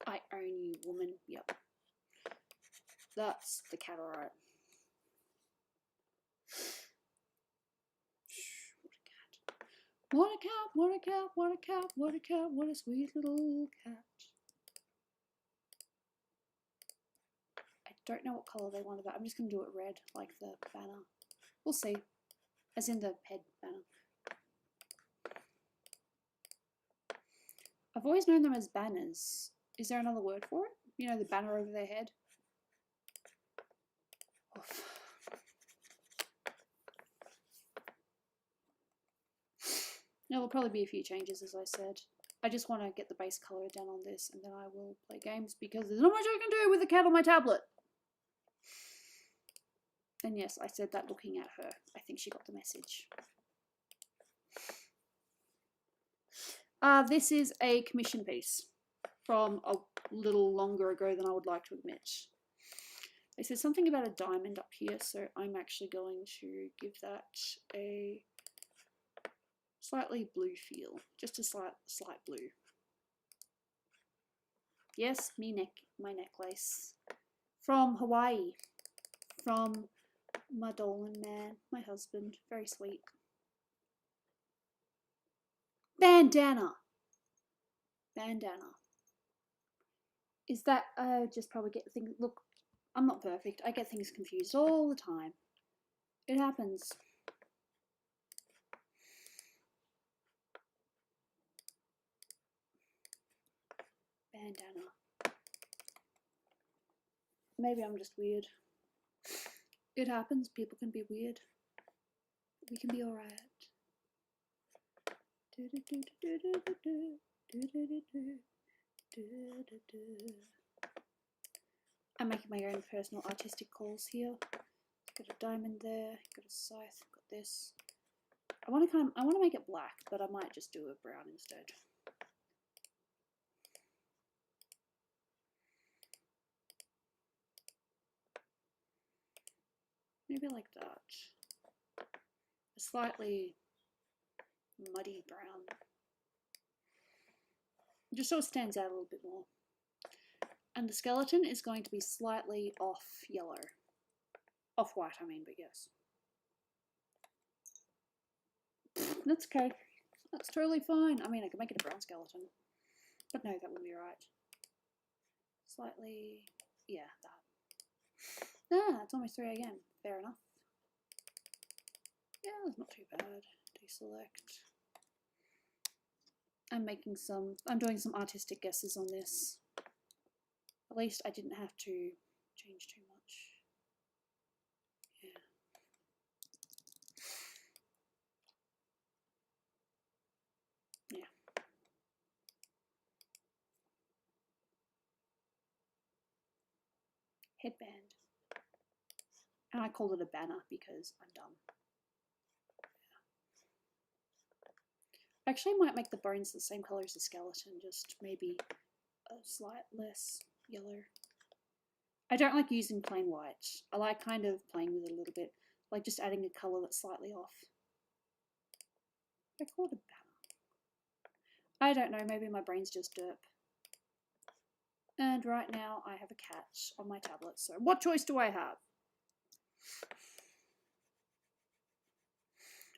I own you, woman. Yep. That's the cat, alright. What a cat. What a cat, what a cat, what a cat, what a cat, what a sweet little cat. I don't know what colour they want about. I'm just going to do it red, like the banner. We'll see. As in the head banner. I've always known them as banners. Is there another word for it? You know, the banner over their head? Oof. There will probably be a few changes, as I said. I just want to get the base colour down on this, and then I will play games, because there's not much I can do with the cat on my tablet. And yes, I said that looking at her. I think she got the message. This is a commission piece from a little longer ago than I would like to admit. They said something about a diamond up here, so I'm actually going to give that a slightly blue feel. Just a slight blue. Yes, my necklace. From Hawaii. From my Dolan man, my husband. Very sweet. Bandana. Bandana. Is that, I just probably get things, look, I'm not perfect. I get things confused all the time. It happens. Bandana. Maybe I'm just weird. It happens. People can be weird. We can be alright. I'm making my own personal artistic calls here. Got a diamond there. Got a scythe. Got this. I want to make it black, but I might just do a brown instead. Maybe like that. A slightly muddy brown. Just so it stands out a little bit more. And the skeleton is going to be slightly off yellow. Off white, I mean, but yes. That's okay. That's totally fine. I mean, I could make it a brown skeleton. But no, that wouldn't be right. Slightly, yeah, that. Ah, it's almost 3 AM. Fair enough. Yeah, that's not too bad. Deselect. I'm doing some artistic guesses on this. At least I didn't have to change too much. Yeah. Yeah. Headband. And I called it a banner because I'm dumb. I actually might make the bones the same colour as the skeleton, just maybe a slight less yellow. I don't like using plain white. I like kind of playing with it a little bit, like just adding a colour that's slightly off. I call it a banner. I don't know, maybe my brain's just derp. And right now I have a cat on my tablet, so what choice do I have?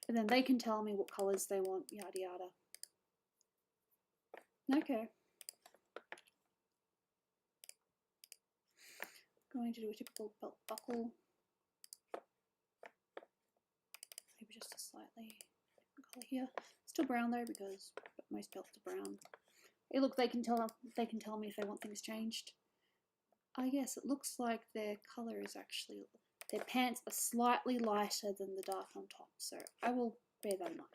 And then they can tell me what colours they want, yada yada. Okay. Going to do a typical belt buckle. Maybe just a slightly different colour here. Still brown though, because most belts are brown. Hey, look, they can tell me if they want things changed. Yes, it looks like their colour is actually, their pants are slightly lighter than the dark on top, so I will bear that in mind.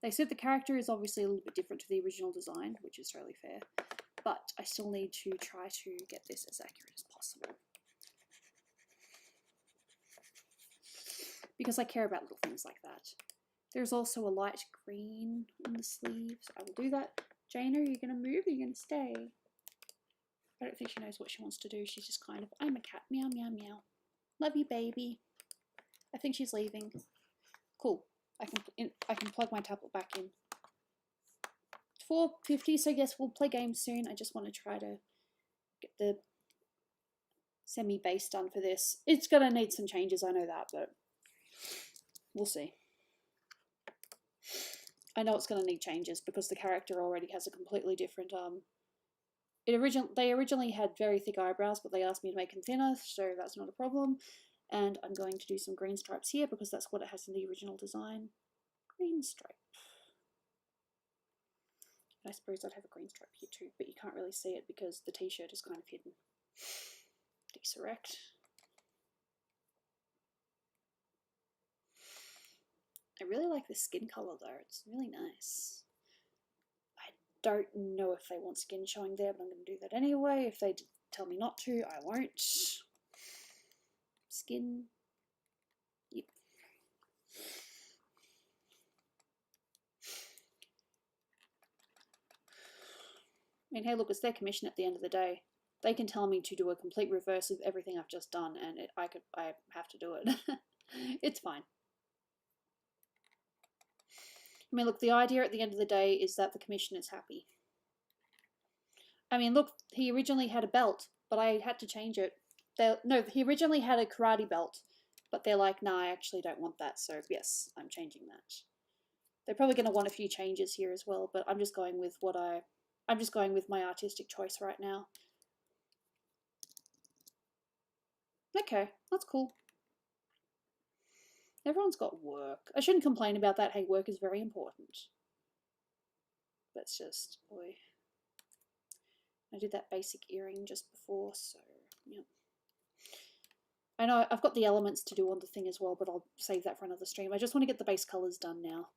They said the character is obviously a little bit different to the original design, which is totally fair, but I still need to try to get this as accurate as possible. Because I care about little things like that. There's also a light green in the sleeves. I will do that. Jane, are you going to move or are you going to stay? I don't think she knows what she wants to do. She's just kind of, I'm a cat. Meow, meow, meow. Love you, baby. I think she's leaving. Cool. I can plug my tablet back in. 4:50, so yes, we'll play games soon. I just want to try to get the semi-base done for this. It's going to need some changes, I know that, but we'll see. I know it's going to need changes because the character already has a completely different, they originally had very thick eyebrows, but they asked me to make them thinner, so that's not a problem. And I'm going to do some green stripes here because that's what it has in the original design. Green stripe. I suppose I'd have a green stripe here too, but you can't really see it because the t-shirt is kind of hidden. Deselect. I really like the skin colour though, it's really nice. I don't know if they want skin showing there, but I'm going to do that anyway. If they tell me not to, I won't. Skin. Yep. I mean, hey, look, it's their commission at the end of the day. They can tell me to do a complete reverse of everything I've just done, and I have to do it. It's fine. I mean, look, the idea at the end of the day is that the commission is happy. I mean, look, he originally had a belt, but I had to change it. No, he originally had a karate belt, but they're like, nah, I actually don't want that, so yes, I'm changing that. They're probably going to want a few changes here as well, but I'm just going with I'm just going with my artistic choice right now. Okay, that's cool. Everyone's got work. I shouldn't complain about that. Hey, work is very important. But it's just, boy. I did that basic earring just before, so, yeah. I know I've got the elements to do on the thing as well, but I'll save that for another stream. I just want to get the base colours done now.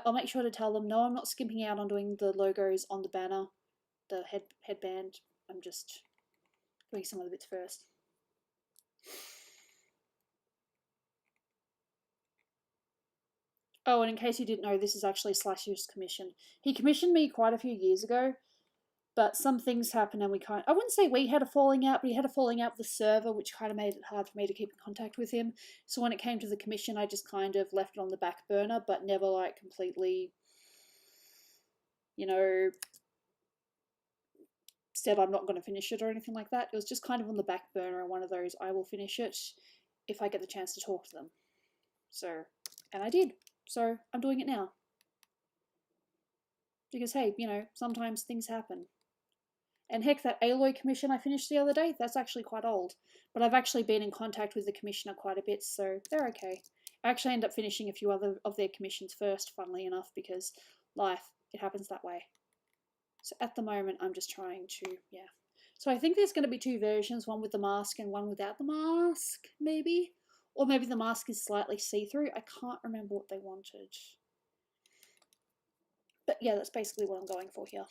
I'll make sure to tell them, no, I'm not skimping out on doing the logos on the banner, the headband. I'm just doing some of the bits first. Oh, and in case you didn't know, this is actually Slash's commission. He commissioned me quite a few years ago, but some things happened and I wouldn't say we had a falling out, but he had a falling out with the server, which kind of made it hard for me to keep in contact with him. So when it came to the commission, I just kind of left it on the back burner, but never like completely, you know, said I'm not going to finish it or anything like that. It was just kind of on the back burner and one of those, I will finish it if I get the chance to talk to them. So, and I did. So I'm doing it now. Because hey, you know, sometimes things happen. And heck, that Aloy commission I finished the other day, that's actually quite old. But I've actually been in contact with the commissioner quite a bit, so they're okay. I actually ended up finishing a few other of their commissions first, funnily enough, because life, it happens that way. So at the moment, I'm just trying to, yeah. So I think there's going to be two versions, one with the mask and one without the mask, maybe? Or maybe the mask is slightly see-through. I can't remember what they wanted. But yeah, that's basically what I'm going for here.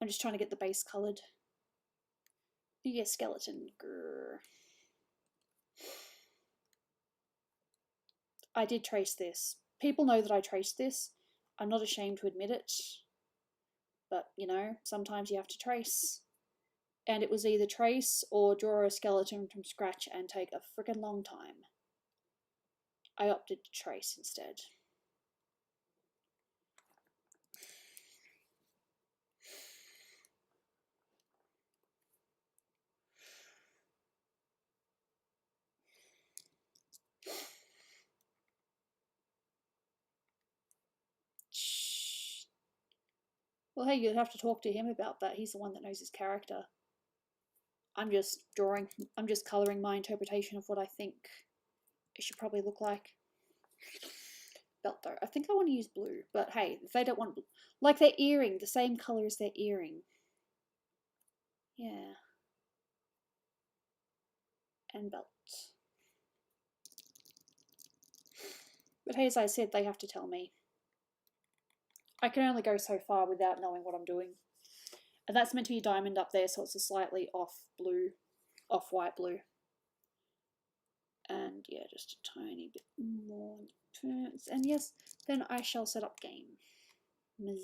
I'm just trying to get the base coloured. Yeah, skeleton. Grr. I did trace this. People know that I traced this. I'm not ashamed to admit it. But, you know, sometimes you have to trace. And it was either trace or draw a skeleton from scratch and take a freaking long time. I opted to trace instead. Well, hey, you'd have to talk to him about that. He's the one that knows his character. I'm just colouring my interpretation of what I think it should probably look like. Belt though. I think I want to use blue, but hey, if they don't want blue, like their earring, the same colour as their earring. Yeah. And belt. But hey, as I said, they have to tell me. I can only go so far without knowing what I'm doing. And that's meant to be a diamond up there, so it's a slightly off blue, off-white blue. And yeah, just a tiny bit more turns. And yes, then I shall set up game. Hope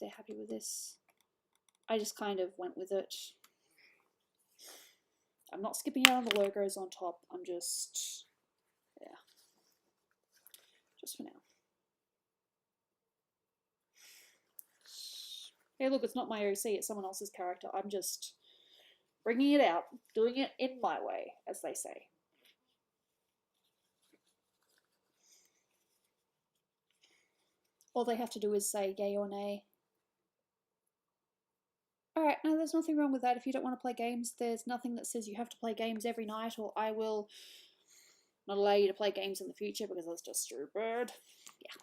they're happy with this. I just kind of went with it. I'm not skipping out on the logos on top. I'm just, yeah, just for now. Hey, look, it's not my OC, it's someone else's character. I'm just bringing it out, doing it in my way, as they say. All they have to do is say yay or nay. Alright, no, there's nothing wrong with that. If you don't want to play games, there's nothing that says you have to play games every night, or I will not allow you to play games in the future, because that's just stupid. Yeah.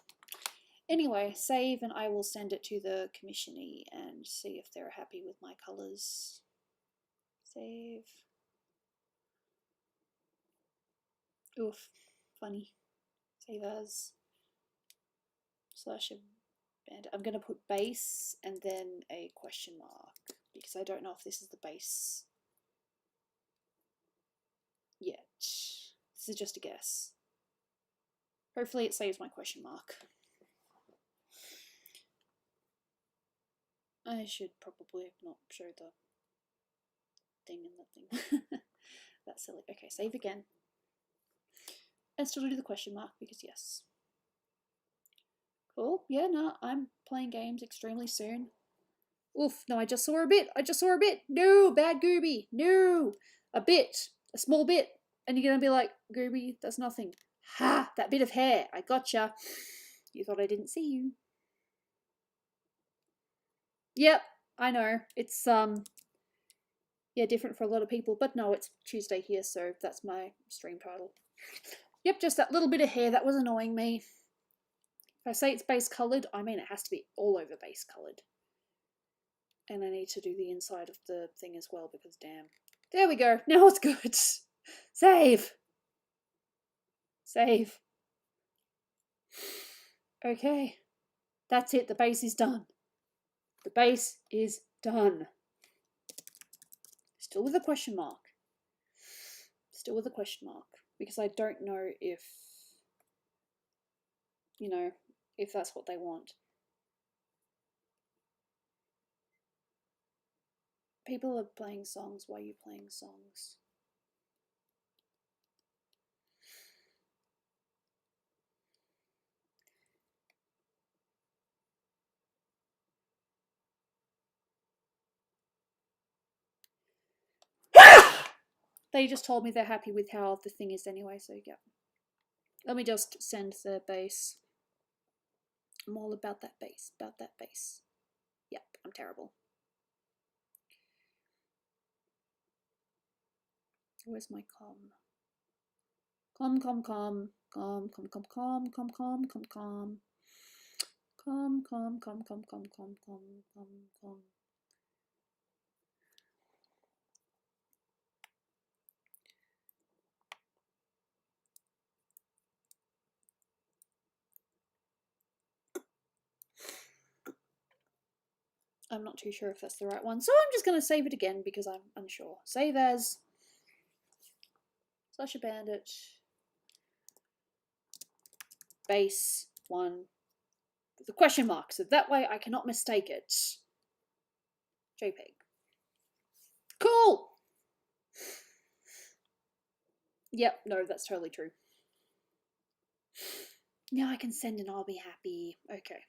Anyway, save, and I will send it to the commissionee and see if they're happy with my colours. Save. Oof, funny. Save as. Slash and I'm going to put base and then a question mark, because I don't know if this is the base yet. This is just a guess. Hopefully it saves my question mark. I should probably not show the thing in the thing. That's silly. Okay, save again. And still do the question mark, because yes. Cool. Yeah, no, I'm playing games extremely soon. Oof, no, I just saw a bit. I just saw a bit. No, bad Gooby. No, a bit. A small bit. And you're going to be like, Gooby, that's nothing. Ha, that bit of hair. I gotcha. You thought I didn't see you. Yep, I know. It's, yeah, different for a lot of people. But no, it's Tuesday here, so that's my stream title. Yep, just that little bit of hair. That was annoying me. If I say it's base coloured, I mean it has to be all over base coloured. And I need to do the inside of the thing as well, because damn. There we go. Now it's good. Save. Save. Okay. That's it. The base is done. The base is done. Still with a question mark. Still with a question mark. Because I don't know if, you know, if that's what they want. People are playing songs. Why are you playing songs? They just told me they're happy with how the thing is anyway, so yeah. Let me just send the base. I'm all about that base, Yep, I'm terrible. Where's my com? Com. I'm not too sure if that's the right one, so I'm just going to save it again because I'm unsure. Save as Slasher Bandit base 1 with a question mark, so that way I cannot mistake it. JPEG. Cool! Yep, no, that's totally true. Now I can send and I'll be happy. Okay.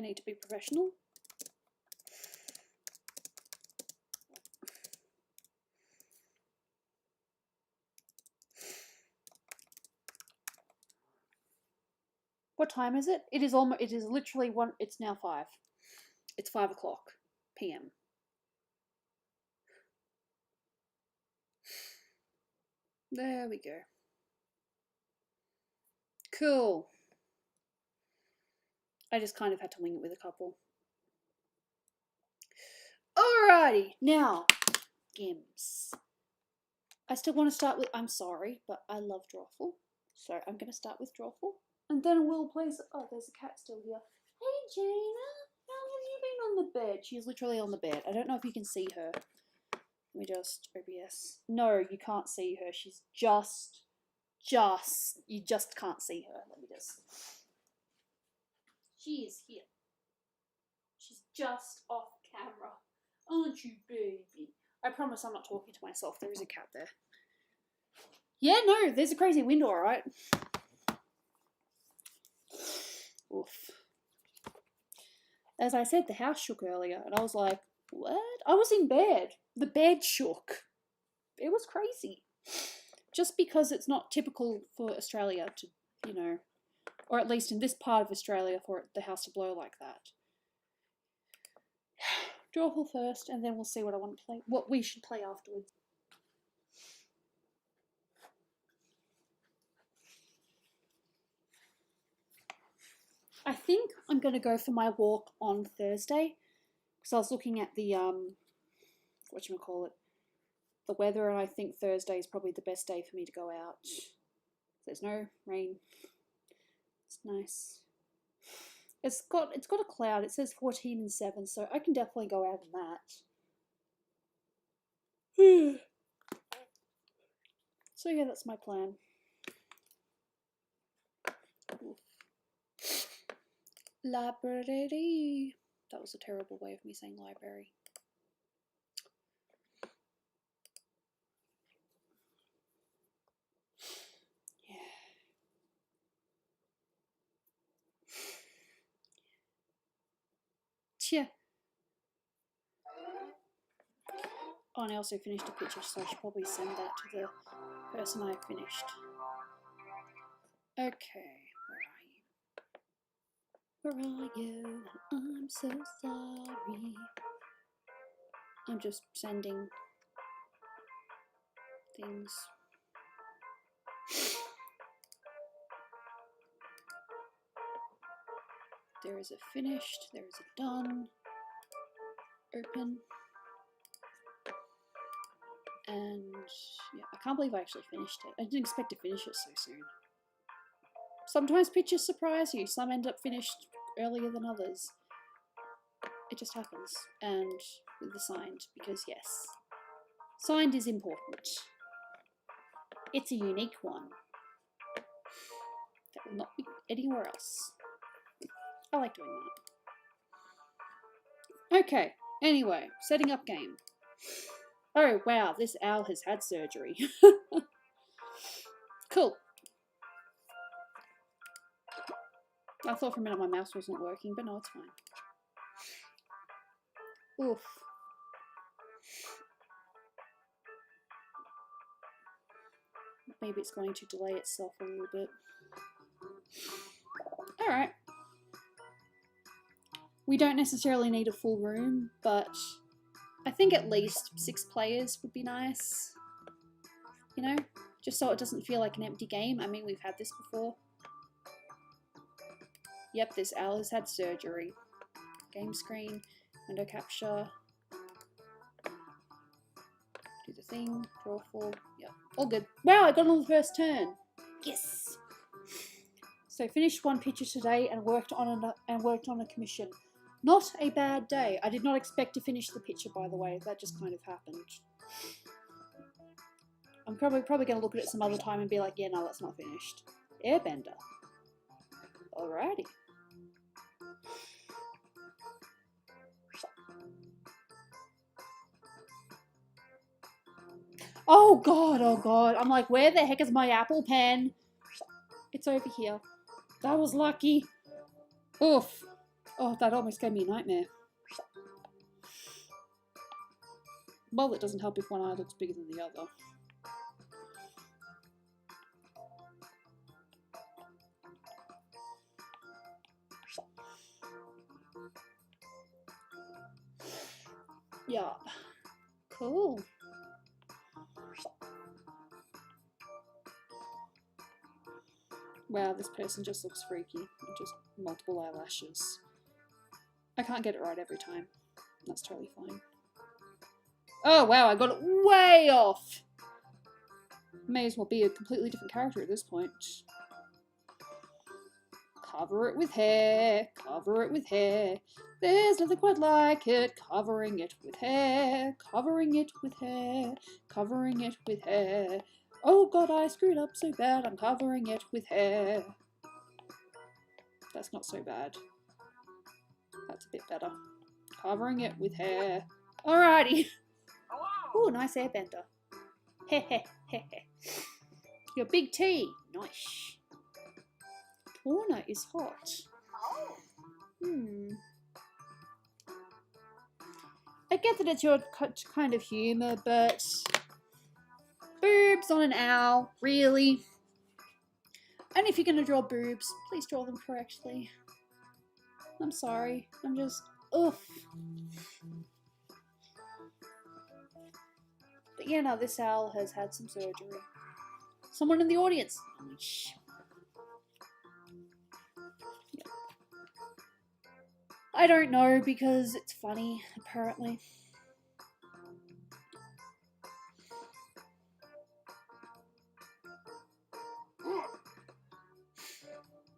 I need to be professional. What time is it? It is almost. It is literally one. It's now 5. It's 5 o'clock p.m. There we go. Cool. I just kind of had to wing it with a couple. Alrighty, now games. I still want to start with. I'm sorry, but I love Drawful, so I'm going to start with Drawful. And then we'll play. Oh, there's a cat still here. Hey, Jaina, how long have you been on the bed? She's literally on the bed. I don't know if you can see her. Let me just OBS. No, you can't see her. She's you just can't see her. Let me just. She is here. She's just off camera. Aren't you, baby? I promise I'm not talking to myself. There is a cat there. Yeah, no, there's a crazy window, alright? Oof. As I said, the house shook earlier, and I was like, what? I was in bed. The bed shook. It was crazy. Just because it's not typical for Australia to, you know, or at least in this part of Australia for the house to blow like that. Drawful first, and then we'll see what I want to play, what we should play afterwards. I think I'm going to go for my walk on Thursday, because I was looking at the, whatchamacallit, the weather, and I think Thursday is probably the best day for me to go out. There's no rain. It's nice. It's got a cloud. It says 14 and 7, so I can definitely go out in that. So yeah, that's my plan. Library. That was a terrible way of me saying library. Yeah. Oh, and I also finished a picture, so I should probably send that to the person I finished. Okay, where are you? I'm so sorry. I'm just sending things. There is a finished, there is a done, open, and yeah, I can't believe I actually finished it. I didn't expect to finish it so soon. Sometimes pictures surprise you, some end up finished earlier than others. It just happens. And with the signed, because yes, signed is important. It's a unique one that will not be anywhere else. I like doing that. Okay, anyway, setting up game. Oh wow, this owl has had surgery. Cool. I thought for a minute my mouse wasn't working, but no, it's fine. Oof. Maybe it's going to delay itself a little bit. Alright. We don't necessarily need a full room, but I think at least 6 players would be nice. You know? Just so it doesn't feel like an empty game. I mean, we've had this before. Yep, this owl has had surgery. Game screen, window capture. Do the thing, drawful. Yep, all good. Wow, I got on the first turn. Yes. So finished one picture today and worked on a commission. Not a bad day. I did not expect to finish the picture, by the way. That just kind of happened. I'm probably going to look at it some other time and be like, yeah, no, that's not finished. Airbender. Alrighty. Oh god, oh god. I'm like, where the heck is my Apple Pen? It's over here. That was lucky. Oof. Oh, that almost gave me a nightmare. Well, it doesn't help if one eye looks bigger than the other. Yeah. Cool. Wow, this person just looks freaky. Just multiple eyelashes. I can't get it right every time. That's totally fine. Oh wow, I got it way off! May as well be a completely different character at this point. Cover it with hair, cover it with hair. There's nothing quite like it. Covering it with hair, covering it with hair, covering it with hair. Oh god, I screwed up so bad, I'm covering it with hair. That's not so bad. That's a bit better. Covering it with hair. Alrighty. Ooh, nice airbender. Heh. Your big T. Nice. Corner is hot. I get that it's your kind of humour, but boobs on an owl, really? And if you're going to draw boobs, please draw them correctly. I'm sorry. I'm just, ugh. But yeah, no, this owl has had some surgery. Someone in the audience. Yeah. I don't know because it's funny, apparently.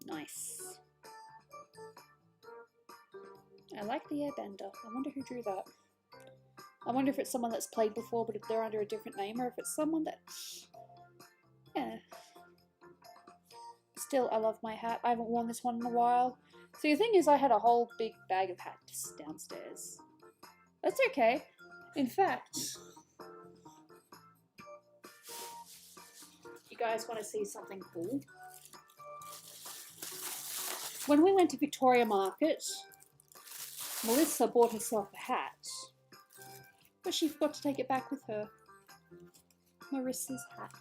Nice. I like the airbender. I wonder who drew that. I wonder if it's someone that's played before, but if they're under a different name, or if it's someone that... Yeah. Still, I love my hat. I haven't worn this one in a while. So the thing is, I had a whole big bag of hats downstairs. That's okay. In fact, you guys want to see something cool? When we went to Victoria Market, Melissa bought herself a hat, but she forgot to take it back with her. Melissa's hat.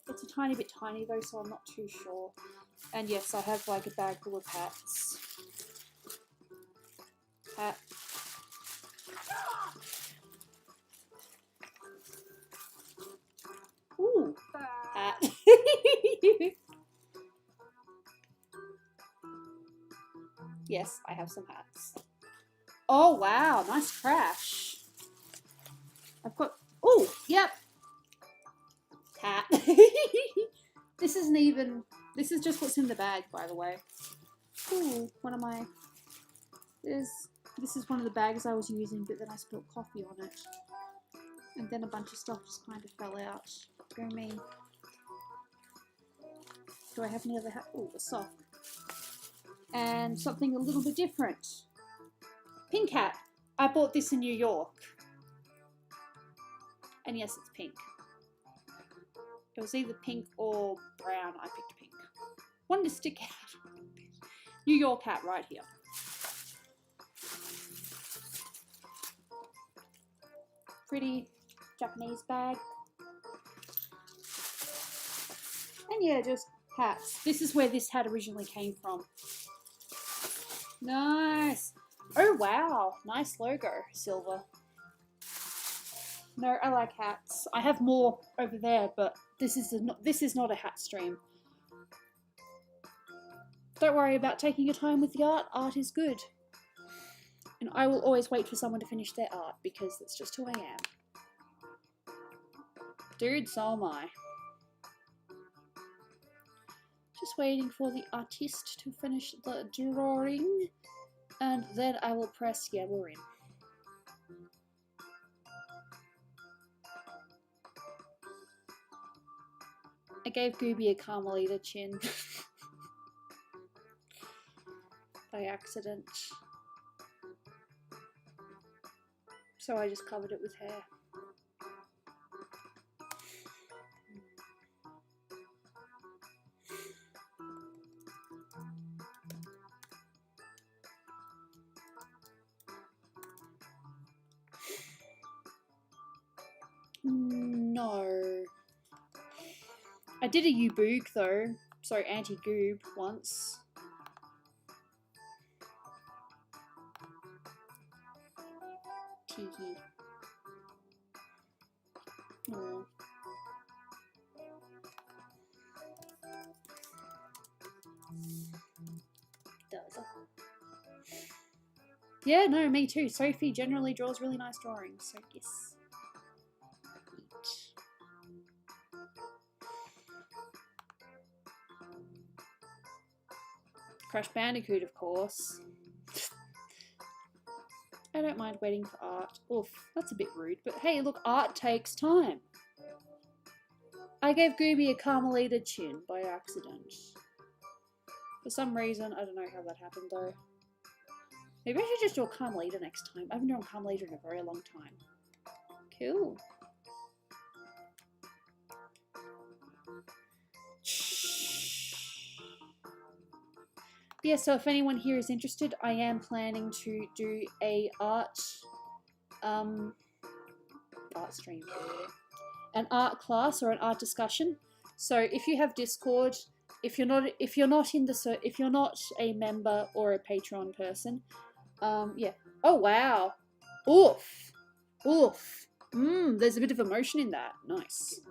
It's a tiny bit tiny though, so I'm not too sure. And yes, I have like a bag full of hats. Hat. Ooh, hat. Yes, I have some hats. Oh wow, nice crash. I've got, oh, yep. Hat. This isn't even, this is just what's in the bag, by the way. Ooh, one of my, this is one of the bags I was using, but then I spilled coffee on it. And then a bunch of stuff just kind of fell out. Go me. Do I have any other hat? Oh, a sock. And something a little bit different. Pink hat. I bought this in New York. And yes, it's pink. It was either pink or brown. I picked pink. Wanted to stick out. New York hat right here. Pretty Japanese bag. And yeah, just hats. This is where this hat originally came from. Nice. Oh wow, nice logo, silver. No, I like hats. I have more over there, but this is not a hat stream. Don't worry about taking your time with the art. Art is good. And I will always wait for someone to finish their art because that's just who I am. Dude, so am I. Just waiting for the artist to finish the drawing. And then I will press, yeah, we're in. I gave Gooby a Carmelita chin. By accident. So I just covered it with hair. No. I did a U-Boog though. Sorry, anti-goob once. Tiki. Oh. Does. Yeah, no, me too. Sophie generally draws really nice drawings, so yes. Crash Bandicoot, of course. I don't mind waiting for art. Oof, that's a bit rude, but hey, look, art takes time. I gave Gooby a Carmelita chin by accident. For some reason, I don't know how that happened though. Maybe I should just draw Carmelita next time. I haven't drawn Carmelita in a very long time. Cool. Yeah, so if anyone here is interested, I am planning to do a art stream, an art class or an art discussion. So if you have Discord, if you're not a member or a Patreon person, yeah. Oh wow, oof, oof. There's a bit of emotion in that. Nice.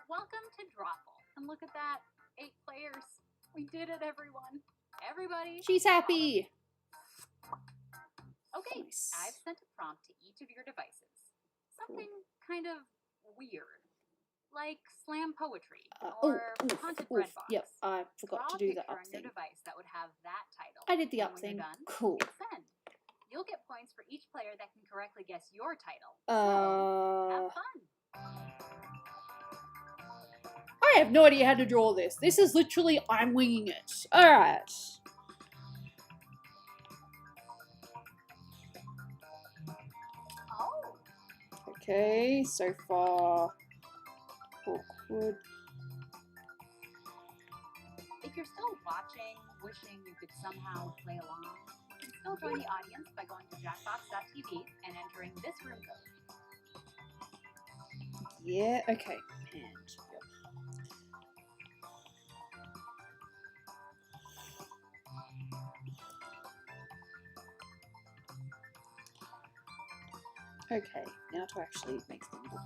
Welcome to Drawful. And look at that, 8 players. We did it, everyone. Everybody. She's happy. Okay, Nice. I've sent a prompt to each of your devices. Something kind of weird, like slam poetry or haunted bread box. Yep, I forgot to do the up on your thing. device that would have that title. I did the And up when thing. you're done, Cool. hit send. You'll get points for each player that can correctly guess your title. So, have fun. I have no idea how to draw this. This is literally, I'm winging it. Alright. Oh. Okay, so far awkward. If you're still watching, wishing you could somehow play along, you can still join the audience by going to jackbox.tv and entering this room code. Yeah, okay. And yep. Okay, now to actually make things look.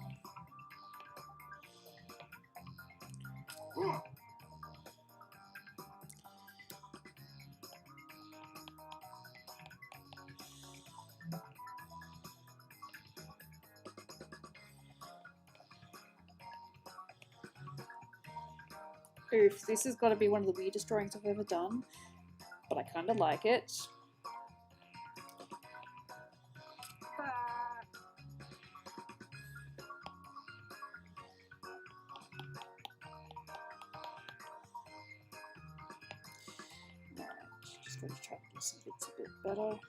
Oof, this has got to be one of the weirdest drawings I've ever done, but I kind of like it. Just going to try to do some bits a bit better.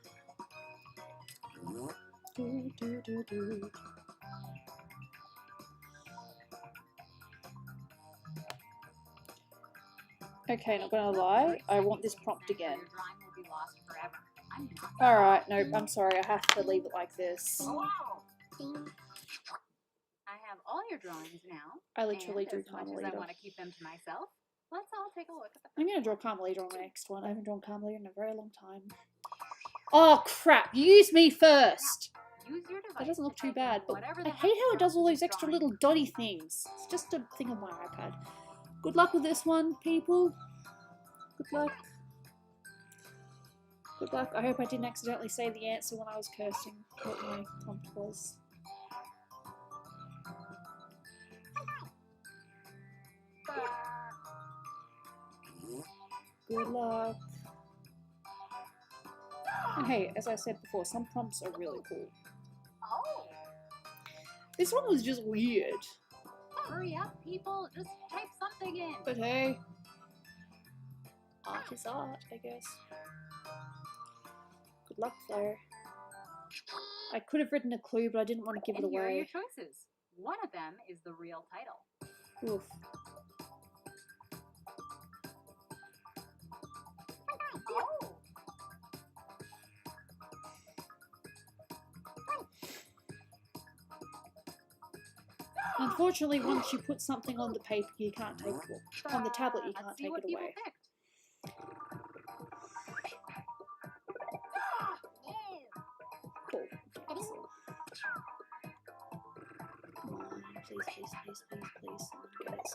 Okay, not gonna lie, I want this prompt again. Alright, nope, I'm sorry, I have to leave it like this. I have all your drawings now. I literally do as much as I want to keep them to myself, let's all take a look at the I'm gonna draw Carmelita on the next one. I haven't drawn Carmelita in a very long time. Oh crap, use me first! Use your device. That doesn't look too bad, but Whatever I the hate how it does all those drawing. extra little dotty things. It's just a thing on my iPad. Good luck with this one, people. Good luck. Good luck. I hope I didn't accidentally say the answer when I was cursing what my prompt was. Good luck. And hey, as I said before, some prompts are really cool. Oh. This one was just weird. Hurry up, people. Just type something in. But hey, art is art, I guess. Good luck, though. I could have written a clue, but I didn't want to give it Here are your away. choices. One of them is the real title. Oof. Oh. Unfortunately, once you put something on the paper, you can't take it. On the tablet, you can't take it away. Cool. Come on, please. Someone get it.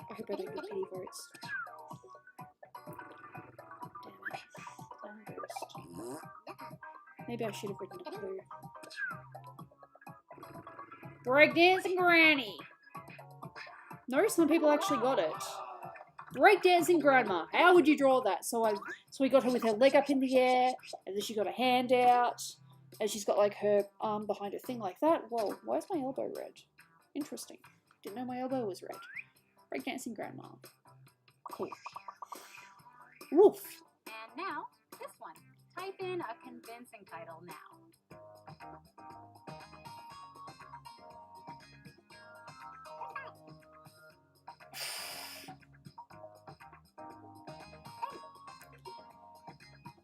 I hope I don't get pity votes. Damn it. Ghost. Maybe I should have written a clue. Breakdancing Granny! No, some people actually got it. Breakdancing Grandma. How would you draw that? So we got her with her leg up in the air, and then she got a hand out, and she's got like her arm behind her thing like that. Whoa, why is my elbow red? Interesting. Didn't know my elbow was red. Breakdancing Grandma. Cool. Woof. And now, this one. Type in a convincing title now.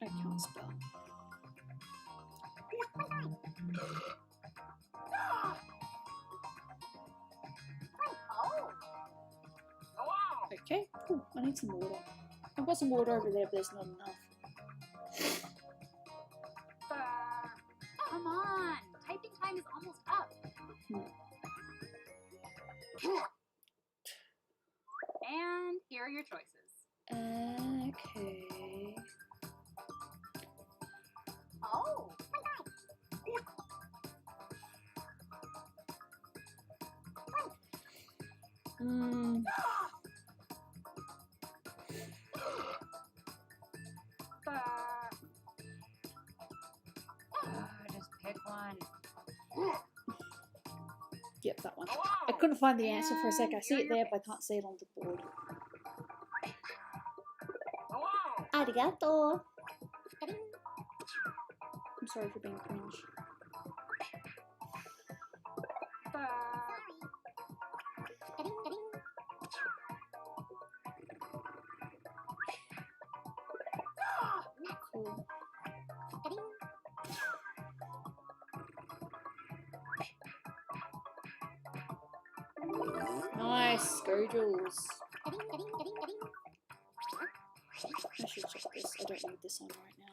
I can't spell. Okay, cool. I need some water. I've got some water over there, but there's not enough. Come on! Typing time is almost up. And here are your choices. Okay. Oh! Just pick one. Yep, that one. I couldn't find the answer for a sec. I see it there, but I can't see it on the board. Arigato! I'm sorry for being cringe. Cool. Nice, go Jules. I should check this. I don't need this on right now.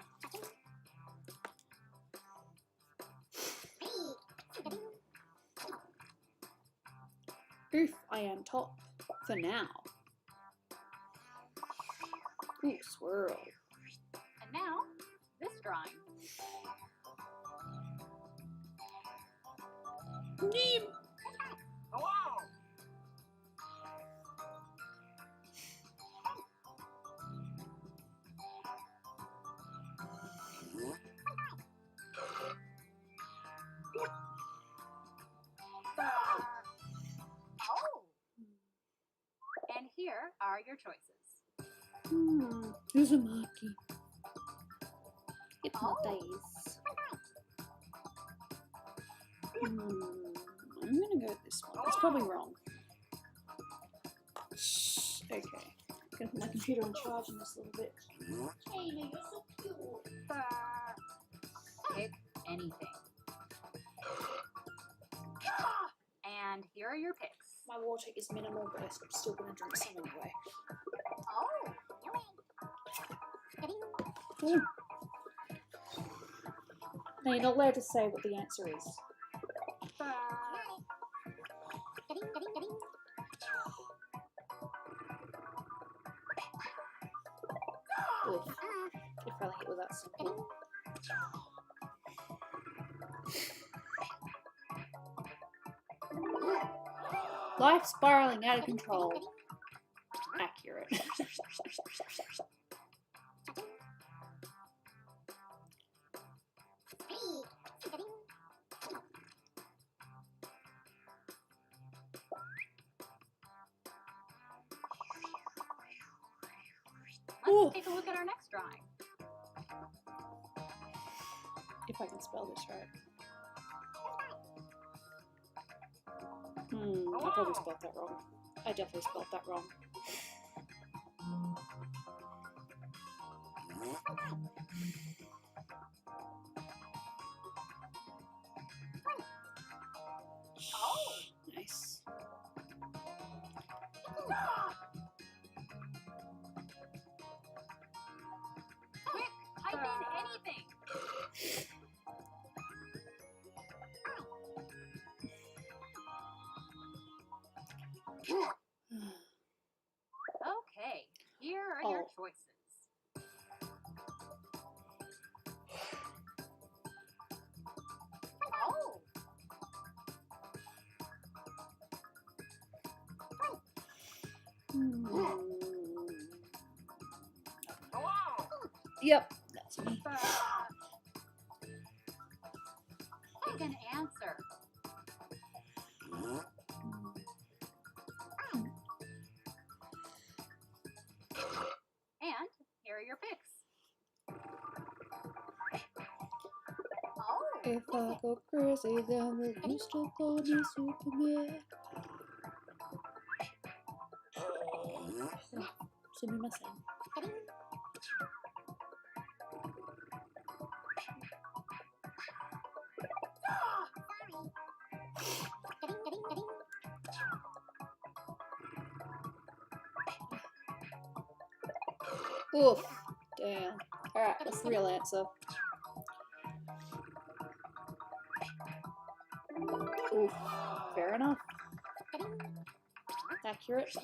Oof, I am top for now. Ooh, swirl. And now, this drawing. Neem. And here are your choices. Uzumaki. Hypnotize. I'm gonna go with this one. It's probably wrong. Shh. Okay. I'm gonna put my computer on charge in this little bit. Hey, you're so cute. Pick anything. And here are your picks. My water is minimal, but I'm still gonna drink some anyway. Ooh. Now you're not allowed to say what the answer is. Ugh. If only it was that simple. Life spiraling out of control. Accurate. Let's take a look at our next drawing. If I can spell this right. I probably spelled that wrong. I definitely spelled that wrong. Yep, that's me. Pick an answer. And here are your picks. Oh, If I go crazy, then will you still call me Superman? Sumimasen. Oof. Damn. Alright, what's the real answer? Oof. Fair enough. Accurate.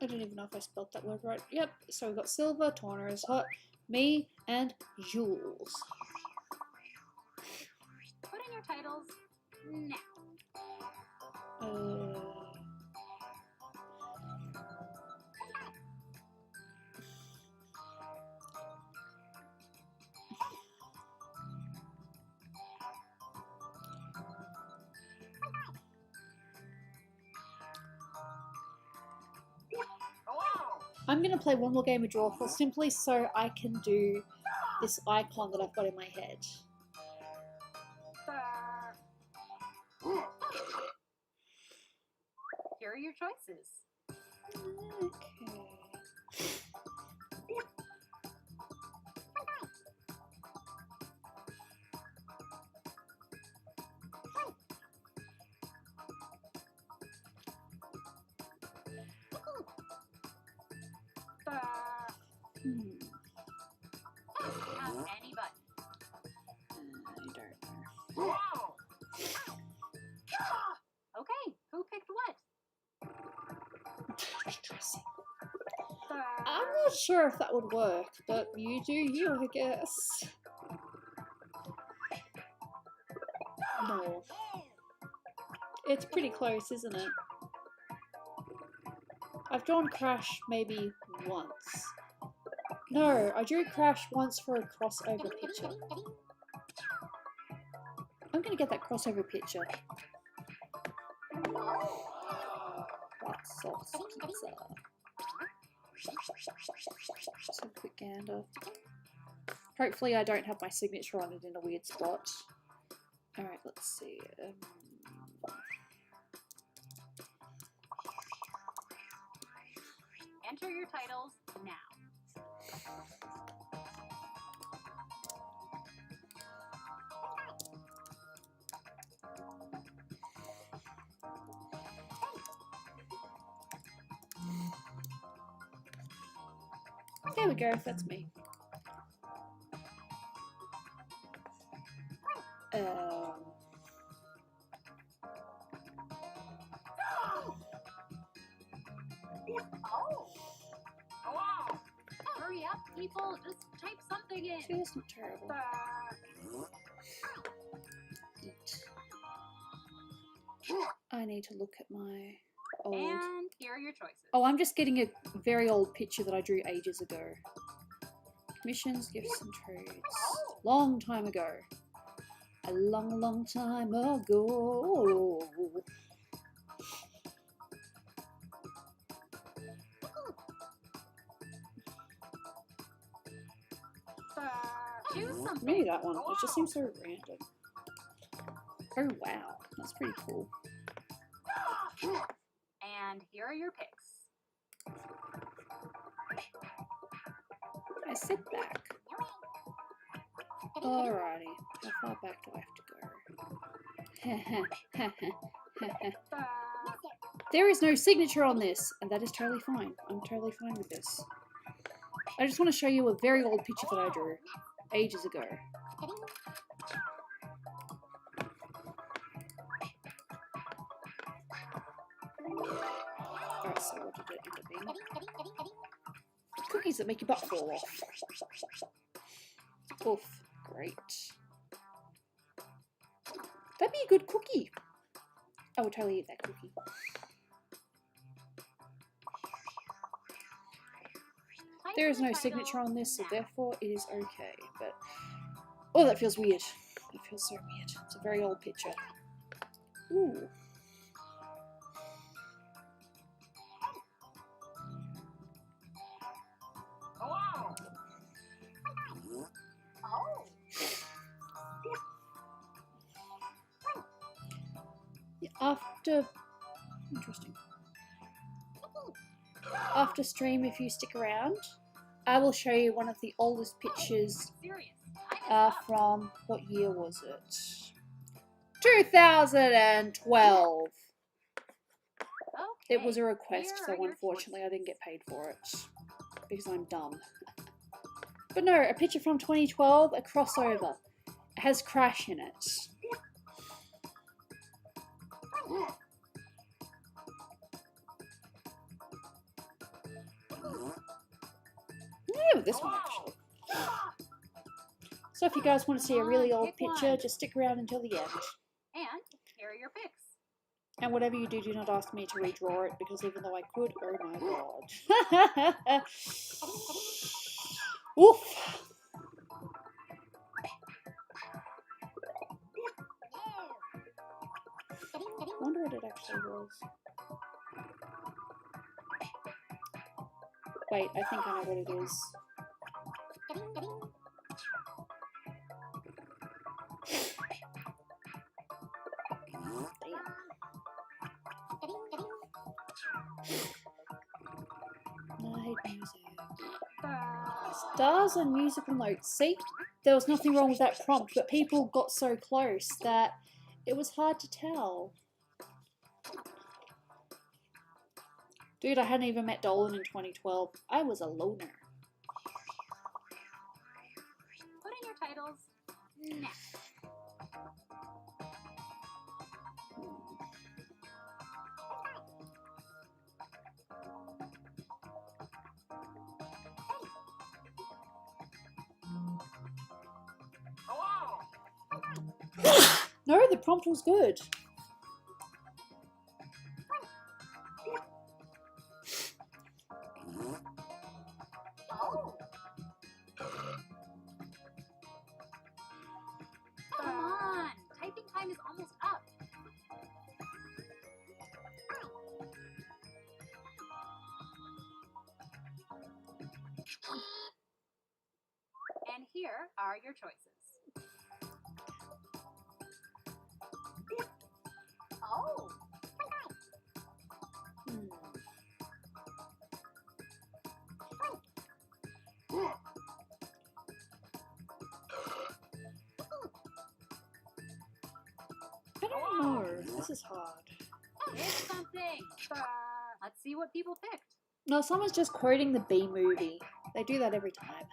I don't even know if I spelled that word right. Yep, so we've got Silver, Torna is hot, me, and Jules. put in your titles now. I'm going to play one more game of Drawful simply so I can do this icon that I've got in my head. Here are your choices. Okay. Have any button. I don't know. Okay, who picked what? I'm not sure if that would work, but you do you, I guess. No. It's pretty close, isn't it? I've drawn Crash maybe once. No, I drew Crash once for a crossover picture. I'm gonna get that crossover picture. Hot sauce pizza. Just have a quick gander. Hopefully I don't have my signature on it in a weird spot. Alright, let's see. Enter your titles now. There we go, that's me. Hurry up, people. Just type something in. See, that's not terrible. I need to look at my old... And here are your choices. Oh, I'm just getting a very old picture that I drew ages ago. Commissions, gifts and trades. Long time ago. A long, long time ago. Choose something. Maybe that one. It just seems so random. Oh wow, that's pretty cool. And here are your picks. I sit back. Alrighty, how far back do I have to go? There is no signature on this, and that is totally fine. I'm totally fine with this. I just want to show you a very old picture that I drew ages ago. Alright, so what did it end up being? Cookies that make your butt fall off. Oof, great. That'd be a good cookie. I would totally eat that cookie. There is no signature on this, so therefore it is okay. But oh, that feels weird. It feels so weird. It's a very old picture. Ooh. Interesting. After stream, if you stick around, I will show you one of the oldest pictures from, what year was it? 2012. It was a request, so unfortunately I didn't get paid for it because I'm dumb. But no, a picture from 2012, a crossover. It has Crash in it. Yeah, this one actually. So if you guys want to see a really old picture, just stick around until the end. And here are your picks. And whatever you do, do not ask me to redraw it, because even though I could, oh my god. Oof. I wonder what it actually was. Wait, I think I know what it is. Damn. I hate music. Stars and musical notes. See, there was nothing wrong with that prompt, but people got so close that it was hard to tell. Dude, I hadn't even met Dolan in 2012. I was a loner. Put in your titles now. No, the prompt was good. Come on, typing time is almost up. And here are your choices. Oh. I don't know. This is hard. Pick something. Let's see what people picked. No, someone's just quoting the B movie. They do that every time.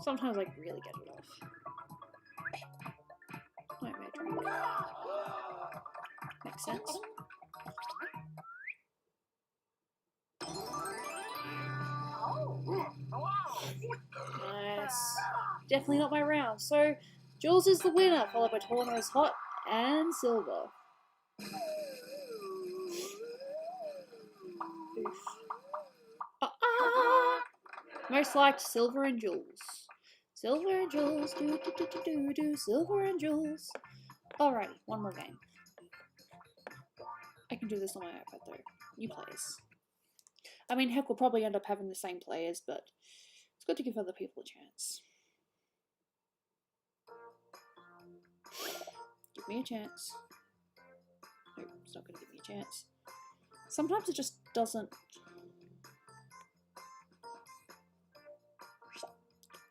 Sometimes I really get it off. Wait, drink. Makes sense. Nice. Definitely not my round. So, Jules is the winner, followed by Torno's Hot and Silver. Oof. Most liked Silver and Jules. Silver and Jules, do do do do do do. Silver and Jules. Alrighty, one more game. I can do this on my iPad though. New players. I mean, heck, we'll probably end up having the same players, but it's good to give other people a chance. Give me a chance. Nope, it's not going to give me a chance. Sometimes it just doesn't.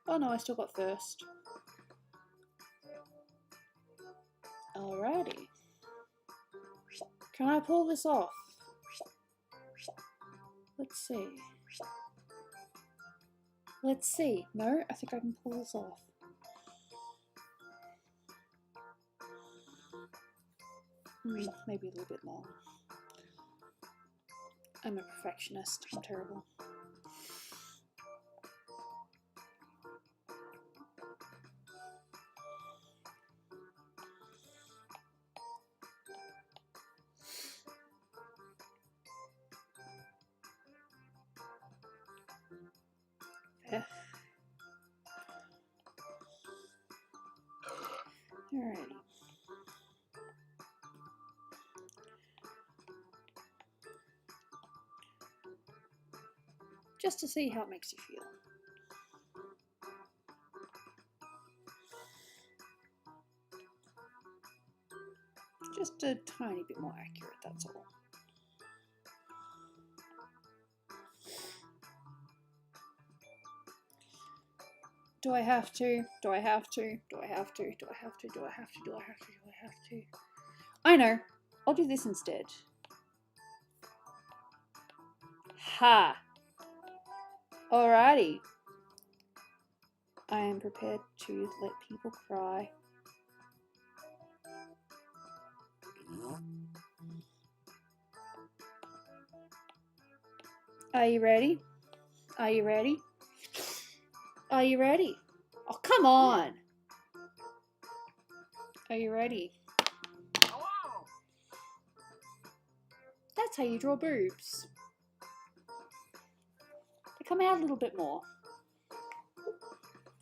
Oh no, I still got first. Alrighty. Can I pull this off? Let's see. Let's see. No, I think I can pull this off. Maybe a little bit long. I'm a perfectionist. I'm terrible. Yeah. Alrighty. Just to see how it makes you feel. Just a tiny bit more accurate, that's all. Do I have to? Do I have to? Do I have to? Do I have to? Do I have to? Do I have to? Do I have to? I know. I'll do this instead. Ha! Alrighty. I am prepared to let people cry. Are you ready? Are you ready? Are you ready? Oh, come on! Are you ready? Hello. That's how you draw boobs. They come out a little bit more.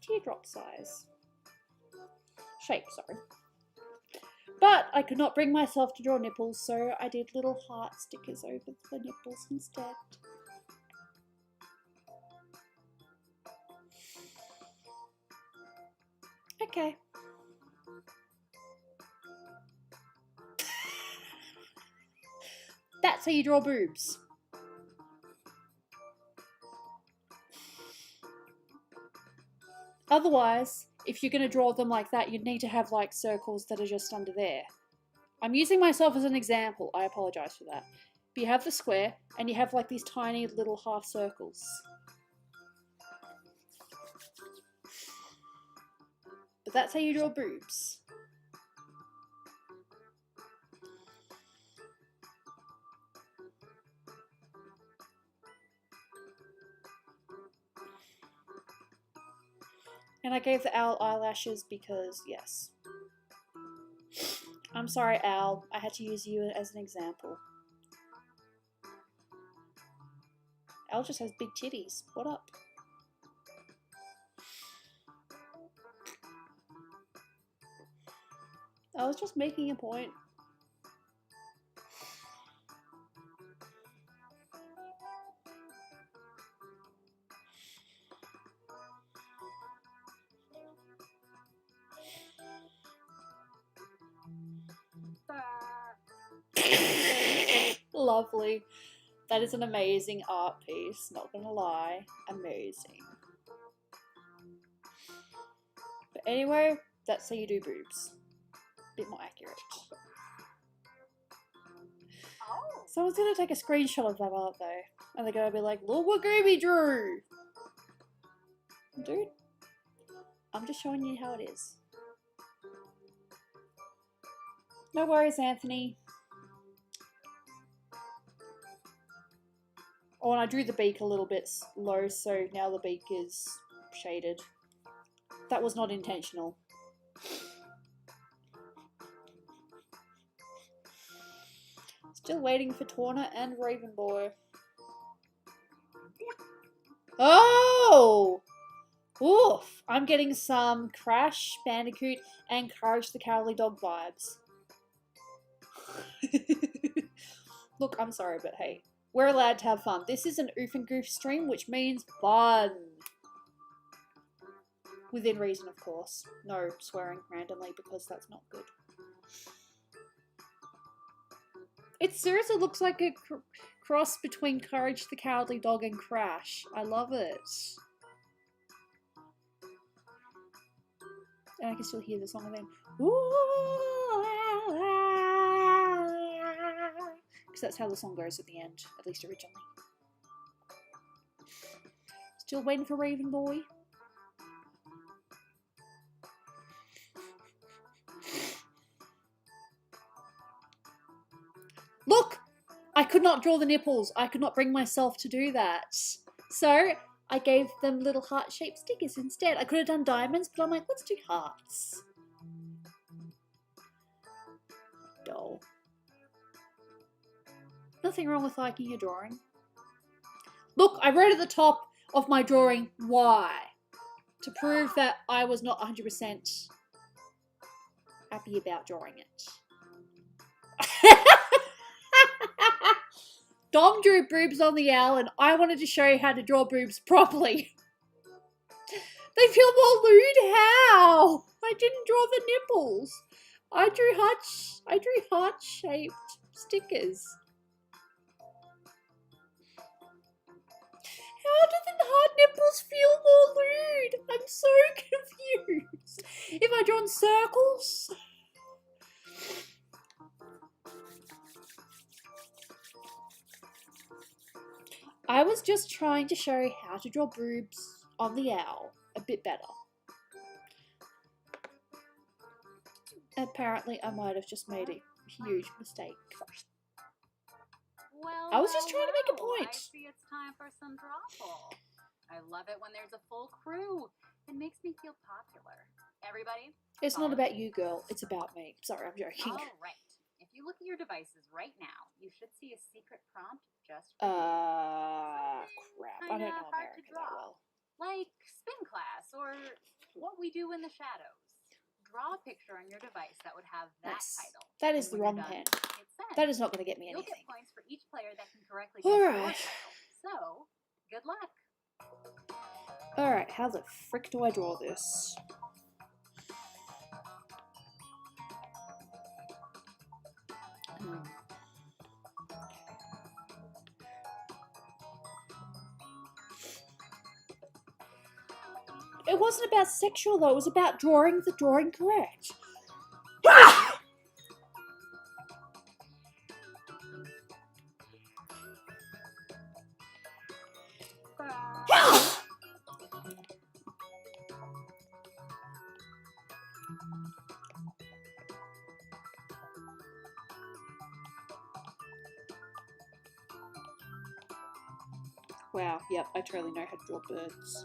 Teardrop size. Shape, sorry. But I could not bring myself to draw nipples, so I did little heart stickers over the nipples instead. Okay. That's how you draw boobs. Otherwise, if you're going to draw them like that, you'd need to have like circles that are just under there. I'm using myself as an example. I apologize for that. But you have the square, and you have like these tiny little half circles. But that's how you draw boobs. And I gave the owl eyelashes because, yes. I'm sorry, Al. I had to use you as an example. Al just has big titties. What up? I was just making a point. Lovely. That is an amazing art piece, not gonna lie. Amazing. But anyway, that's how you do boobs. Bit more accurate. Oh. Someone's gonna take a screenshot of that art though. And they're gonna be like, look what Gooby drew! Dude, I'm just showing you how it is. No worries, Anthony. Oh, and I drew the beak a little bit low, so now the beak is shaded. That was not intentional. Still waiting for Torna and Ravenboy. Oh! Oof! I'm getting some Crash, Bandicoot, and Courage the Cowardly Dog vibes. Look, I'm sorry, but hey, we're allowed to have fun. This is an Oof and Goof stream, which means fun. Within reason, of course. No swearing randomly, because that's not good. It seriously looks like a cross between Courage the Cowardly Dog and Crash. I love it. And I can still hear the song then. Because that's how the song goes at the end, at least originally. Still waiting for Raven Boy. Look! I could not draw the nipples. I could not bring myself to do that. So I gave them little heart-shaped stickers instead. I could have done diamonds, but I'm like, let's do hearts. Doll. Nothing wrong with liking your drawing. Look, I wrote at the top of my drawing, why? To prove that I was not 100% happy about drawing it. Dom drew boobs on the owl and I wanted to show you how to draw boobs properly. They feel more lewd. How? I didn't draw the nipples. I drew heart-shaped stickers. How do the hard nipples feel more lewd? I'm so confused. If I draw in circles? I was just trying to show you how to draw boobs on the owl a bit better. Apparently, I might have just made a huge mistake. Well, I was just trying to make a point. I see it's time for some drawful. I love it when there's a full crew. It makes me feel popular. Everybody? It's not about you, girl. It's about me. Sorry, I'm joking. All right. If you look at your devices right now, you should see a secret prompt just for crap. I don't know America that well. Like spin class or what we do in the shadows. Draw a picture on your device that would have that title. That is the wrong pen. That is not going to get me anything. You'll get points for each player that can correctly guess your title. So, good luck. Alright, how the frick do I draw this? It wasn't about sexual though, it was about drawing the drawing correct. Wow, yep, I totally know how to draw birds.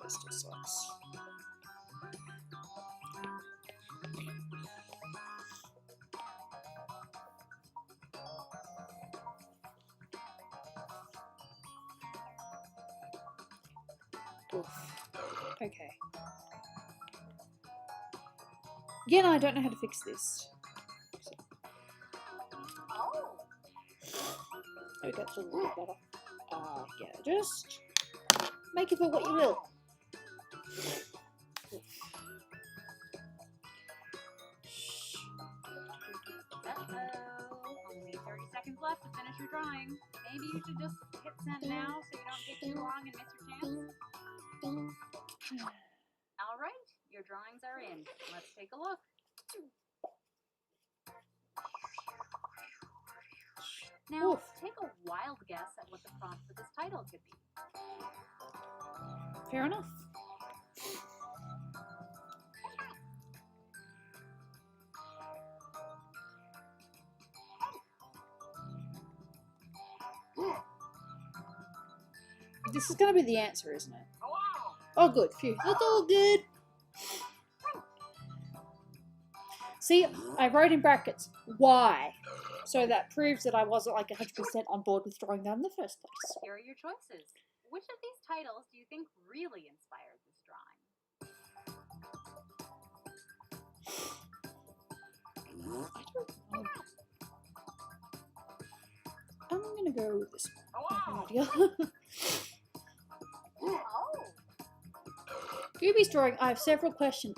That still sucks. Oof. Okay. Yeah, no, I don't know how to fix this. Oh, that's a little bit better. Yeah, just make of it what you will. Only 30 seconds left to finish your drawing. Maybe you should just hit send now so you don't get too long and miss your chance. All right, your drawings are in. Let's take a look. Now, take a wild guess at what the prompt for this title could be. Fair enough. This is going to be the answer, isn't it? Oh, good. Phew. That's all good. See, I wrote in brackets, why? So that proves that I wasn't like 100% on board with drawing that in the first place. Here are your choices. Which of these titles do you think really inspired this drawing? I don't know. I'm going to go with this one. I have no idea. Gooby's drawing, I have several questions.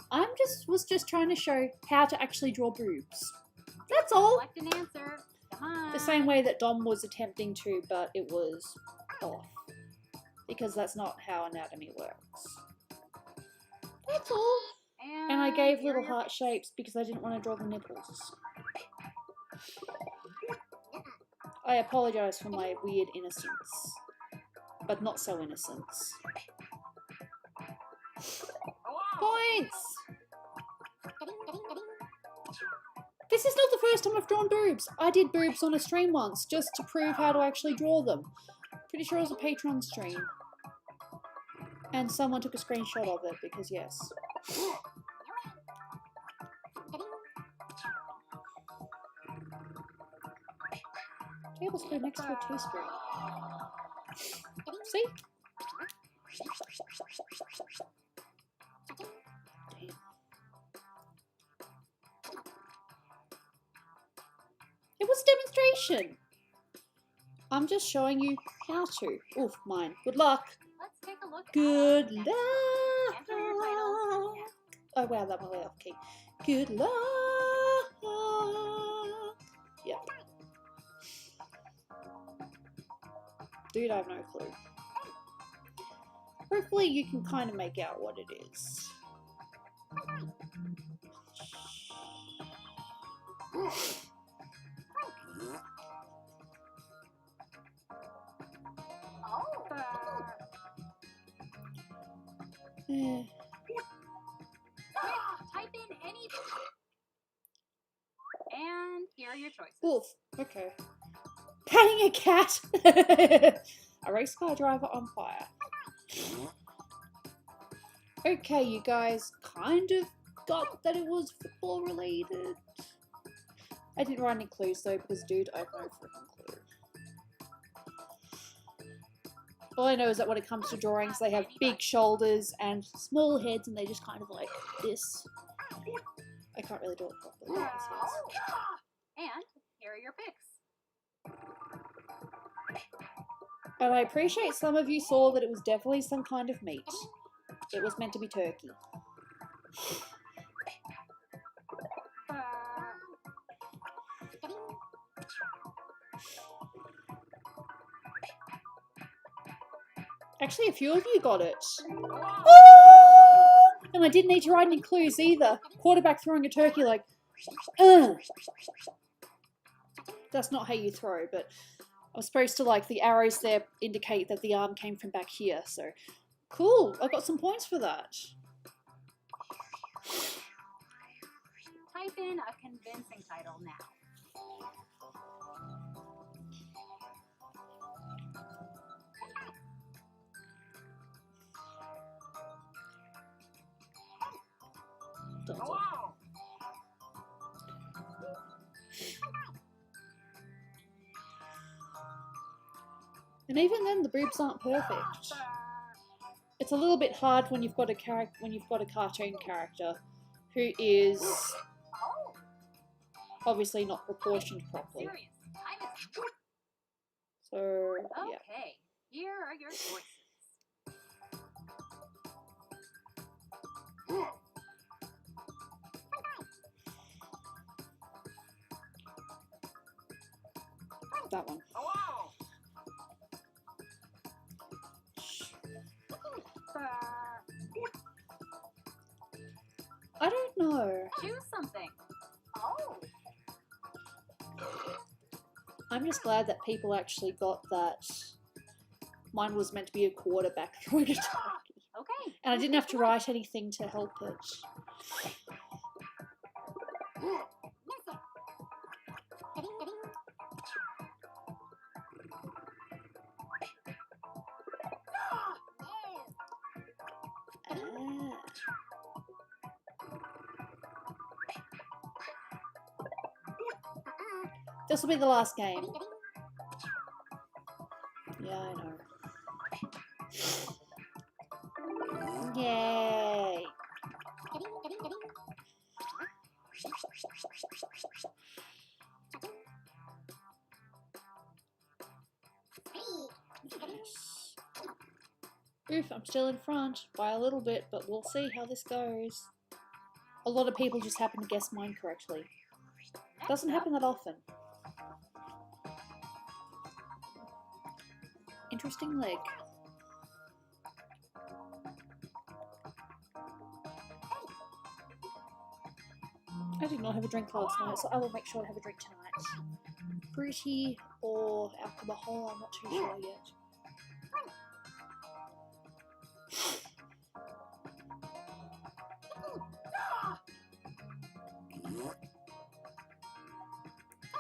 Was just trying to show how to actually draw boobs. That's all. Select an answer. Come on. The same way that Dom was attempting to, but it was off. Because that's not how anatomy works. That's all. And I gave here are little your heart picks. shapes because I didn't want to draw the nipples. I apologise for my weird innocence. But not so innocence. Points! This is not the first time I've drawn boobs. I did boobs on a stream once, just to prove how to actually draw them. Pretty sure it was a Patreon stream. And someone took a screenshot of it, because yes. Tablespoon next to a teaspoon. See? Damn. It was a demonstration! I'm just showing you how to. Oof, mine. Good luck! Let's take a look. Good at our next luck! Enter your titles now. Oh wow, that went way off key. Good luck! Yep. Dude, I have no clue. Hopefully you can kind of make out what it is. Type in any. And here are your choices. Oof, okay. Patting a cat! A race car driver on fire. Okay, you guys kind of got that it was football related. I didn't write any clues though, because dude, I have no freaking clue. All I know is that when it comes to drawings, they have big shoulders and small heads, and they just kind of like this. I can't really draw it properly. And here are your picks. But I appreciate some of you saw that it was definitely some kind of meat. It was meant to be turkey. Actually, a few of you got it. Oh! And I didn't need to write any clues either. Quarterback throwing a turkey like, ugh. That's not how you throw, but I was supposed to, like, the arrows there indicate that the arm came from back here, so cool. I got some points for that. Type in a convincing title now. And even then, the boobs aren't perfect. It's a little bit hard when you've got a cartoon character who is obviously not proportioned properly. So yeah. Okay, here are your choices. That one. I don't know. Choose something. I'm just glad that people actually got that mine was meant to be a quarterback throwing a turkey. Okay. And I didn't have to write anything to help it. This will be the last game. Yeah, I know. Yay! Yes. Oof, I'm still in front by a little bit, but we'll see how this goes. A lot of people just happen to guess mine correctly. Doesn't happen that often. Interesting leg. have a drink last night, so I will make sure to have a drink tonight. Fruity or alcohol, I'm not too sure yet.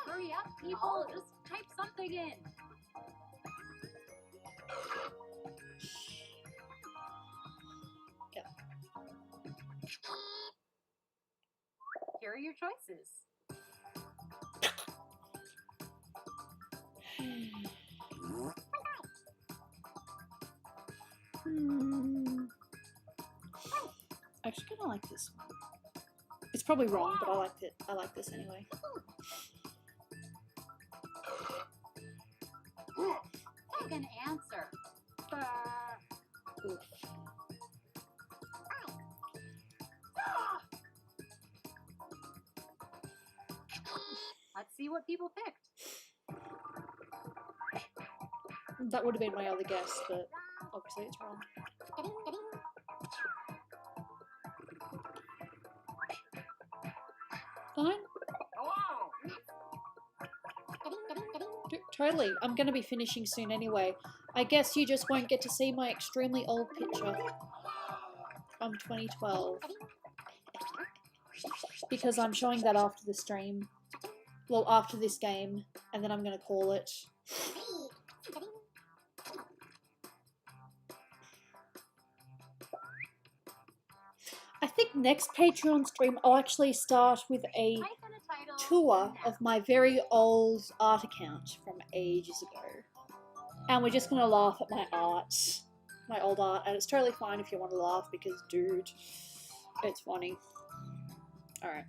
Hurry up, people! Just type something in. Yep. Here are your choices. I actually kind of like this one. It's probably wrong, but I like it. I like this anyway. Pick an answer. Oof. Let's see what people picked. That would have been my other guess, but obviously it's wrong. Fine. Totally. I'm going to be finishing soon anyway. I guess you just won't get to see my extremely old picture from 2012. Because I'm showing that after the stream. Well, after this game. And then I'm going to call it. I think next Patreon stream I'll actually start with a tour of my very old art account from ages ago. And we're just going to laugh at my art. My old art. And it's totally fine if you want to laugh because, dude, it's funny. Alright.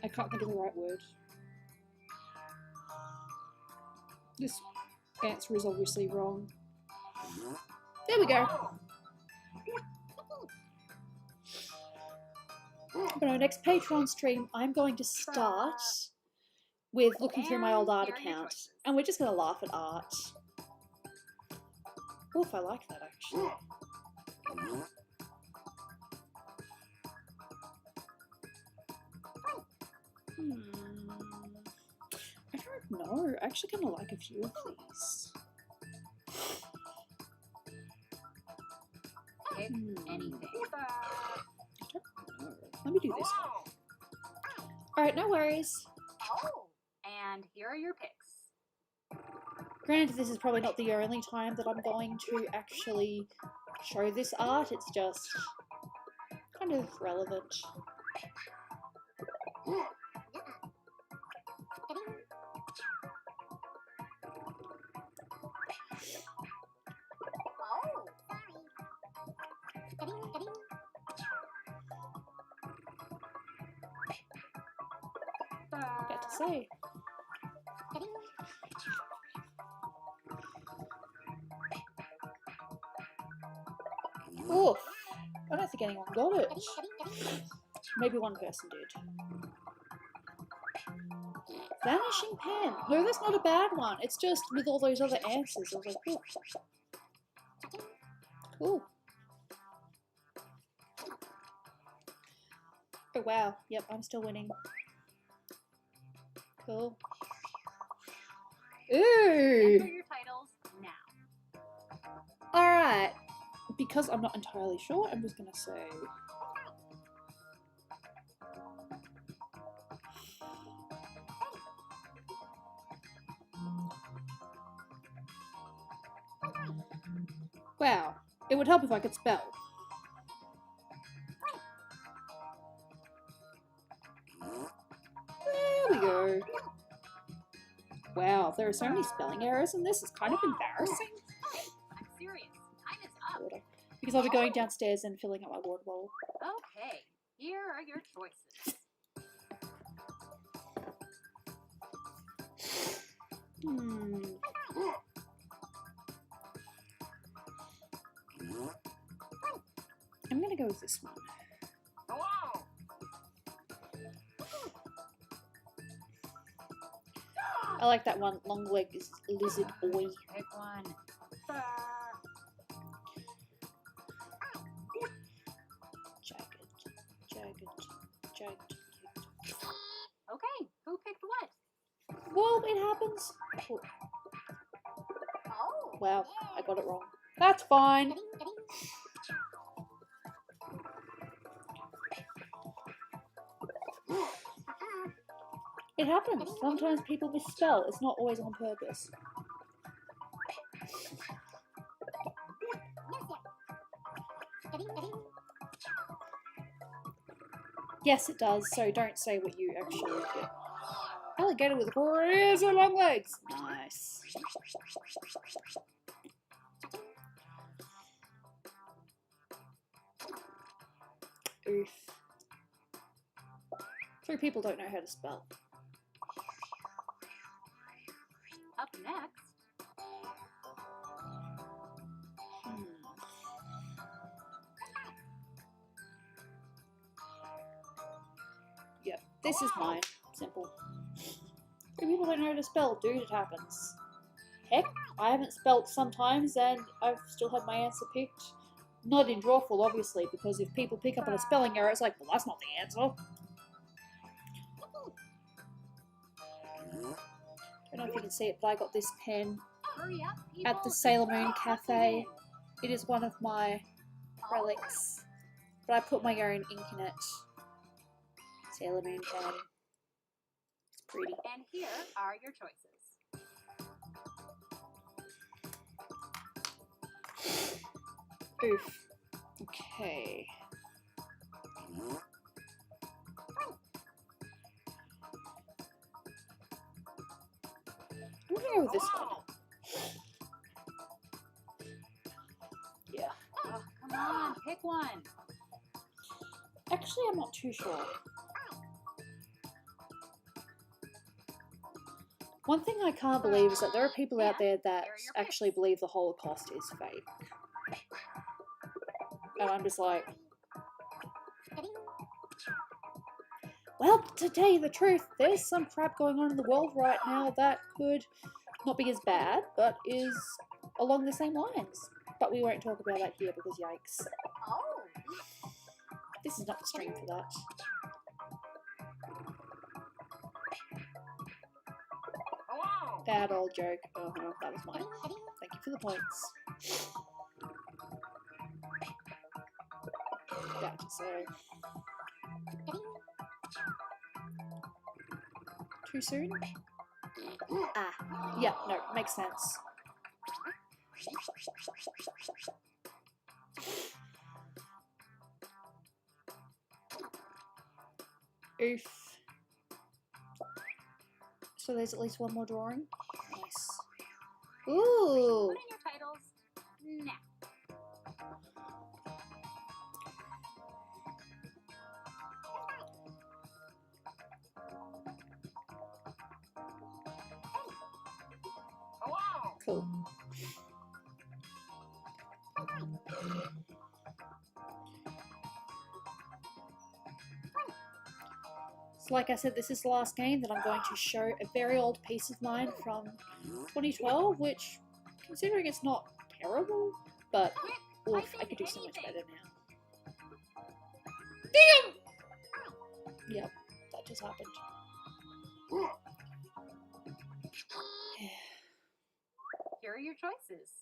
I can't think of the right word. This answer is obviously wrong. There we go. But our next Patreon stream, I'm going to start with looking through my old art account. And we're just going to laugh at art. Oof, I like that actually. I don't know. I actually kind of like a few of these. Pick anything. I don't know. Let me do this one. Alright, no worries. Oh, and here are your picks. Granted, this is probably not the only time that I'm going to actually show this art. It's just kind of relevant. Got to say. Oof. I don't think anyone got it. Maybe one person did. Vanishing pen. No, that's not a bad one. It's just with all those other answers. I was like, oh. Cool. Oh wow. Yep, I'm still winning. Cool. Ooh. Enter your titles now. Alright. Because I'm not entirely sure, I'm just gonna say. Wow. It would help if I could spell. There we go. Wow, there are so many spelling errors, and this is kind of embarrassing. I'm serious. Time is up. Water. Because I'll be going downstairs and filling up my water bowl. Okay, here are your choices. I'm gonna go with this one. I like that one, long leg lizard boy. Pick one. Jagged. don't. Okay, who picked what? Well, it happens. Oh, Oh. wow, I got it wrong. That's fine. It happens. Sometimes people misspell. It's not always on purpose. Yes, it does, so don't say what you actually get. Alligator with crazy long legs. Nice. Oof. 3 people don't know how to spell. Up next. Yep, this is mine. Simple. 3 people don't know how to spell. Dude, it happens. Heck, I haven't spelt sometimes and I've still had my answer picked. Not in drawful, obviously, because if people pick up on a spelling error, it's like, well, that's not the answer. I don't know if you can see it, but I got this pen at the Sailor Moon Cafe. It is one of my relics, but I put my own ink in it. Sailor Moon pen. It's pretty. And here are your choices. Oof. Okay. I'm gonna go with this one. Yeah. Oh, come on, pick one. Actually, I'm not too sure. One thing I can't believe is that there are people out there that actually believe the Holocaust is fake. And I'm just like, well, to tell you the truth, there's some crap going on in the world right now that could not be as bad, but is along the same lines. But we won't talk about that here because yikes. Oh. This is not the stream for that. Bad old joke. Oh no, that was mine. Thank you for the points. Gotcha, so... Too soon? Ah, yeah, no, makes sense. Oof. So there's at least one more drawing? Nice. Ooh! Put in your titles now. Cool. So like I said, this is the last game that I'm going to show a very old piece of mine from 2012, which, considering it's not terrible, but oof, I could do so much better now. Damn! Yep, that just happened. Here are your choices.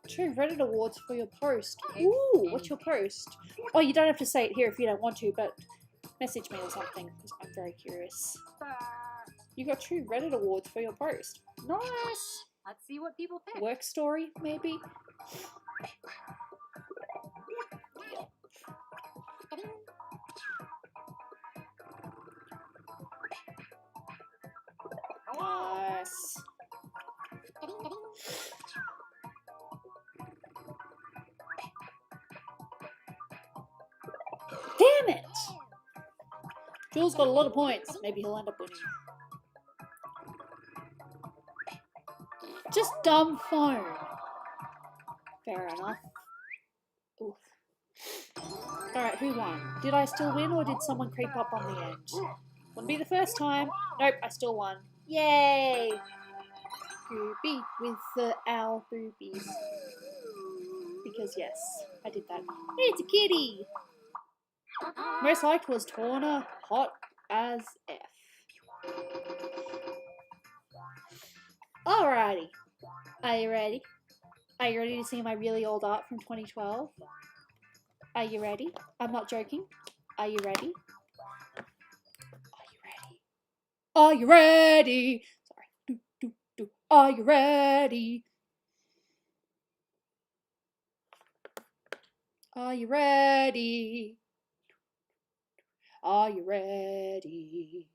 Two Reddit awards for your post. Ooh, what's your post? Oh, you don't have to say it here if you don't want to, but message me or something, because I'm very curious. You got 2 Reddit awards for your post. Nice! Let's see what people pick. Work story, maybe? Nice. Damn it! Jules got a lot of points. Maybe he'll end up winning. Just dumb phone. Fair enough. Oof. Alright, who won? Did I still win or did someone creep up on the end? Wouldn't be the first time. Nope, I still won. Yay! Goopy with the owl boobies. Because yes, I did that. Hey, it's a kitty! Most liked was Torna, hot as F. Alrighty. Are you ready? Are you ready to see my really old art from 2012? Are you ready? I'm not joking. Are you ready? Are you ready? Sorry. Are you ready? Are you ready? Are you ready?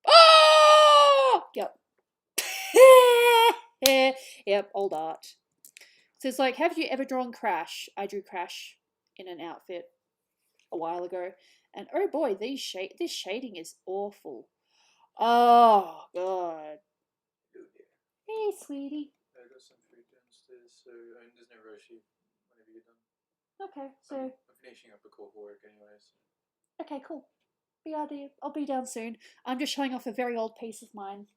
Oh! Yep. Yep, old art. So it's like, have you ever drawn Crash? I drew Crash in an outfit a while ago. And oh boy, this shading is awful. Oh, God. Hey, sweetie. I got some food downstairs, so there's no rush whenever you're done. Okay, so... I'm finishing up a call for work anyway, so... Okay, cool. I'll be down soon. I'm just showing off a very old piece of mine.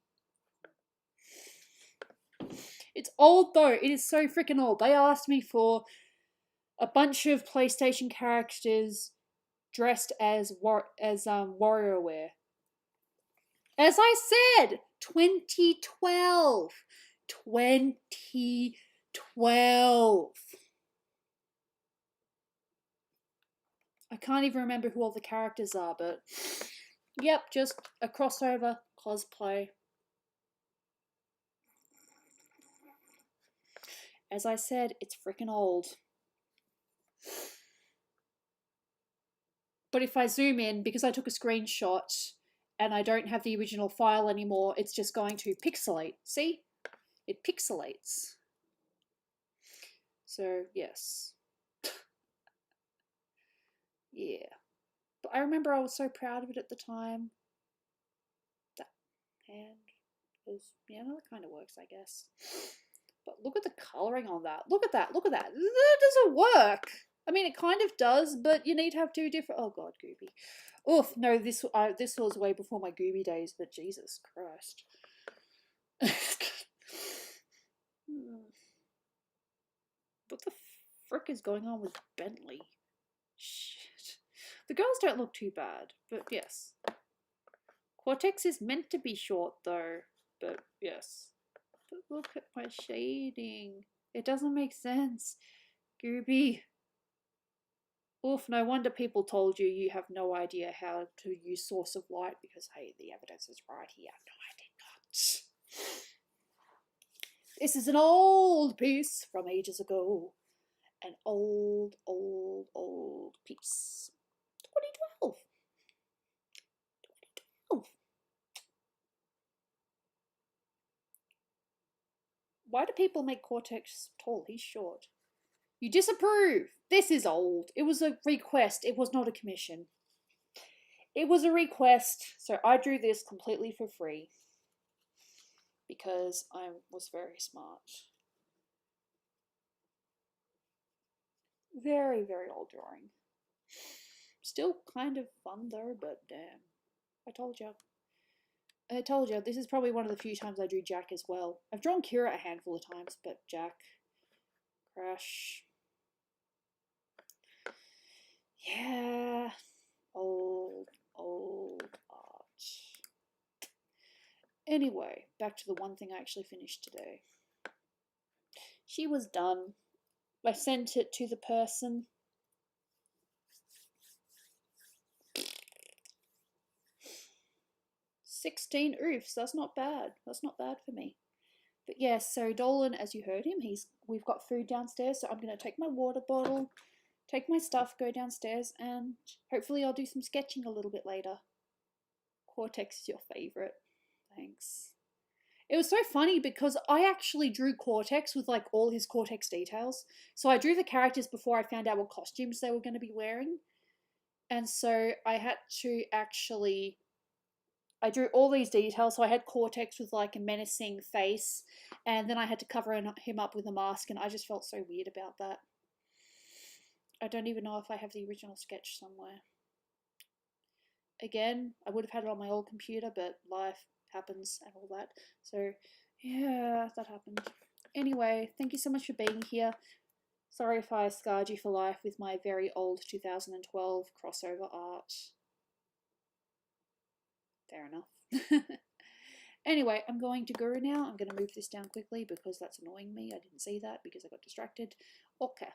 It's old though. It is so freaking old. They asked me for a bunch of PlayStation characters dressed as WarioWare. As I said, 2012. 2012. I can't even remember who all the characters are, but yep, just a crossover cosplay. As I said, it's freaking old. But if I zoom in, because I took a screenshot and I don't have the original file anymore, it's just going to pixelate. See? It pixelates. So, yes. Yeah. But I remember I was so proud of it at the time. That hand was, yeah, that kind of works, I guess. But look at the colouring on that. Look at that. Look at that. That doesn't work. I mean, it kind of does, but you need to have two different... Oh, God, Gooby. Oof, no, this was way before my Gooby days, but Jesus Christ. What the frick is going on with Bentley? Shit. The girls don't look too bad, but yes. Cortex is meant to be short, though, but yes. But look at my shading. It doesn't make sense. Gooby. Oof, no wonder people told you have no idea how to use source of light because, hey, the evidence is right here. No, I did not. This is an old piece from ages ago. An old, old, old piece. 2012. 2012. Why do people make Cortex tall? He's short. You disapprove. This is old. It was a request. It was not a commission. It was a request, so I drew this completely for free because I was very smart. Very, very old drawing. Still kind of fun though, but damn. I told you. I told you, this is probably one of the few times I drew Jack as well. I've drawn Kira a handful of times, but Jack, Crash. Yeah. Old art. Anyway, back to the one thing I actually finished today. She was done. I sent it to the person. $16 oofs. That's not bad. That's not bad for me. But yes, so Dolan, as you heard him, we've got food downstairs, so I'm going to take my water bottle, take my stuff, go downstairs, and hopefully I'll do some sketching a little bit later. Cortex is your favourite. Thanks. It was so funny because I actually drew Cortex with like all his Cortex details. So I drew the characters before I found out what costumes they were going to be wearing. And so I had to actually... I drew all these details, so I had Cortex with like a menacing face, and then I had to cover him up with a mask, and I just felt so weird about that. I don't even know if I have the original sketch somewhere. Again, I would have had it on my old computer, but life happens and all that. So, yeah, that happened. Anyway, thank you so much for being here. Sorry if I scarred you for life with my very old 2012 crossover art. Fair enough. Anyway, I'm going to go now. I'm going to move this down quickly because that's annoying me. I didn't see that because I got distracted. Okay.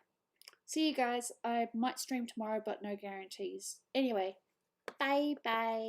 See you guys. I might stream tomorrow, but no guarantees. Anyway, bye bye.